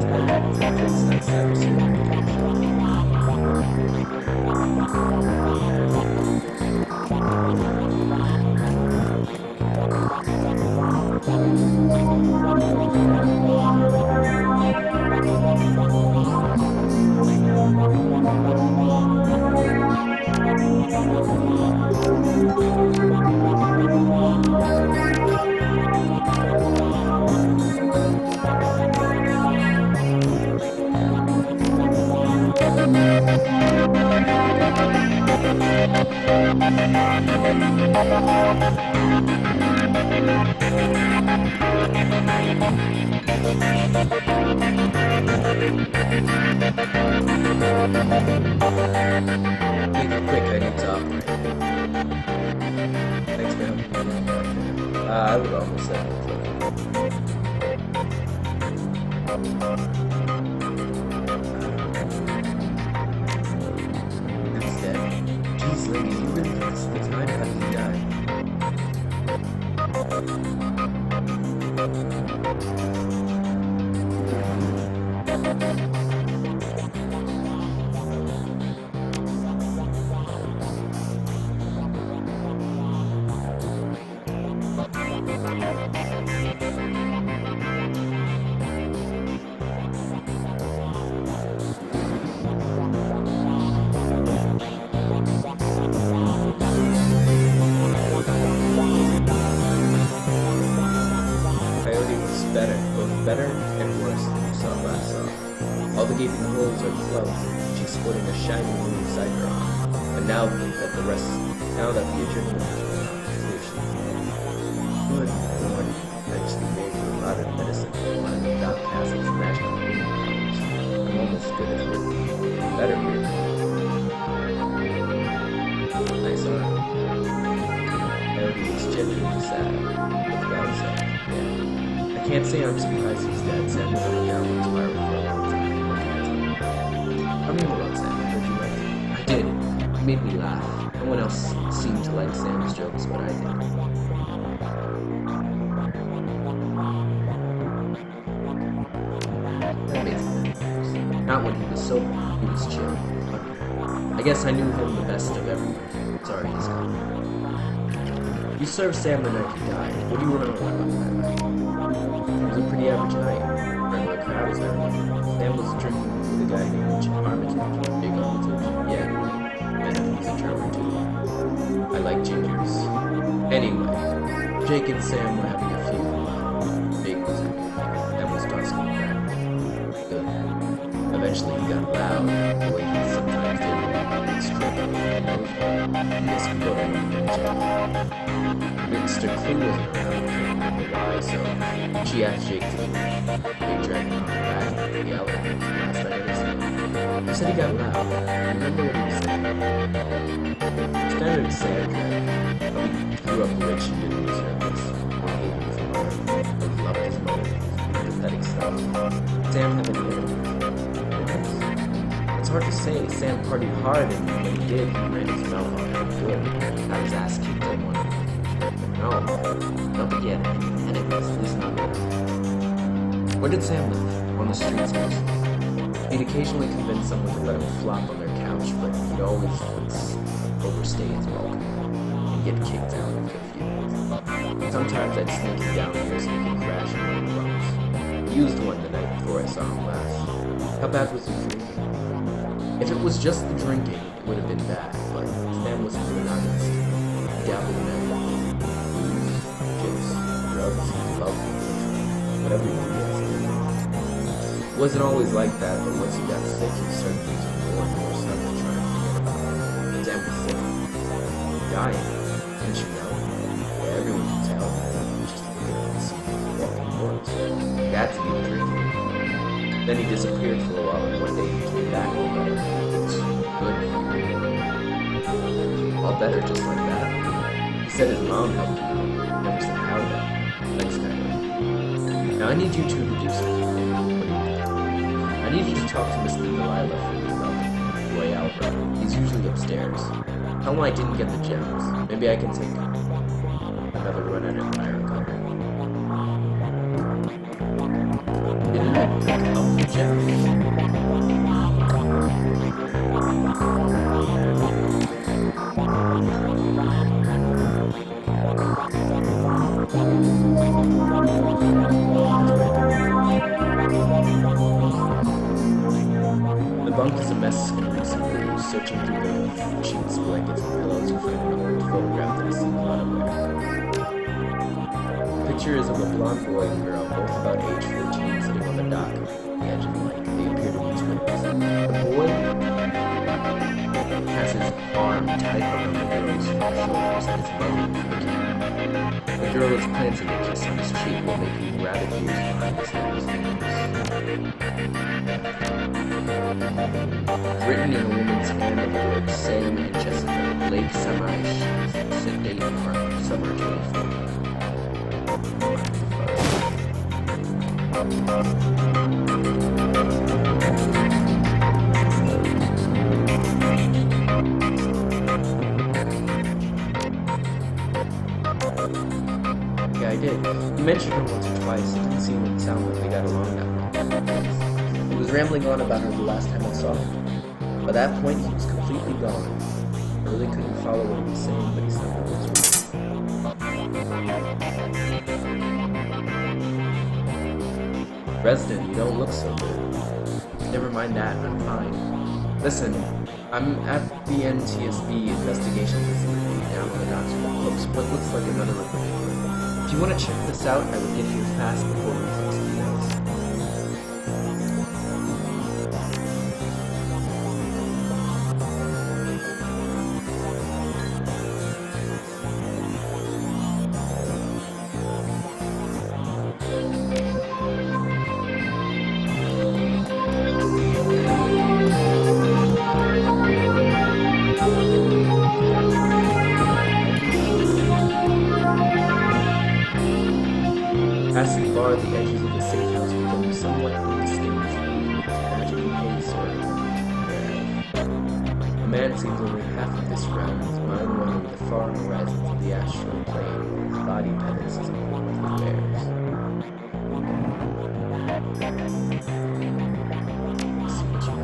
Speaker 3: Quick, I need to operate. Thanks for helping me. I would almost say lady, do you really think this is the time? How did he die? Better and worse than you saw last saw. All the gaping holes are closed, and she's sporting a shiny blue cipher on. But now that the adrenaline is clear, she's good. Lord, eventually made a lot of medicine for one of the Doc Castle's national healing powers. I'm almost good at it. Better here. Nice arm. Coyote was genuinely sad. Look about sad. Yeah. I can't say I'm surprised he's dead. Sam was on a downward spiral for a long time. Tell me about Sam. Heard you like it? I did. It made me laugh. No one else seemed to like Sam's jokes, but I did. That makes sense. Not when he was sober. He was chill. I guess I knew him the best of everyone. Sorry he's gone. You served Sam the night he died. What do you remember about that night? It was a pretty average night. Regular crowd was there. Sam was drinking with a guy named Armitage. Big Armitage. Yeah. And he's a German too. I like gingers. Anyway, Jake and Sam were having a few. Jake was happy. Sam was gossiping back. Good. Eventually he got loud. The way he sometimes did when he was drinking. This could go to Mr. Clue wasn't around. Why, so she asked Jake to leave. They dragged him on the back and yelled at him last I ever seen him. He said he got loud. I remember what he was saying. Standard Sam grew up rich and didn't deserve this. He loved his mother. Pathetic stuff. Sam had been living. It's hard to say. Sam partied hard, and when he did, he ran his mouth on how good. Got his ass kicked at one. No, yeah, and it was not good. Where did Sam live? On the streets mostly. He'd occasionally convince someone to let him flop on their couch, but he'd always overstay his welcome and get kicked out after a few minutes. Sometimes I'd sneak him down here so he could crash in one of the bunks. He used one the night before I saw him last. How bad was his drinking? If it was just the drinking, it would have been bad, but Sam was really honest. He dabbled in everything. Drugs, love, whatever you do. It wasn't always like that, but once he got sick, he started using more and more stuff to try and forget about it. Sam was sick. Dying. Didn't you know? Yeah, everyone can tell. Just look at him and see walking corpse. That's the drinking. Then he disappeared for a while, and one day he came back all better. It's good. All better just like that. He said his mom helped him out. Never said how though. Thanks, Tyler. Now I need you two to do something. What do you think? I need you to talk to Mr. Delilah for me about Roy Albert. He's usually upstairs. Tell him I didn't get the gems. Maybe I can take another run at an iron cutter. Didn't I pick up the gems? The bunk is a mess and recently searching through the sheets, blankets, and pillows, you find an old photograph that is seen unaware. The picture is of a blonde boy and girl, both about age 14, sitting on the dock at the edge of the lake. They appear to be twins. The boy has his arm tied around the girl's shoulders and his mouth looking. The girl is planting a kiss on his cheek while making rabbit ears behind his nose. Written in a woman's hand are the words Sam and Jessica, Lake Semi, Sit Date Park, Summer 24. mentioned her once or twice. It didn't seem to sound like they got along that well. He was rambling on about her the last time I saw him. By that point, he was completely gone. I really couldn't follow what he was saying, but he sounded miserable. Resident, you don't look so good. Never mind that, I'm fine. Listen, I'm at the NTSB investigation facility down on the docks close what looks like another river. If you want to check this out, I would get here fast before we fix details. Passing far, the edges of the safe house become somewhat indistinct. Magical haze surrounding the A man seems only half of this round, his mind wandering the far horizons of the astral plane, his body petals as important with bears. See what you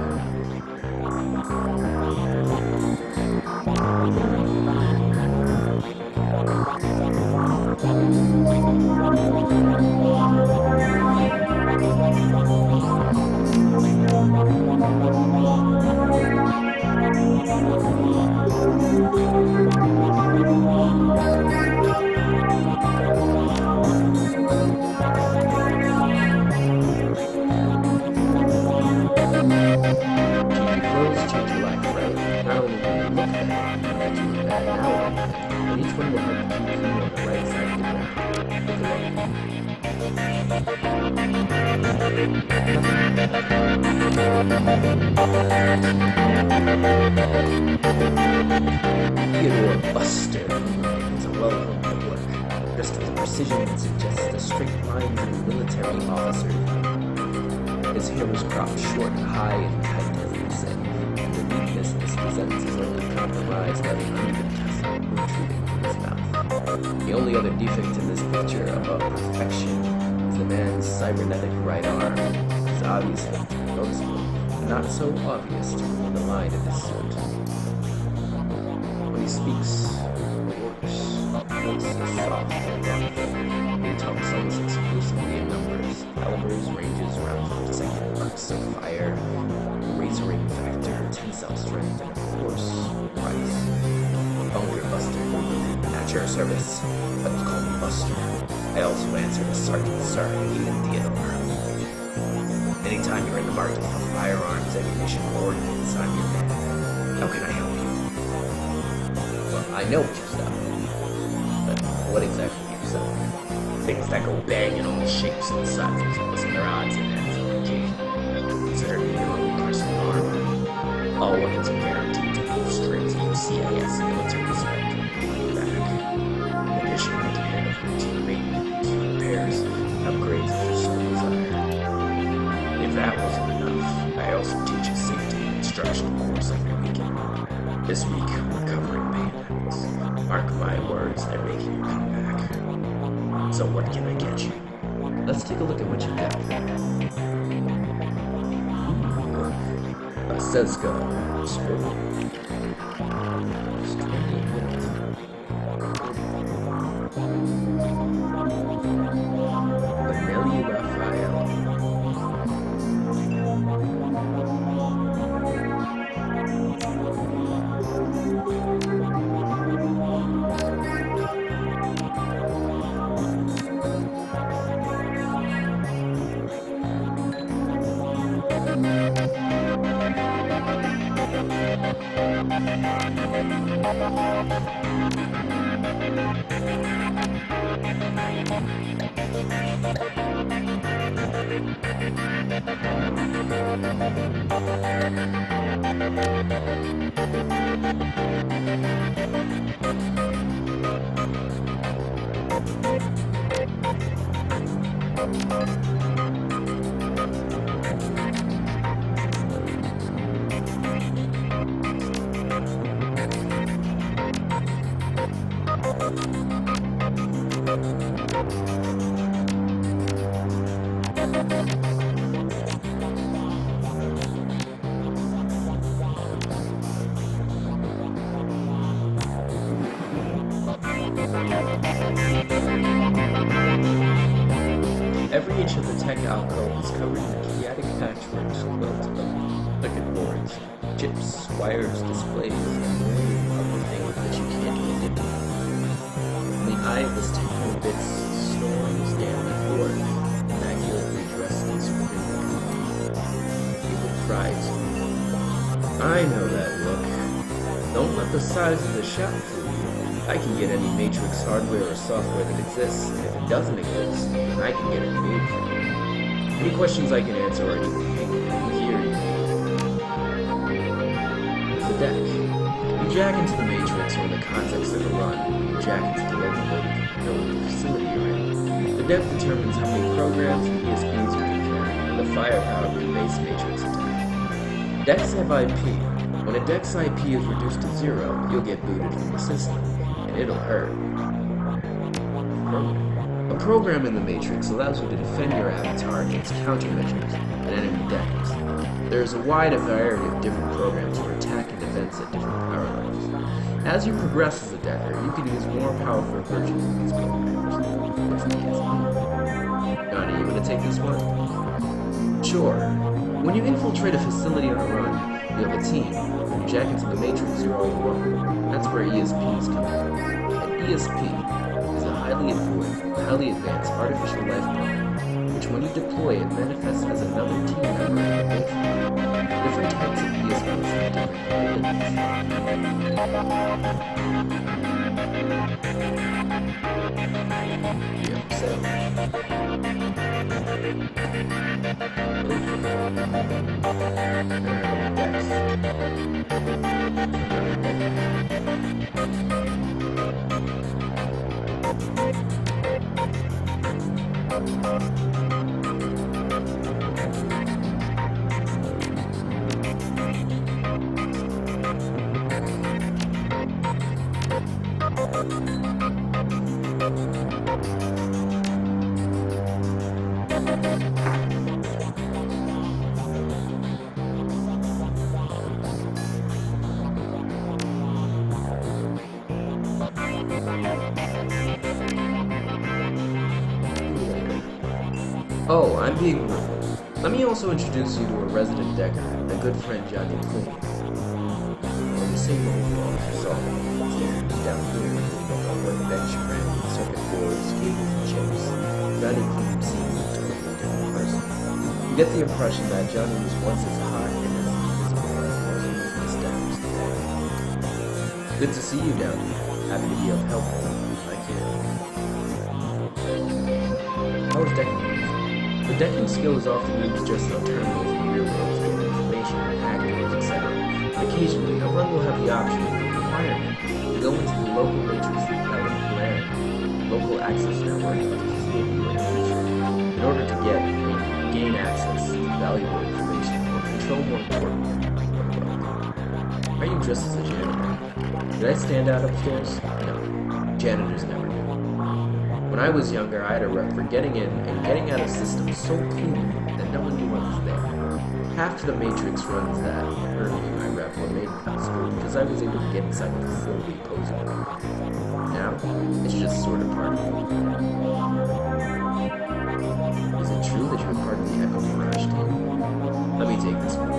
Speaker 3: Theodore Buster is a well-known work, dressed with a precision that suggests the strict lines of a military officer. His hair was cropped short, high, and tight, as they say, and the neatness this presents is only compromised by the uneven tassel protruding from his mouth. The only other defect in this picture above perfection is the man's cybernetic right arm, which is obviously noticeable, but not so obvious to read the line of his suit. When he speaks or works, voice is soft and rough. He talks almost exclusively in numbers, calibers, ranges, round per second, arcs of fire, razoring factor, tensile strength, and of course, price. Bunker Buster. At your service. Others call me Buster. I also answer to Sergeant Sir Ian Theodore. Anytime you're in the market for firearms, ammunition, or ordnance, I'm your man. How can I help you? Well, I know what you sell. But what exactly do you sell? Things that go bang in all shapes and sizes, plus their odds and ends of occasion. Consider me your own personal armor. All weapons are guaranteed to be straight UCAS military spec. Back. In addition, I can handle routine maintenance, repairs, upgrades if you so desire. If that wasn't enough, I also teach a safety and instruction course every weekend. This week, we're covering panhandles. Mark my words, they're making you come back. So what can I get you? Let's take a look at what you got. A Seska Spirit. It's 20 minutes. Benelli Raphael. niche of the tech alcove is covered in a chaotic patchwork quilt of circuit boards, chips, wires, displays, and millions of other things that you can't get into. In the eye of this techno bits storms down forth, immaculately dressed in spring. People cries. I know that look. Don't let the size of the shop fool you. I can get any Matrix hardware or software that exists, and if it doesn't exist, then I can get it made for you. Any questions I can answer or anything, here you the deck. You jack into the Matrix or in the context of a run. You jack into the local facility you're in. The deck determines how many programs and ESPs you can carry, and the firepower of your base Matrix attack. Decks have IP. When a deck's IP is reduced to 0, you'll get booted from the system, and it'll hurt. A program in the Matrix allows you to defend your avatar against countermeasures and enemy deckers. There is a wide variety of different programs for attack and defense at different power levels. As you progress as a decker, you can use more powerful versions of these programs. Johnny, you want to take this one? Sure. When you infiltrate a facility on a run, you have a team. When you jack into the Matrix, you're all alone. That's where ESPs come in. An ESP is a highly advanced artificial life program, which when you deploy it manifests as another team member in the base. Different types of ESPs have different abilities. Yep, so. Oh, I'm being rude. Let me also introduce you to a resident decker, a good friend, Johnny Clean. On the same overall facade, down here, on workbench, cramped, circuit boards, cables, and chips. Johnny Clean seems a totally different person. You get the impression that Johnny was once as hot and as invisible as most deckers today. Good to see you down here. Happy to be of help if I can. How was decking? The decking skill is often used just on terminals in the real world to get information, actors, etc. Occasionally, a run will have the option or requirement to go into the local matrix local access network of the facility or information in order to gain access to valuable information or control more important information. Are you dressed as a janitor? Did I stand out upstairs? No. Janitors never do. When I was younger, I had a rep for getting in and getting out of systems so cleanly that no one knew I was there. Half of the Matrix runs that earned me my rep were made possible because I was able to get inside the facility opposing them. Now, it's just sort of part of me. Is it true that you're part of the Echo Mirage team? Let me take this one.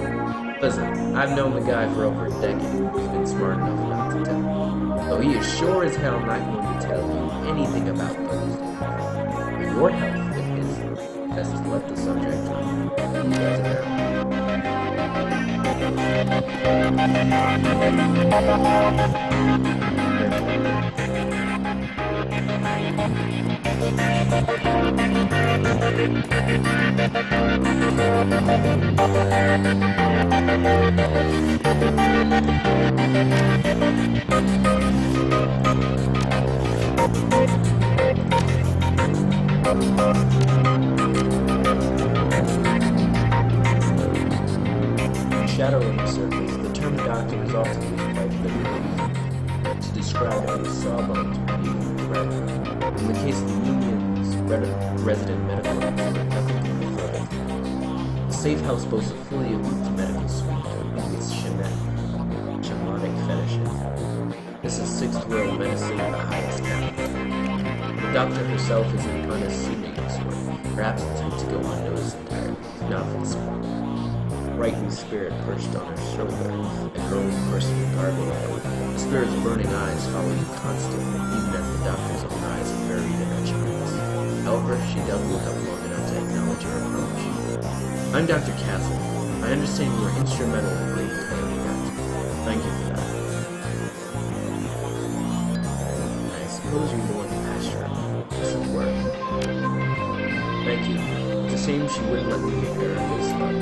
Speaker 3: Listen, I've known the guy for over a decade who's been smart enough not to tell me. Though he is sure as hell not going to tell you anything about those things. For your health and his, best to let the subject know. He does it Shadowrun Returns, the term doctor is often used by the to describe any sawbones or even threat. In the case of the Union's resident medical officer, nothing can be further. The safe house boasts a fully equipped medical suite with shamanic fetishes. This is sixth world medicine of the highest caliber. The doctor herself is an unassuming sort, Perhaps it's meant to go unnoticed entirely, not for the sport. Frightened spirit perched on her shoulder, and her own personal gargoyle. The spirit's burning eyes follow you constantly, even as the doctor's own eyes are buried in her charms. However, she does look up long enough to acknowledge her approach. I'm Dr. Castle. I understand you were instrumental in bringing Coyote back. Thank you for that. I suppose you're the one who patched her. This will work. Thank you. It's a shame she wouldn't let me get her face up.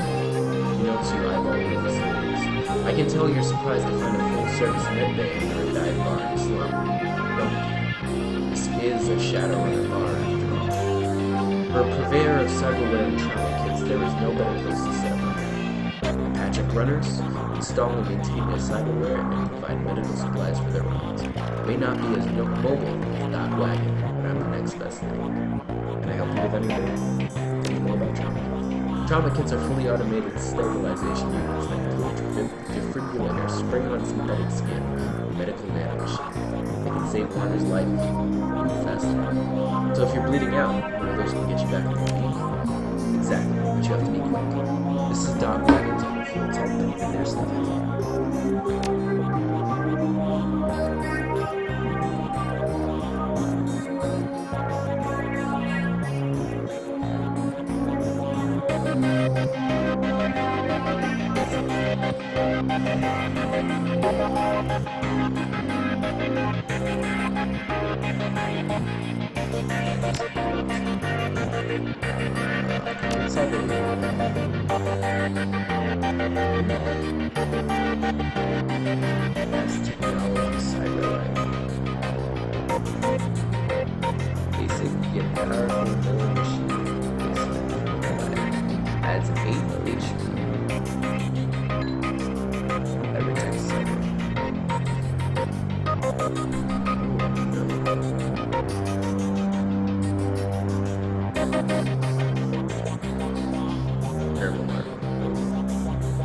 Speaker 3: She notes you eyeball the facilities. I can tell you're surprised to find a full-service medbay in your dive bar in slum. Don't. This is a Shadowrun bar, after all. For a purveyor of cyberware and trauma kits, there is no better place to set up a patch up runners, install and maintain their cyberware, and provide medical supplies for their runs. May not be as mobile as Dot Wagon, but I'm the next best thing. Can I help you with anything? Any more about trauma? Trauma kits are fully automated stabilization units that include defibrillators, spring-on synthetic skin, and medical nanomachine. They can save Wander's life faster. So if you're bleeding out, one of those can get you back on your feet. Exactly, but you have to be quick. This is Doc Wagon's on the field type, and there's the deal. That's technology, cyberlife. Basic yet powerful milling machine. Adds 8 HP. Everything's cyber. Terrible mark.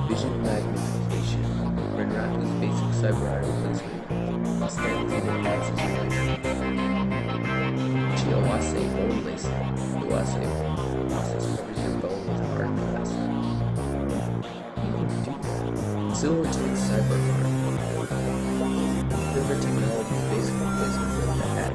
Speaker 3: Vision magnification. When Raku's basic cyber eye replacement. Stands in the passage. Chiawase bone lacing. Chiawase process covers your bone with hard glass. Silverton cyber card. Silver technology's basic replacement for the hat.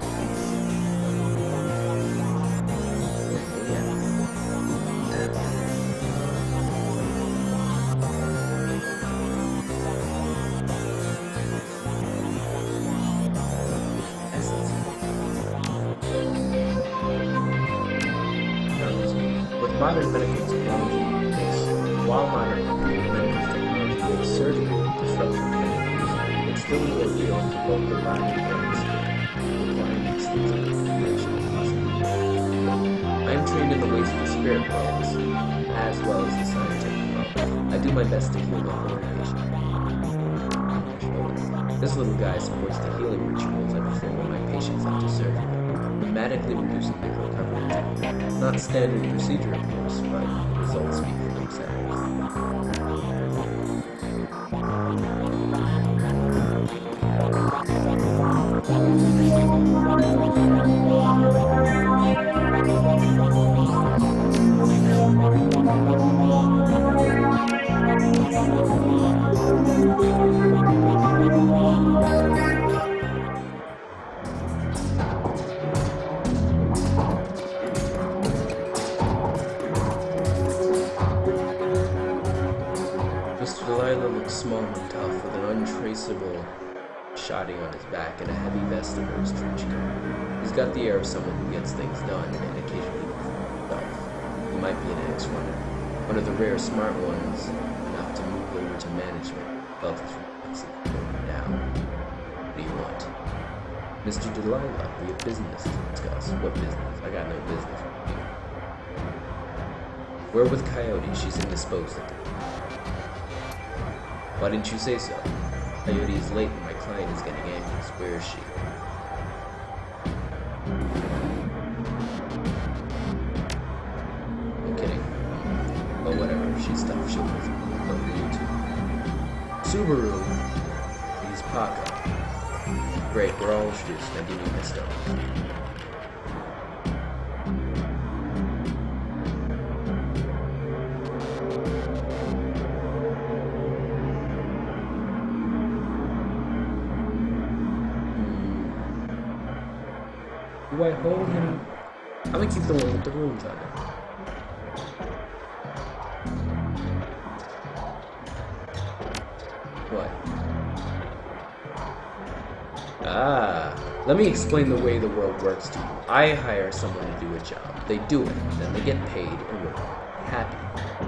Speaker 3: Modern medical technology makes surgery disruptive therapies, it still is beyond to both the body and brain state, requiring extensive integration of possibility. I am trained in the ways of the spirit worlds, as well as the scientific world. I do my best to heal the whole patient. This little guy supports the healing rituals I perform on my patients after surgery, dramatically reducing their recovery time. Not standard procedure, of course, but results speak for themselves. Mr. Delilah looks small and tough, with an untraceable shotting on his back and a heavy vest under his trench coat. He's got the air of someone who gets things done and occasionally himself. He might be an ex-runner, one of the rare smart ones enough to move over to management. Felt his reflexes going down. What do you want? Mr. Delilah, we have business to discuss. What business? I got no business. We're with Coyote. She's indisposed at the moment. Why didn't you say so? Coyote is late and my client is getting anxious. Where is she? I'm kidding. Oh, whatever. She's tough. She'll move. What are you two? Subaru! He's Paco. Great, we're all introduced. Now give me my stuff. Do I hold him? I'm gonna keep the one with the runes on it. What? Ah, let me explain the way the world works to you. I hire someone to do a job. They do it, then they get paid and we're happy.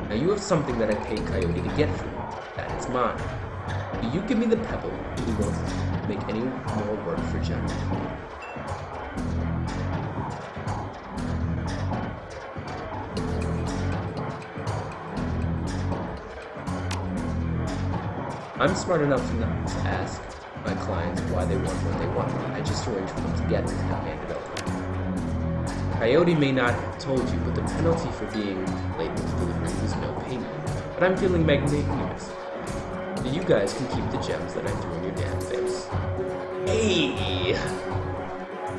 Speaker 3: Now you have something that I paid Coyote to get for you. That is mine. Do you give me the pebble, we won't make any more work for Jen. I'm smart enough not to ask my clients why they want what they want. I just arrange for them to get it and hand it over. Coyote may not have told you, but the penalty for being late with delivery is no payment. But I'm feeling magnanimous. So you guys can keep the gems that I threw in your damn face. Hey!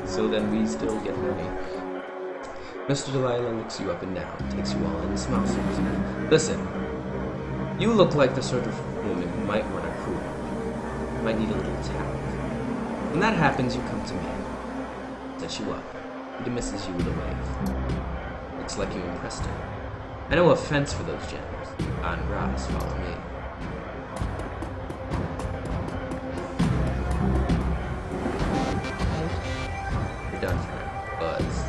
Speaker 3: So then we still get money. Mr. Delilah looks you up and down, takes you all in and smiles at you. Listen, you look like the sort of woman who might want a crew. Might need a little tap. When that happens, you come to me. Set you up. He dismisses you with a wave. Looks like you impressed him. I know a fence for those gems. On grass, follow me. You're done for now. Buzz.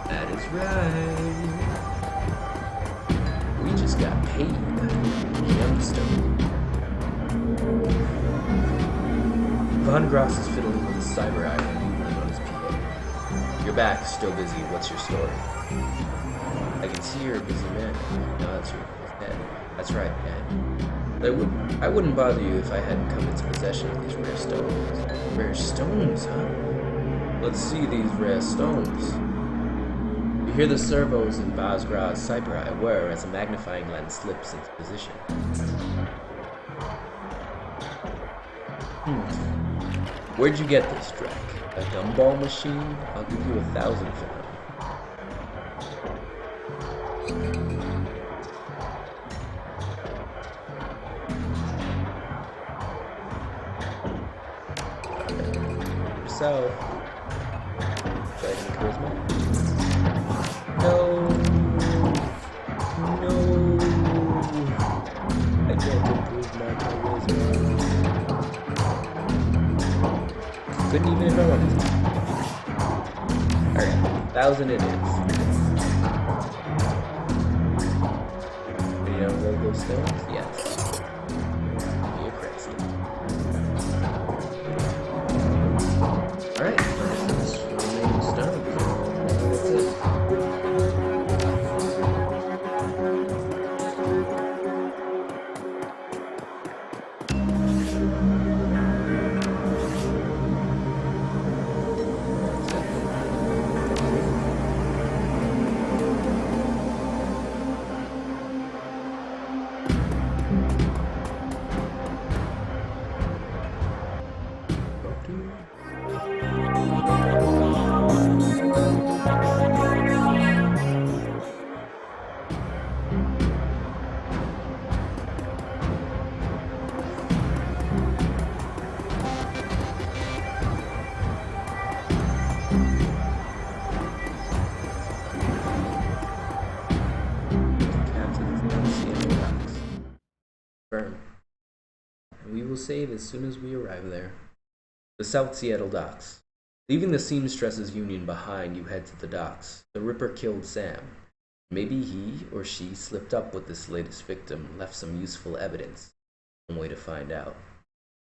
Speaker 3: That is right. We just got paid. Gemstone. Von Gross is fiddling with his cyber eye and on his PA. You're back, still busy. What's your story? I can see you're a busy man. No, that's your head. That's right, man. I wouldn't bother you if I hadn't come into possession of these rare stones. Rare stones, huh? Let's see these rare stones. You hear the servos in Basgra's cyber eye whir as a magnifying lens slips into position. Where'd you get this, Drek? A gumball machine? I'll give you 1,000 for them. Yourself. Fighting charisma? No. No. I can't improve my charisma. Couldn't even if I wanted to. Alright, 1,000 it is. Any logo stones? Yes. Be a crest. Alright, let's remain stones. That's it. We will save as soon as we arrive there. The South Seattle docks. Leaving the Seamstresses Union behind, you head to the docks. The Ripper killed Sam. Maybe he or she slipped up with this latest victim, left some useful evidence. One way to find out.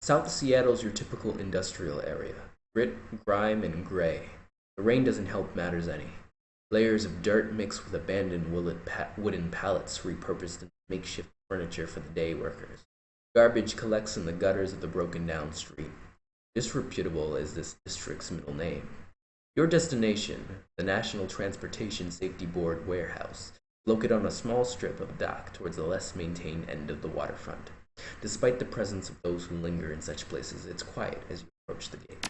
Speaker 3: South Seattle's your typical industrial area. Grit, grime, and gray. The rain doesn't help matters any. Layers of dirt mixed with abandoned wooden pallets repurposed into makeshift furniture for the day workers. Garbage collects in the gutters of the broken-down street. Disreputable is this district's middle name. Your destination, the National Transportation Safety Board warehouse, located on a small strip of dock towards the less maintained end of the waterfront. Despite the presence of those who linger in such places, it's quiet as you approach the gate.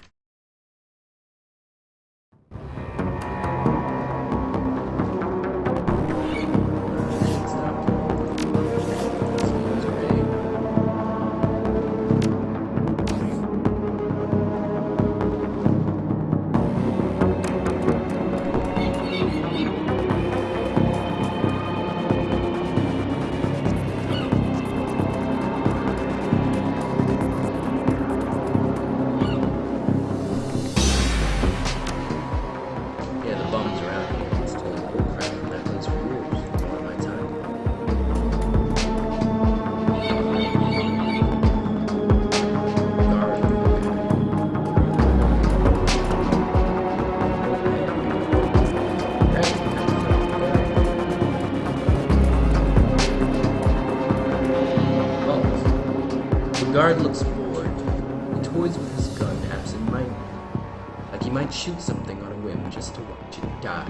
Speaker 3: The guard looks bored. He toys with his gun absent-mindedly, like he might shoot something on a whim just to watch it die.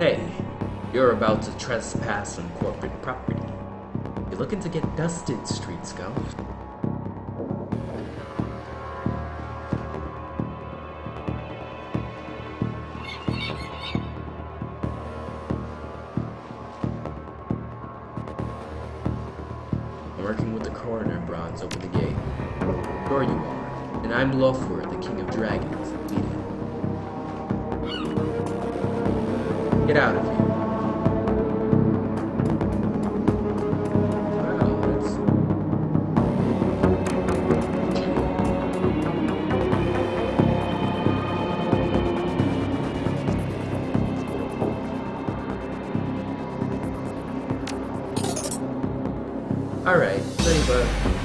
Speaker 3: Hey, you're about to trespass on corporate property. You're looking to get dusted, street scum. I'm working with the coroner, Bronze. Open the gate. Sure you are. And I'm Lothwor, the King of Dragons. Lead it. Get out of here. Wow, that's... Alright,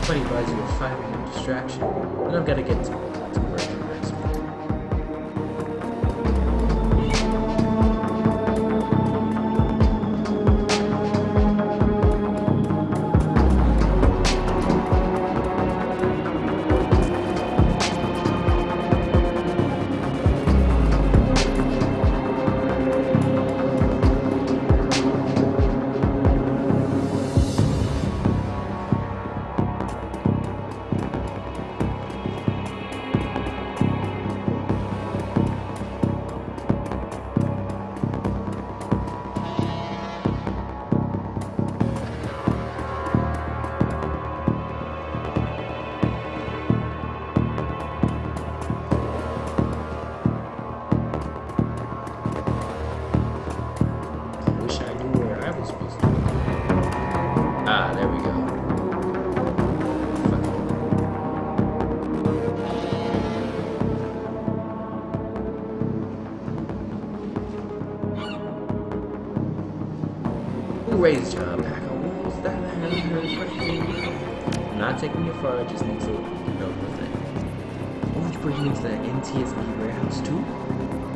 Speaker 3: Funny buys you a 5-minute distraction, and I've got to get to work in person. There we go. Who raised you up? I'm not taking you far, I just need to know one thing. What would you bring into that NTSB warehouse too?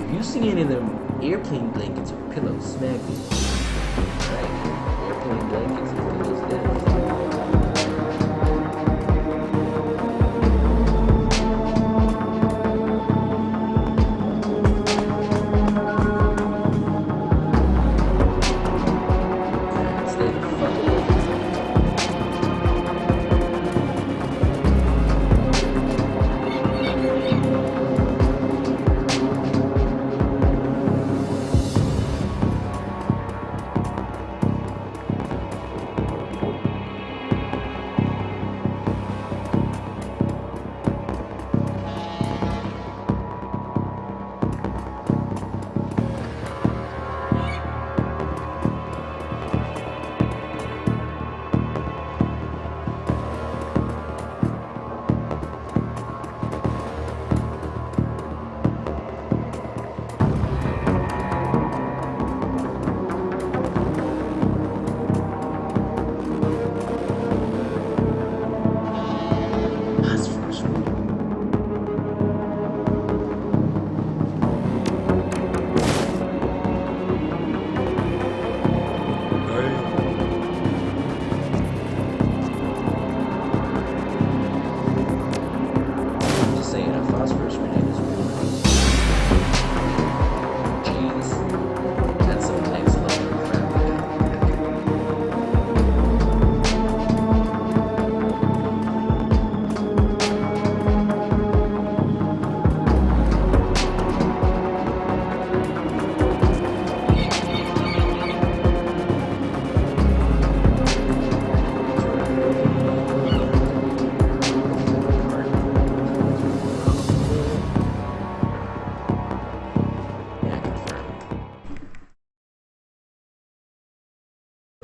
Speaker 3: If you see any of them airplane blankets or pillows, snag me. Alright, airplane blankets and pillows there.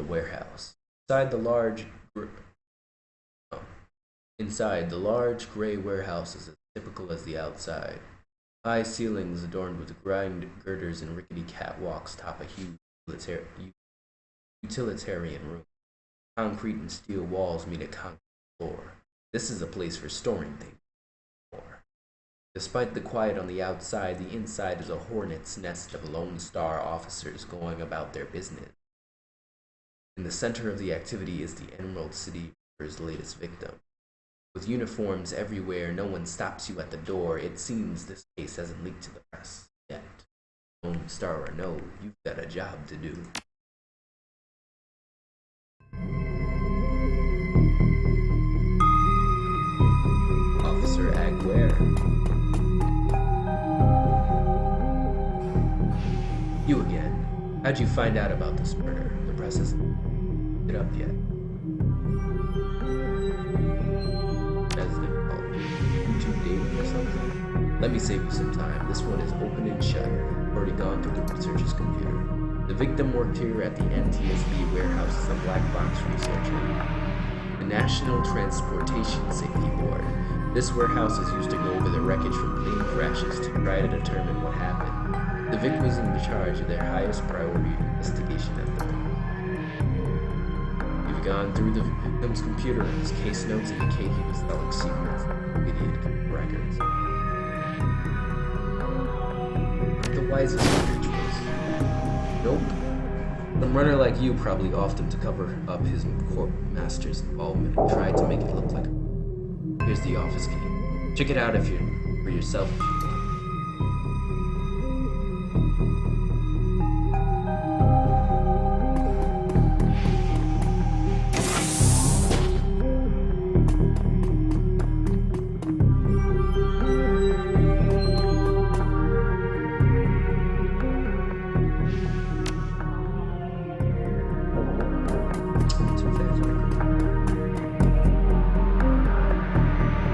Speaker 3: Warehouse. Inside, the large gray warehouse is as typical as the outside. High ceilings adorned with grind girders and rickety catwalks top a huge utilitarian room. Concrete and steel walls meet a concrete floor. This is a place for storing things. Despite the quiet on the outside, the inside is a hornet's nest of Lone Star officers going about their business. In the center of the activity is the Emerald City for his latest victim. With uniforms everywhere, no one stops you at the door. It seems this case hasn't leaked to the press yet. Lone Star or no, you've got a job to do. Officer Aguirre. You again. How'd you find out about this murder? The press hasn't it up yet. As they call it. Too dating or something? Let me save you some time. This one is open and shut. I've already gone through the researcher's computer. The victim worked here at the NTSB warehouse as a black box researcher. The National Transportation Safety Board. This warehouse is used to go over the wreckage from plane crashes to try to determine what happened. The Vic was in charge of their highest priority investigation at the moment. You've gone through the victim's computer and his case notes indicate he was selling secrets. Idiot records. Not the wisest individuals. Nope. Some runner like you probably often to cover up his master's involvement and tried to make it look like. Here's the office key. Check it out if you're for yourself if you want.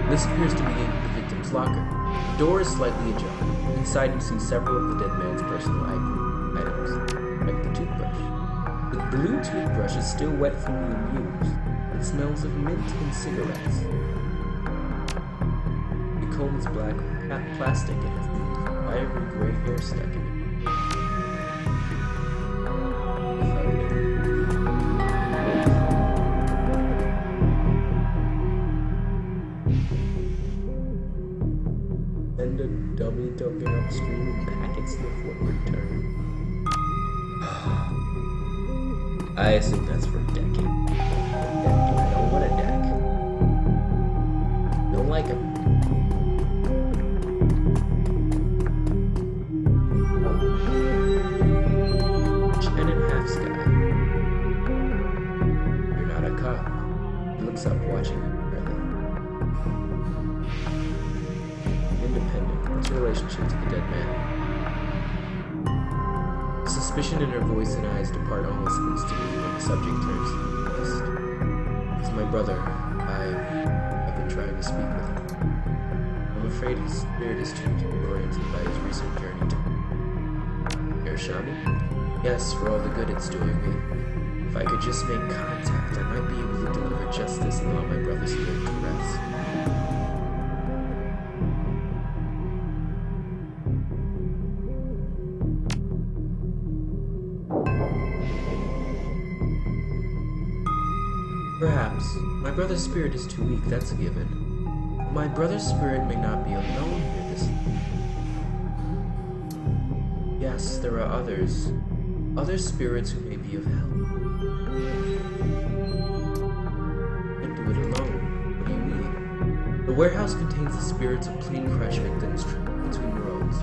Speaker 3: This appears to be the victim's locker. The door is slightly ajar. Inside you see several of the dead man's personal items, like the toothbrush. The blue toothbrush is still wet from being used. It smells of mint and cigarettes. The comb is black with plastic and has fiery gray hair stuck in it. Send a dummy dumping upstream and packets the forward turn. I assume that's for decking. I don't want a deck. Don't like him. Chen and half sky. You're not a cop. He looks up watching you. Independent. What's your relationship to the dead man? The suspicion in her voice and eyes depart almost instantly when the subject turns to the west. It's my brother. I've been trying to speak with him. I'm afraid his spirit is too oriented by his recent journey to... You're a shaman? Yes, for all the good it's doing me. If I could just make contact, I might be able to deliver justice and allow my brother's spirit to rest. Perhaps. My brother's spirit is too weak, that's a given. But my brother's spirit may not be alone here this evening. Yes, there are others. Other spirits who may be of help. Can't do it alone. What do you mean? The warehouse contains the spirits of plane crash victims trapped between roads.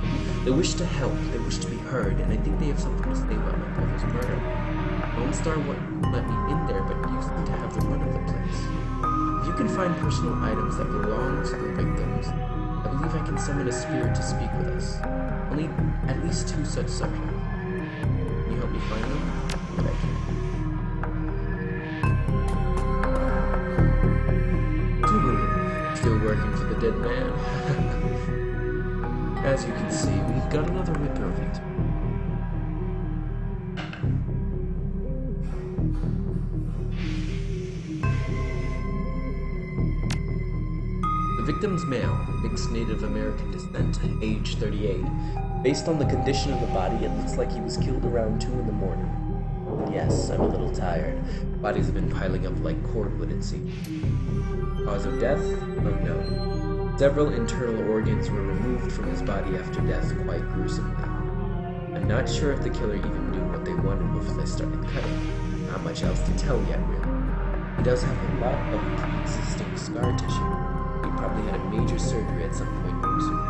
Speaker 3: They wish to help, they wish to be heard, and I think they have something to say about my brother's murder. Lone Star wouldn't let me in there, but you seem to have the run of the place. If you can find personal items that belong to the victims, I believe I can summon a spirit to speak with us. I'll need at least 2 such subjects. Can you help me find them? But I can. Still working for the dead man. As you can see, we've got another Ripper victim. The victim's male, mixed Native American descent, age 38. Based on the condition of the body, it looks like he was killed around 2 in the morning. Yes, I'm a little tired. Bodies have been piling up like cordwood, it seems. Cause of death? Unknown. Several internal organs were removed from his body after death quite gruesomely. I'm not sure if the killer even knew what they wanted before they started cutting. Not much else to tell yet, really. He does have a lot of pre-existing scar tissue. He probably had a major surgery at some point in his life.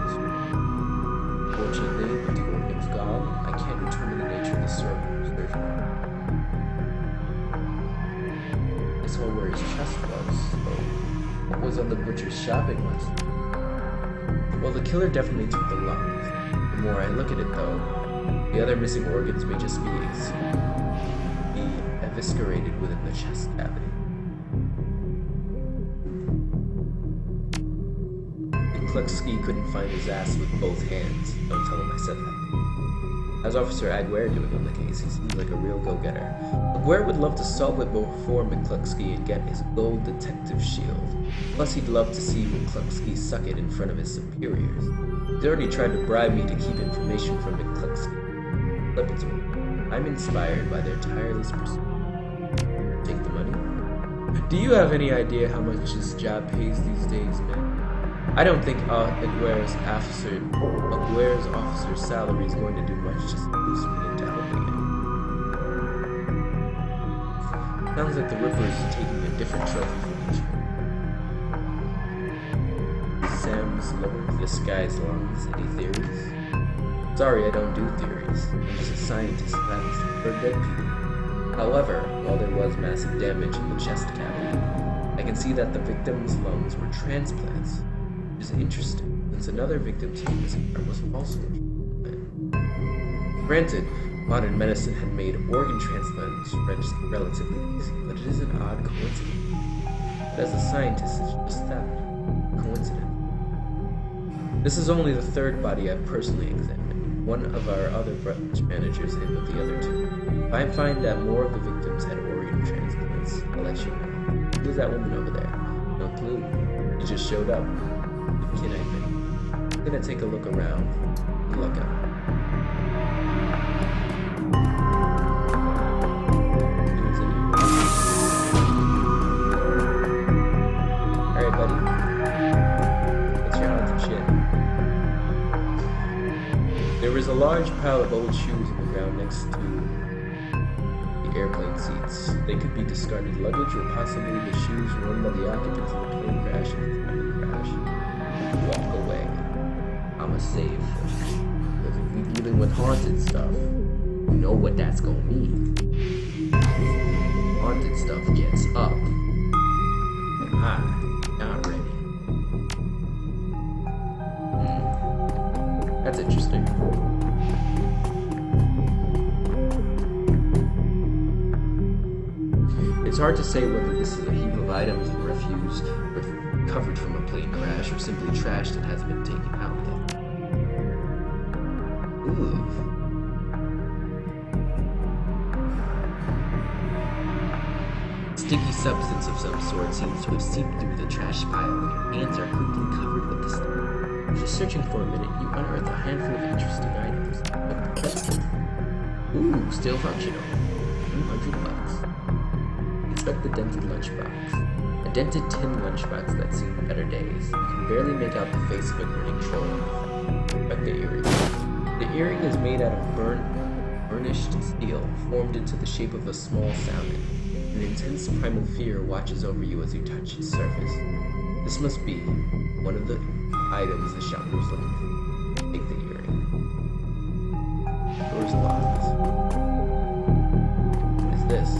Speaker 3: Fortunately, with the organs gone, I can't determine the nature of the surgery. This hole where his chest was, though, what was on the butcher's shopping list? Well, the killer definitely took the lungs. The more I look at it, though, the other missing organs may just be eviscerated within the chest cavity. McCluskey couldn't find his ass with both hands. Don't tell him I said that. How's Officer Aguirre doing on the case? He seems like a real go-getter. Aguirre would love to solve it before McCluskey and get his gold detective shield. Plus, he'd love to see McCluskey suck it in front of his superiors. He's already tried to bribe me to keep information from McCluskey. Flip it to me. I'm inspired by their tireless pursuit. Take the money? Do you have any idea how much this job pays these days, man? I don't think Aguirre's officer's salary is going to do much to seduce me into helping him. Sounds like the Ripper is taking a different trophy from each one. Sam's liver, this guy's lungs, any theories? Sorry, I don't do theories. I'm just a scientist who happens to prefer dead people. However, while there was massive damage in the chest cavity, I can see that the victim's lungs were transplants. Which is interesting, since another victim's missing arm was also a transplant. Granted, modern medicine had made organ transplants relatively easy, but it is an odd coincidence. But as a scientist, it's just that, coincidence. This is only the third body I've personally examined. One of our other branch managers in with the other two. If I find that more of the victims had organ transplants, I'll let you know. Who's that woman over there? No clue. She just showed up. Kid, I think. I'm gonna take a look around. Look out. Alright, buddy. What's your haunted shit? There was a large pile of old shoes on the ground next to the airplane seats. They could be discarded luggage or possibly the shoes worn by the occupants of the plane crash and the crash. Walk away. I'm safe. Because if we're dealing with haunted stuff, you know what that's gonna mean. Haunted stuff gets up. And I'm not ready. That's interesting. It's hard to say whether this is a heap of items and refuse recovered from a plane crash or simply trash that hasn't been taken out yet. Ooh. Sticky substance of some sort seems to have seeped through the trash pile, and your hands are quickly covered with the stuff. After searching for a minute, you unearth a handful of interesting items. Ooh, still functional. $200. Inspect the dented lunchbox. A dented tin lunchbox that's seen better days. You can barely make out the face of a grinning troll. Inspect the earring. The earring is made out of burnished steel, formed into the shape of a small salmon. An intense primal fear watches over you as you touch its surface. This must be one of the items the shopper was looking for. Take the earring. Door's locked. What is this?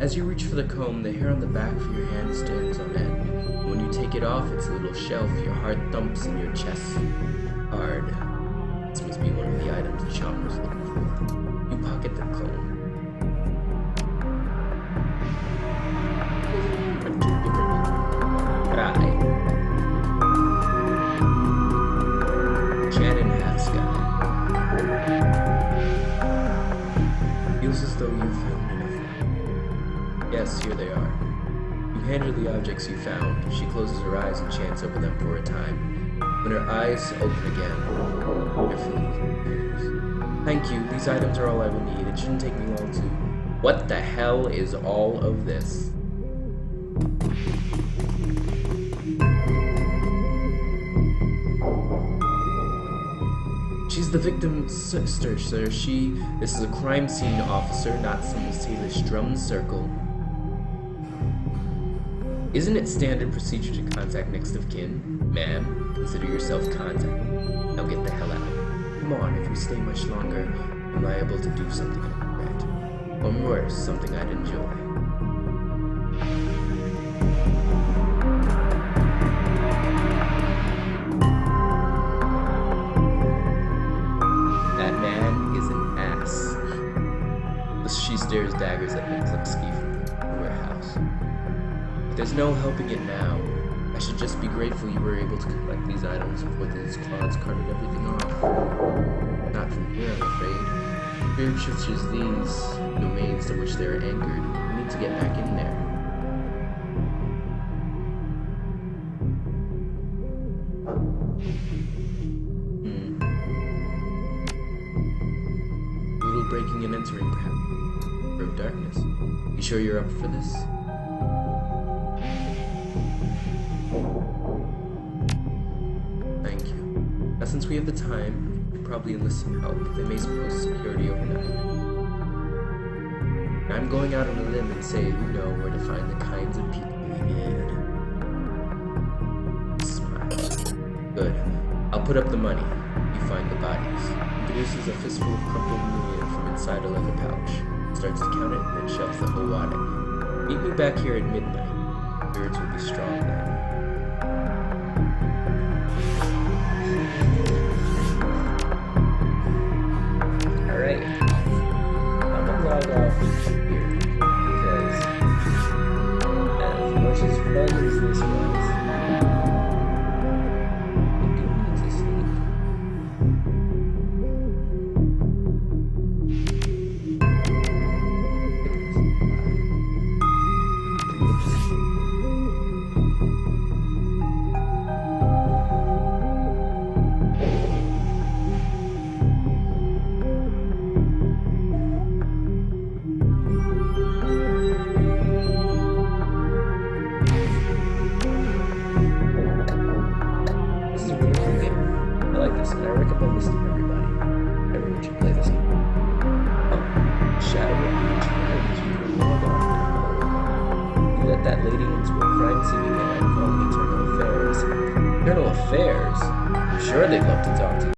Speaker 3: As you reach for the comb, the hair on the back of your hand stands on end. When you take it off its little shelf, your heart thumps in your chest. Hard. This must be one of the items the chopper's looking for. You pocket the comb. Cry. Shannon Haskell. Feels as though you've found enough. Yes, here they are. You hand her the objects you found. She closes her eyes and chants over them for a time. When her eyes open again, you're filled with tears. Thank you. These items are all I will need. It shouldn't take me long to... What the hell is all of this? She's the victim's sister, sir. This is a crime scene officer, not some sailor's drum circle. Isn't it standard procedure to contact next of kin? Ma'am, consider yourself contacted. Now get the hell out. Come on, if we stay much longer, I'm liable to do something I regret. Or worse, something I'd enjoy. That man is an ass. She stares daggers at Klipsky from the warehouse. But there's no helping it now. I should just be grateful you were able to collect these items before these clouds carted everything off. Not from here, I'm afraid. Spirit such as these domains to which they are anchored, we need to get back in there. A little breaking and entering, perhaps. Or darkness. You sure you're up for this? Thank you. Now since we have the time, we could probably enlist some help. They may suppose security overnight. Now I'm going out on a limb and say you know where to find the kinds of people we need. Smile. Good. I'll put up the money. You find the bodies. He produces a fistful of crumpled million from inside a leather pouch. Starts to count it and then shoves the whole wad at me. Meet me back here at midnight. Spirits will be strong then. Alright. I'm gonna log off here because as much as fun as this was, I do need to sleep. Shadowrun Returns, you can log off. You let that lady into a crime scene again, I'm calling Internal Affairs. Internal Affairs? I'm sure they'd love to talk to you.